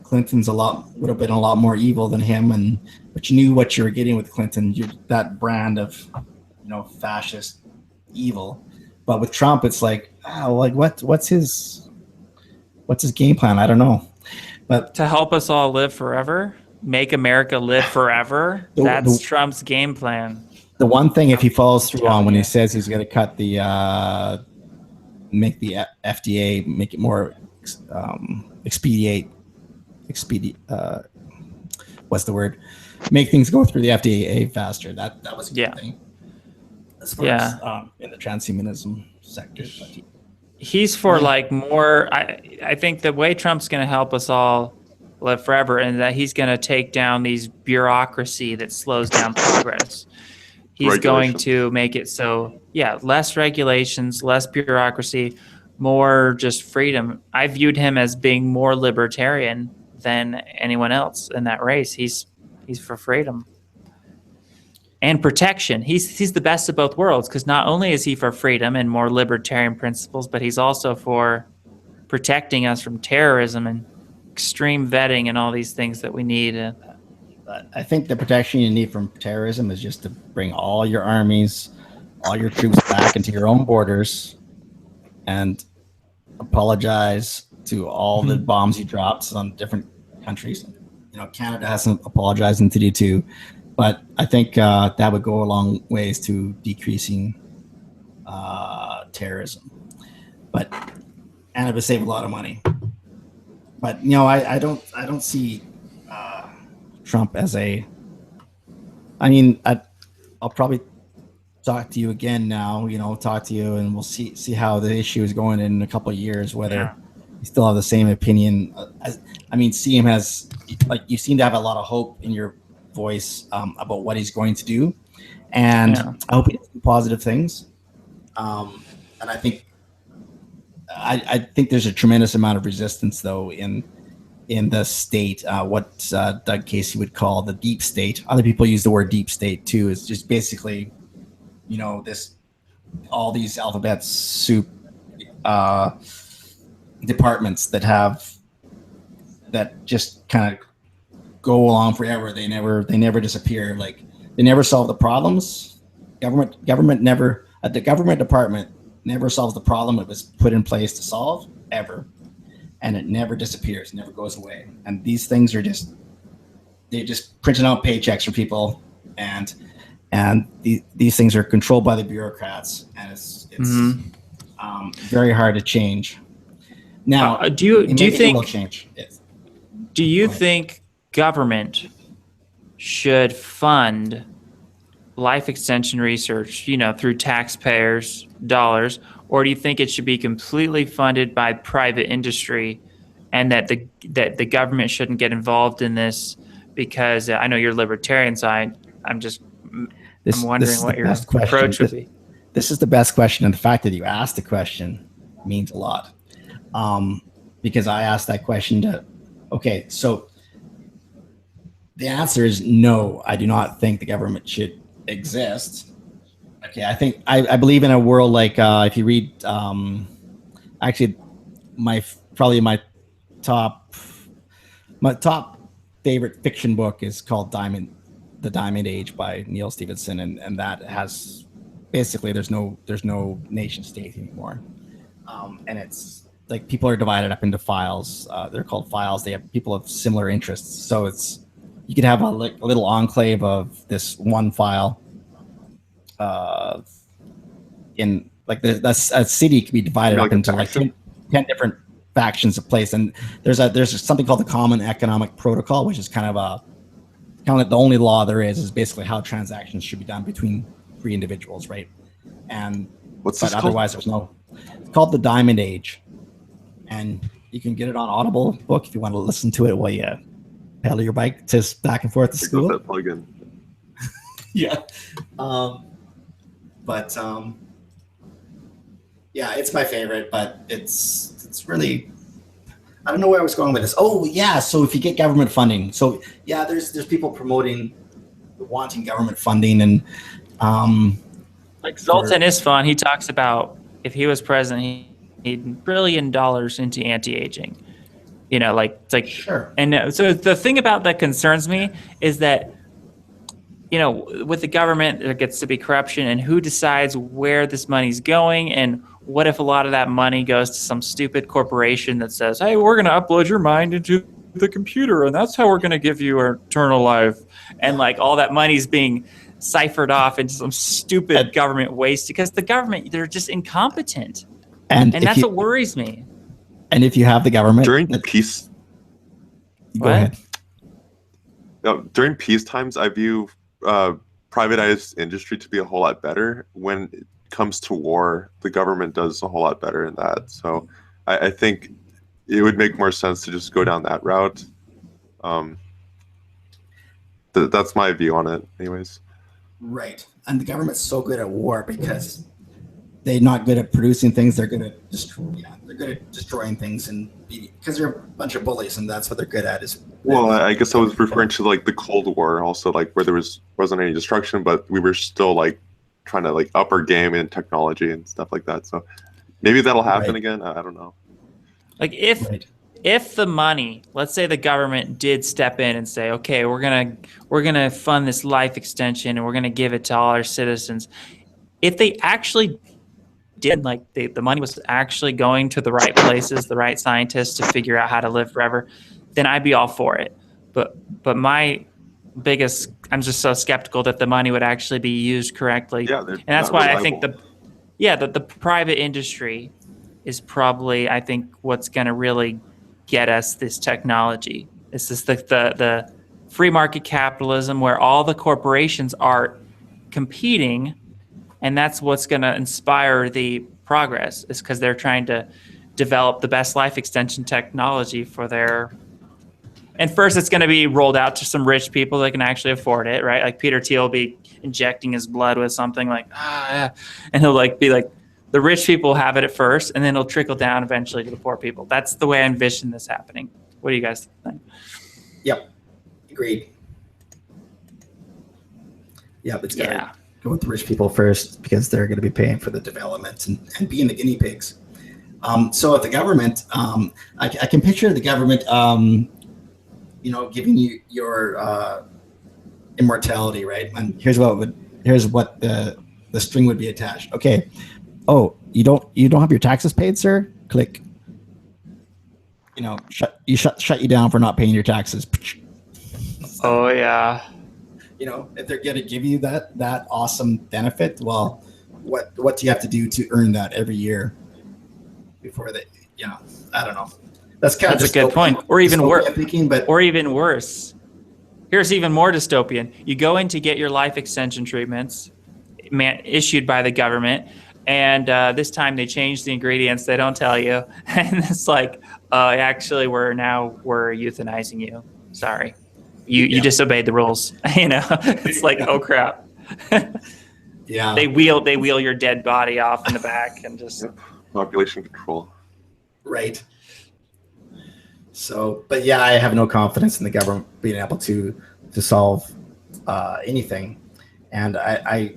Clinton's would have been a lot more evil than him, but you knew what you were getting with Clinton. That brand of, fascist evil. But with Trump, it's like, what's his game plan? I don't know. But To help us all live forever, make America live forever. That's Trump's game plan. the one thing, if he follows through on when he says he's going to cut make the FDA, make it more expedite. What's the word? Make things go through the FDA faster. That was a good thing. As far as in the transhumanism sector. He's for like more. I think the way Trump's going to help us all live forever, and that he's going to take down these bureaucracy that slows down progress. He's going to make it so, less regulations, less bureaucracy, more just freedom. I viewed him as being more libertarian than anyone else in that race. He's for freedom and protection. He's the best of both worlds, because not only is he for freedom and more libertarian principles, but he's also for protecting us from terrorism and extreme vetting and all these things that we need. But I think the protection you need from terrorism is just to bring all your armies, all your troops back into your own borders and apologize to all the bombs you dropped on different countries. Canada hasn't apologized until you too. But I think that would go a long ways to decreasing terrorism. And it would save a lot of money. But I don't see Trump as a. I mean, I'll probably talk to you again now. Talk to you, and we'll see how the issue is going in a couple of years. Whether you still have the same opinion. See him as you seem to have a lot of hope in your voice about what he's going to do, and I hope he does positive things. And I think there's a tremendous amount of resistance though in the state, what Doug Casey would call the deep state. Other people use the word deep state too. It's just basically all these alphabet soup departments that just kind of go along forever. They never disappear. Like, they never solve the problems. Government never, at the government department never solves the problem it was put in place to solve, ever. And it never disappears, never goes away. And these things are they're just printing out paychecks for people, and these things are controlled by the bureaucrats, and it's very hard to change. Now, do you think it will change? Do you think government should fund life extension research, through taxpayers' dollars, or do you think it should be completely funded by private industry, and that the government shouldn't get involved in this? Because I know you're libertarian, so I'm wondering what your approach would be. This is the best question, and the fact that you asked the question means a lot. Because I asked that question so the answer is no. I do not think the government should exist. Okay, I believe in a world like, if you read, actually, my top favorite fiction book is called The Diamond Age by Neil Stephenson, and that has basically there's no nation state anymore, and it's like people are divided up into files. They're called files. They have people of similar interests, so you could have a little enclave of this one file. In like a city can be divided up into like 10 different factions of place, and there's something called the Common Economic Protocol, which is kind of the only law there is basically how transactions should be done between three individuals, right? And but otherwise there's no. It's called The Diamond Age, and you can get it on Audible book if you want to listen to it while you pedal your bike just back and forth to school. That plug-in. Yeah. Yeah, it's my favorite, but it's really, I don't know where I was going with this. Oh yeah, so if you get government funding, so yeah, there's people wanting government funding, and like Zoltan Isfan, he talks about if he was president, he'd $1 billion into anti-aging. It's like sure. And so the thing about that concerns me is that, with the government, there gets to be corruption, and who decides where this money's going, and what if a lot of that money goes to some stupid corporation that says, hey, we're going to upload your mind into the computer, and that's how we're going to give you eternal life. And like all that money's being ciphered off into some stupid government waste, because the government, they're just incompetent. And that's what worries me. And if you have the government during peace, go ahead. No, during peace times, I view privatized industry to be a whole lot better. When it comes to war, the government does a whole lot better in that. So I think it would make more sense to just go down that route. That's my view on it, anyways. Right. And the government's so good at war because they're not good at producing things. They're good at destroying things, and because they're a bunch of bullies, and that's what they're good at. Well, I guess I was referring to like the Cold War, also like where there wasn't any destruction, but we were still like trying to like up our game in technology and stuff like that. So maybe that'll happen again. I don't know. Like if the money, let's say the government did step in and say, okay, we're gonna fund this life extension and we're gonna give it to all our citizens. If they actually did, like the money was actually going to the right places, the right scientists to figure out how to live forever, then I'd be all for it. But my biggest, I'm just so skeptical that the money would actually be used correctly. Yeah, and that's why reliable. I think the private industry is probably, I think, what's going to really get us this technology. This is the free market capitalism where all the corporations are competing, and that's what's going to inspire the progress, is because they're trying to develop the best life extension technology for their. And first, it's going to be rolled out to some rich people that can actually afford it, right? Like Peter Thiel will be injecting his blood with something like, and he'll be like, the rich people have it at first, and then it'll trickle down eventually to the poor people. That's the way I envision this happening. What do you guys think? Yep, agreed. Yep, it's got go with the rich people first because they're going to be paying for the development and being the guinea pigs. So at the government, I can picture the government, giving you your immortality, right? And here's what the string would be attached. Okay. Oh, you don't have your taxes paid, sir? Click. Shut you down for not paying your taxes. Oh yeah. If they're going to give you that awesome benefit, well, what do you have to do to earn that every year before they? I don't know. That's a good point. Or even worse. Or even worse. Here's even more dystopian. You go in to get your life extension treatments, issued by the government, and this time they change the ingredients. They don't tell you, and it's like, actually, we're euthanizing you. Sorry, you disobeyed the rules. It's like, oh crap. Yeah. They wheel your dead body off in the back and just population control. Right. So, but yeah, I have no confidence in the government being able to solve anything, and I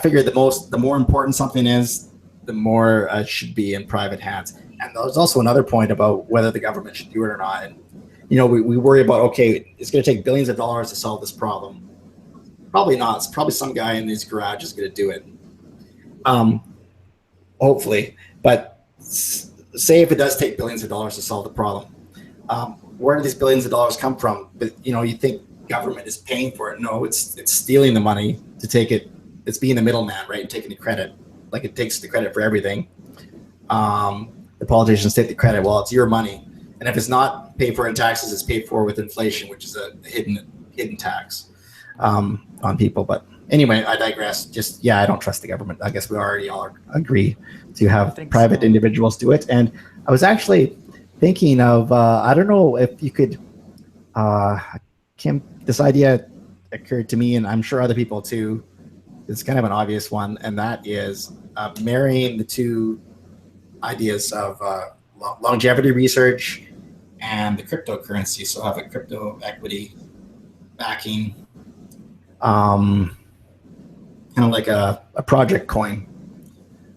figure the more important something is, the more it should be in private hands. And there's also another point about whether the government should do it or not. And we worry about, okay, it's going to take billions of dollars to solve this problem. Probably not. It's probably some guy in his garage is going to do it. Hopefully, but say if it does take billions of dollars to solve the problem. Where do these billions of dollars come from? But you think government is paying for it? No, it's stealing the money to take it. It's being the middleman, right, and taking the credit. Like it takes the credit for everything. The politicians take the credit. Well, it's your money, and if it's not paid for in taxes, it's paid for with inflation, which is a hidden tax on people. But anyway, I digress. I don't trust the government. I guess we already all agree to have private individuals do it. And I was actually thinking of, I don't know if you could, Kim, this idea occurred to me, and I'm sure other people too. It's kind of an obvious one, and that is marrying the two ideas of longevity research and the cryptocurrency. So have a crypto equity backing, kind of like a project coin.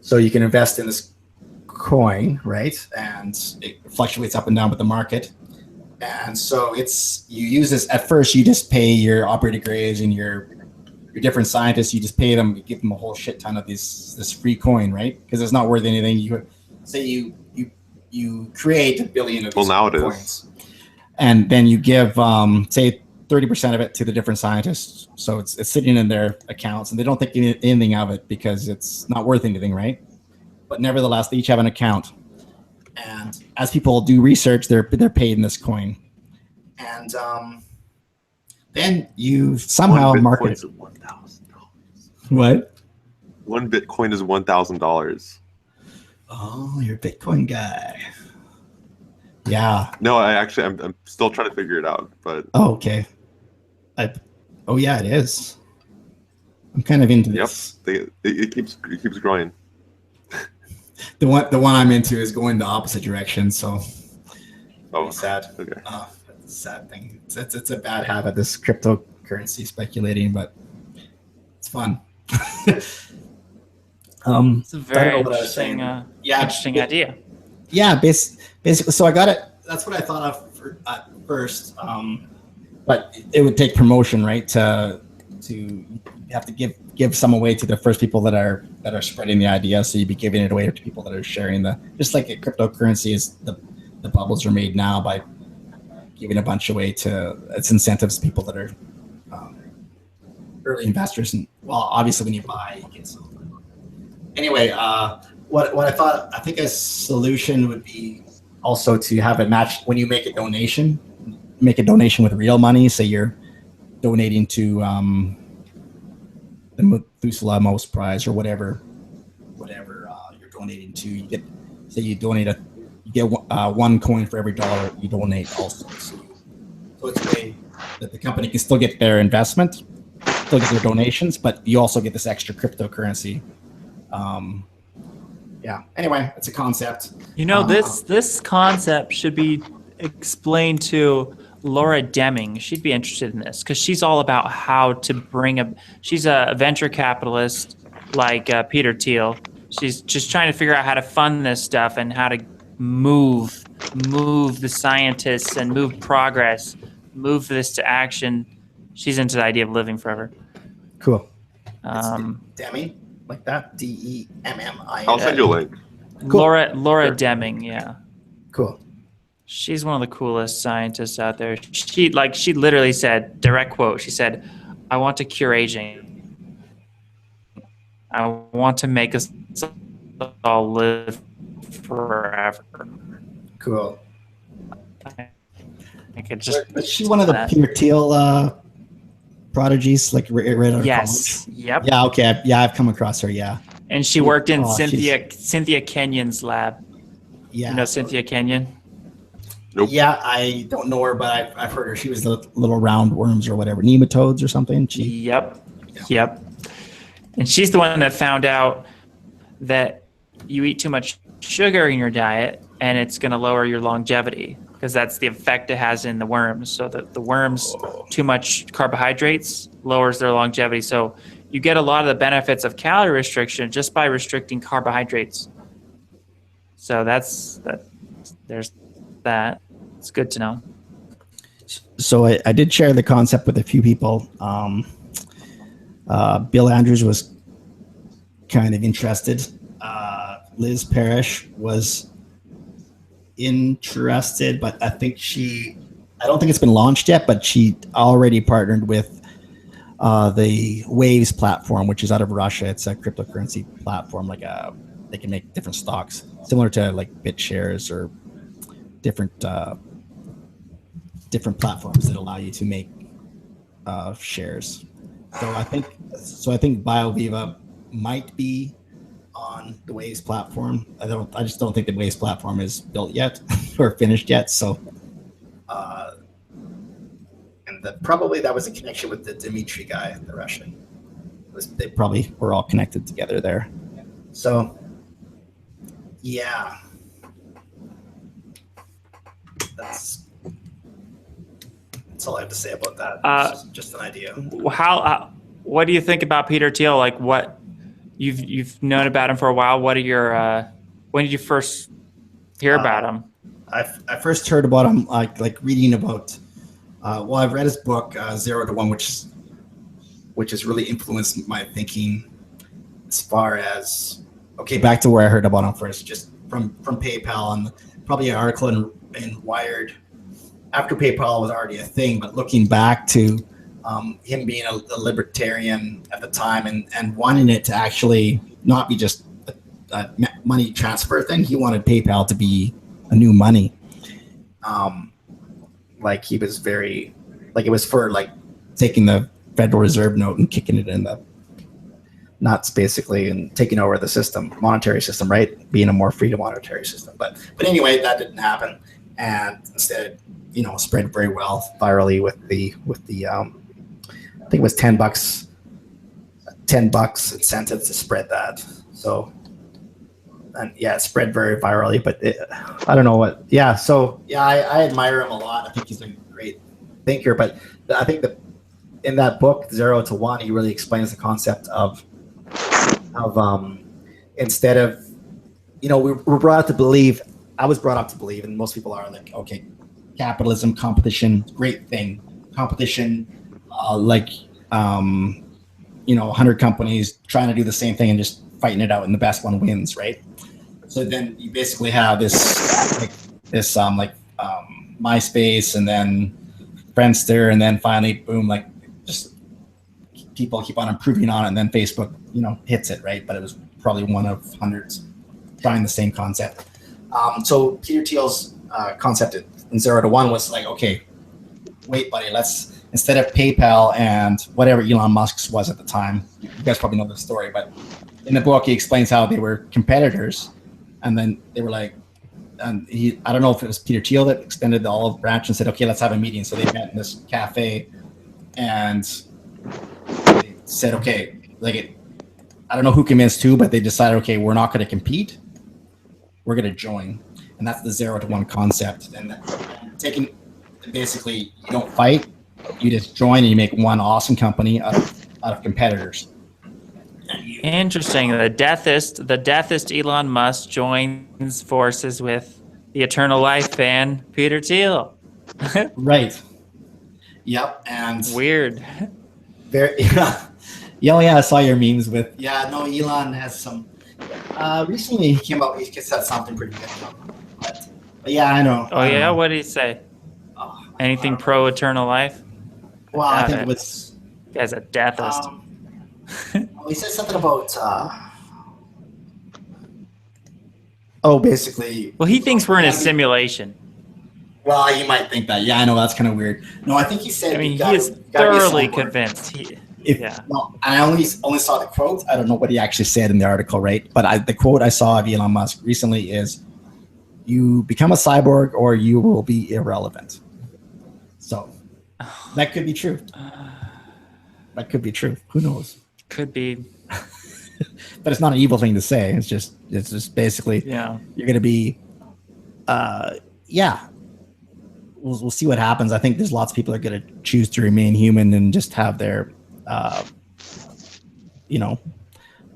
So you can invest in this coin, right? And it fluctuates up and down with the market. And so you use this, at first you just pay your operator grades and your different scientists, you just pay them, you give them a whole shit ton of this free coin, right? Because it's not worth anything. You say you create 1 billion of these coins. And then you give say 30% of it to the different scientists. So it's sitting in their accounts and they don't think anything of it because it's not worth anything, right? But nevertheless, they each have an account. And as people do research, they're paid in this coin. And then you somehow market it. $1,000. What? One Bitcoin is $1,000. Oh, you're a Bitcoin guy. Yeah. No, I'm still trying to figure it out. But oh, okay. Yeah, it is. I'm kind of into this. Yep. It keeps growing. The one I'm into is going the opposite direction. So. Oh, sad. Okay. That's a sad thing. It's a bad habit. This cryptocurrency speculating, but it's fun. It's a very interesting idea. Yeah, basically. So I got it. That's what I thought of at first. But it would take promotion, right? To you have to give some away to the first people that are spreading the idea. So you'd be giving it away to people that are sharing just like a cryptocurrency is the bubbles are made now by giving a bunch away to its incentives to people that are early investors. And well, obviously when you buy, you get some. Anyway, what I think a solution would be also to have it match when you make a donation with real money. Say you're donating to the Methuselah Mouse Prize or whatever you're donating to. You get one coin for every dollar you donate also. So it's a way that the company can still get their investment, still get their donations, but you also get this extra cryptocurrency. Anyway, it's a concept. This concept should be explained to Laura Deming. She'd be interested in this because she's all about how to bring a. She's a venture capitalist like Peter Thiel. She's just trying to figure out how to fund this stuff and how to move the scientists and move progress, move this to action. She's into the idea of living forever. Cool. Um, Demi, like that. DEMMI. I'll send you a link. Cool. Laura Sure. Deming, yeah. Cool. She's one of the coolest scientists out there. She literally said, direct quote, she said, "I want to cure aging. I want to make us all live forever." Cool. I could just Was she one of the that. Peter Thiel prodigies, like right out of Yes. college? Yep. Yeah. Okay. Yeah, I've come across her. Yeah. And she worked in Oh, Cynthia Kenyon's lab. Yeah. You know Cynthia Kenyon? Nope. Yeah, I don't know her, but I've heard her. She was the little round worms or whatever, nematodes or something. Yep. And she's the one that found out that you eat too much sugar in your diet and it's going to lower your longevity because that's the effect it has in the worms. So the worms, too much carbohydrates lowers their longevity. So you get a lot of the benefits of calorie restriction just by restricting carbohydrates. So there's that. It's good to know. So I did share the concept with a few people. Bill Andrews was kind of interested. Liz Parrish was interested, but I don't think it's been launched yet, but she already partnered with the Waves platform, which is out of Russia. It's a cryptocurrency platform, they can make different stocks, similar to like BitShares or different platforms that allow you to make shares. So I think BioViva might be on the Waves platform. I just don't think the Waves platform is built yet or finished yet. So, probably that was a connection with the Dmitry guy, the Russian. They probably were all connected together there. So, yeah, that's all I have to say about that. It's just an idea. What do you think about Peter Thiel? Like, what you've known about him for a while. What are your when did you first hear about him? I first heard about him like reading about. I've read his book 0 to 1, which has really influenced my thinking as far as back to where I heard about him first, just from PayPal and probably an article in Wired after PayPal was already a thing, but looking back to him being a libertarian at the time and wanting it to actually not be just a money transfer thing. He wanted PayPal to be a new money. Like he was very, like it was for like taking the Federal Reserve note and kicking it in the nuts basically and taking over the system, monetary system, right? Being a more free monetary system. But anyway, that didn't happen. And instead, spread very well virally with the I think it was $10 incentive to spread that. So, and yeah, it spread very virally, but I don't know what. Yeah. So yeah, I admire him a lot. I think he's a great thinker, but I think that in that book, 0 to 1, he really explains the concept of instead of, we're brought up to believe, I was brought up to believe, and most people are like, okay, capitalism, competition, great thing. Competition, 100 companies trying to do the same thing and just fighting it out, and the best one wins, right? So then you basically have this MySpace, and then Friendster, and then finally, boom, just people keep on improving on it, and then Facebook, hits it, right? But it was probably one of hundreds trying the same concept. So Peter Thiel's concept in 0 to 1 was like, okay, wait, buddy, let's, instead of PayPal and whatever Elon Musk's was at the time, you guys probably know the story, but in the book he explains how they were competitors, and then they were like, and I don't know if it was Peter Thiel that extended the olive branch and said, okay, let's have a meeting. So they met in this cafe and they said, okay, I don't know who convinced who, but they decided, okay, we're not going to compete, we're going to join. And that's the 0 to 1 concept. And taking basically you don't fight, you just join and you make one awesome company out of competitors. Interesting. The deathest Elon Musk joins forces with the Eternal Life fan Peter Thiel. Right. Yep. And Weird. very yeah, I saw your memes with Elon has some recently he came up, he said something pretty good. But yeah, I know. Oh I don't yeah, know. what did he say? Oh, Anything pro Eternal Life? well, I doubt think it. it was Guy's a deathist. he said something about basically Well, he thinks we're in a simulation. well, you might think that. Yeah, I know that's kind of weird. No, I think he said I mean, you he gotta- is you gotta be a thoroughly cyborg. convinced. Yeah. No, I only saw the quote. I don't know what he actually said in the article, right? But the quote I saw of Elon Musk recently is, "You become a cyborg, or you will be irrelevant." So that could be true. That could be true. Who knows? Could be. But it's not an evil thing to say. It's just basically Yeah. you're going to be, yeah. We'll see what happens. I think there's lots of people that are going to choose to remain human and just have their,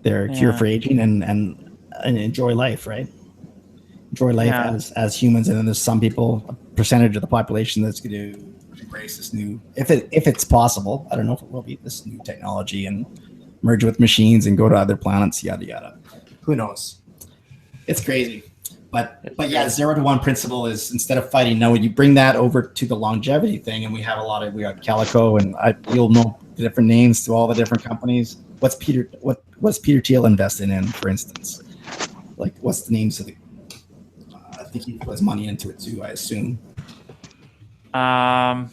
their cure for aging and enjoy life, right? Enjoy life as humans. And then there's some people, a percentage of the population that's going to embrace this new, if it's possible. I don't know if it will be this new technology and merge with machines and go to other planets, yada yada. Who knows? It's crazy. But yeah, 0 to 1 principle is instead of fighting, no, you bring that over to the longevity thing, and we got Calico, and you'll know the different names to all the different companies. What's Peter Thiel invested in, for instance? Like, what's the names of the? I think he puts money into it too, I assume. I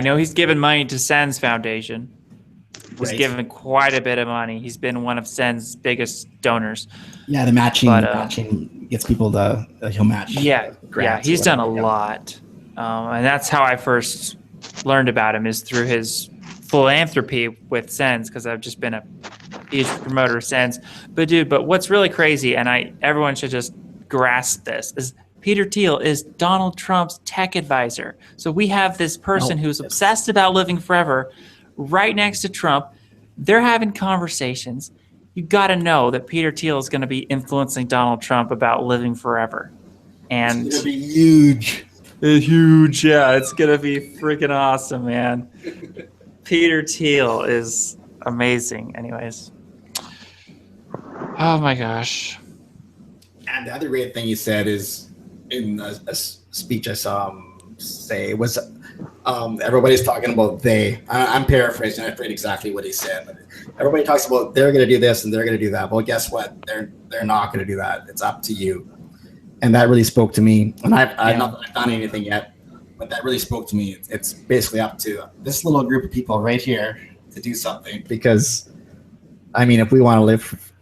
know he's given money to Sen's foundation. He's given quite a bit of money. He's been one of Sen's biggest donors. Yeah, the matching gets people to he'll match. Yeah, he's done a lot, and that's how I first learned about him is through his philanthropy with Sens, because I've just been a huge promoter of Sens. But what's really crazy, and everyone should just grasp this, is Peter Thiel is Donald Trump's tech advisor. So we have this person who's obsessed about living forever right next to Trump. They're having conversations. You got to know that Peter Thiel is going to be influencing Donald Trump about living forever. And it's going to be huge. Huge, yeah. It's going to be freaking awesome, man. Peter Thiel is amazing. Anyways. Oh, my gosh. And the other great thing he said is in a speech I saw him say was everybody's talking about they. I'm paraphrasing. I forget exactly what he said. But everybody talks about they're going to do this and they're going to do that. Well, guess what? They're not going to do that. It's up to you. And that really spoke to me. And I've not done anything yet, but that really spoke to me. It's basically up to this little group of people right here to do something. Because, I mean, if we want to live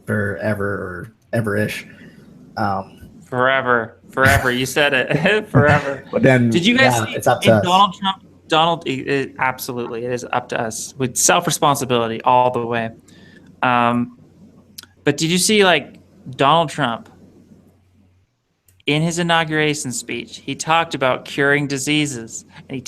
forever or ever-ish. Forever. You said it. Forever. But then, did you guys see it's up to us. Donald Trump? Absolutely, it is up to us with self-responsibility all the way. But did you see Donald Trump in his inauguration speech? He talked about curing diseases, and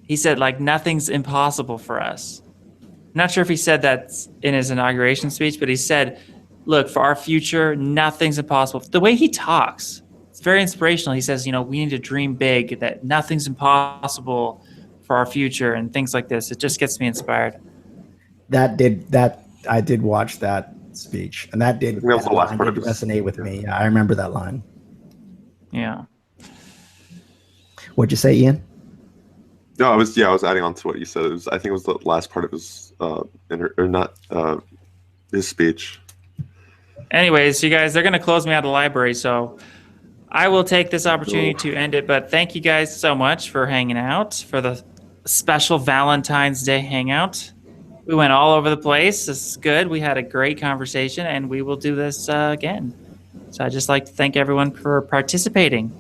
he said nothing's impossible for us. I'm not sure if he said that in his inauguration speech, but he said, look, for our future, nothing's impossible. The way he talks, it's very inspirational. He says, we need to dream big, that nothing's impossible for our future and things like this. It just gets me inspired. I did watch that speech, and that did resonate with me. Yeah, I remember that line. Yeah. What'd you say, Ian? No, I was adding on to what you said. I think it was the last part of his his speech. Anyways, you guys, they're going to close me out of the library, so I will take this opportunity to end it. But thank you guys so much for hanging out for the special Valentine's Day Hangout. We went all over the place. This is good. We had a great conversation, and we will do this again. So I'd just like to thank everyone for participating.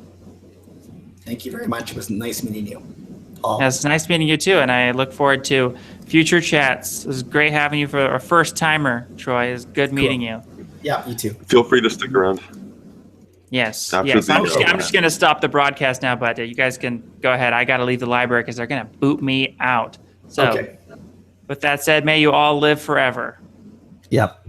Thank you very much. It was nice meeting you. Yeah, it's nice meeting you too, and I look forward to future chats. It was great having you for our first timer, Troy. It was good meeting you. Yeah, you too. Feel free to stick around. Yes. After Yes. the, I'm just going to stop the broadcast now, but you guys can go ahead. I got to leave the library because they're going to boot me out. So Okay. with that said, may you all live forever. Yep.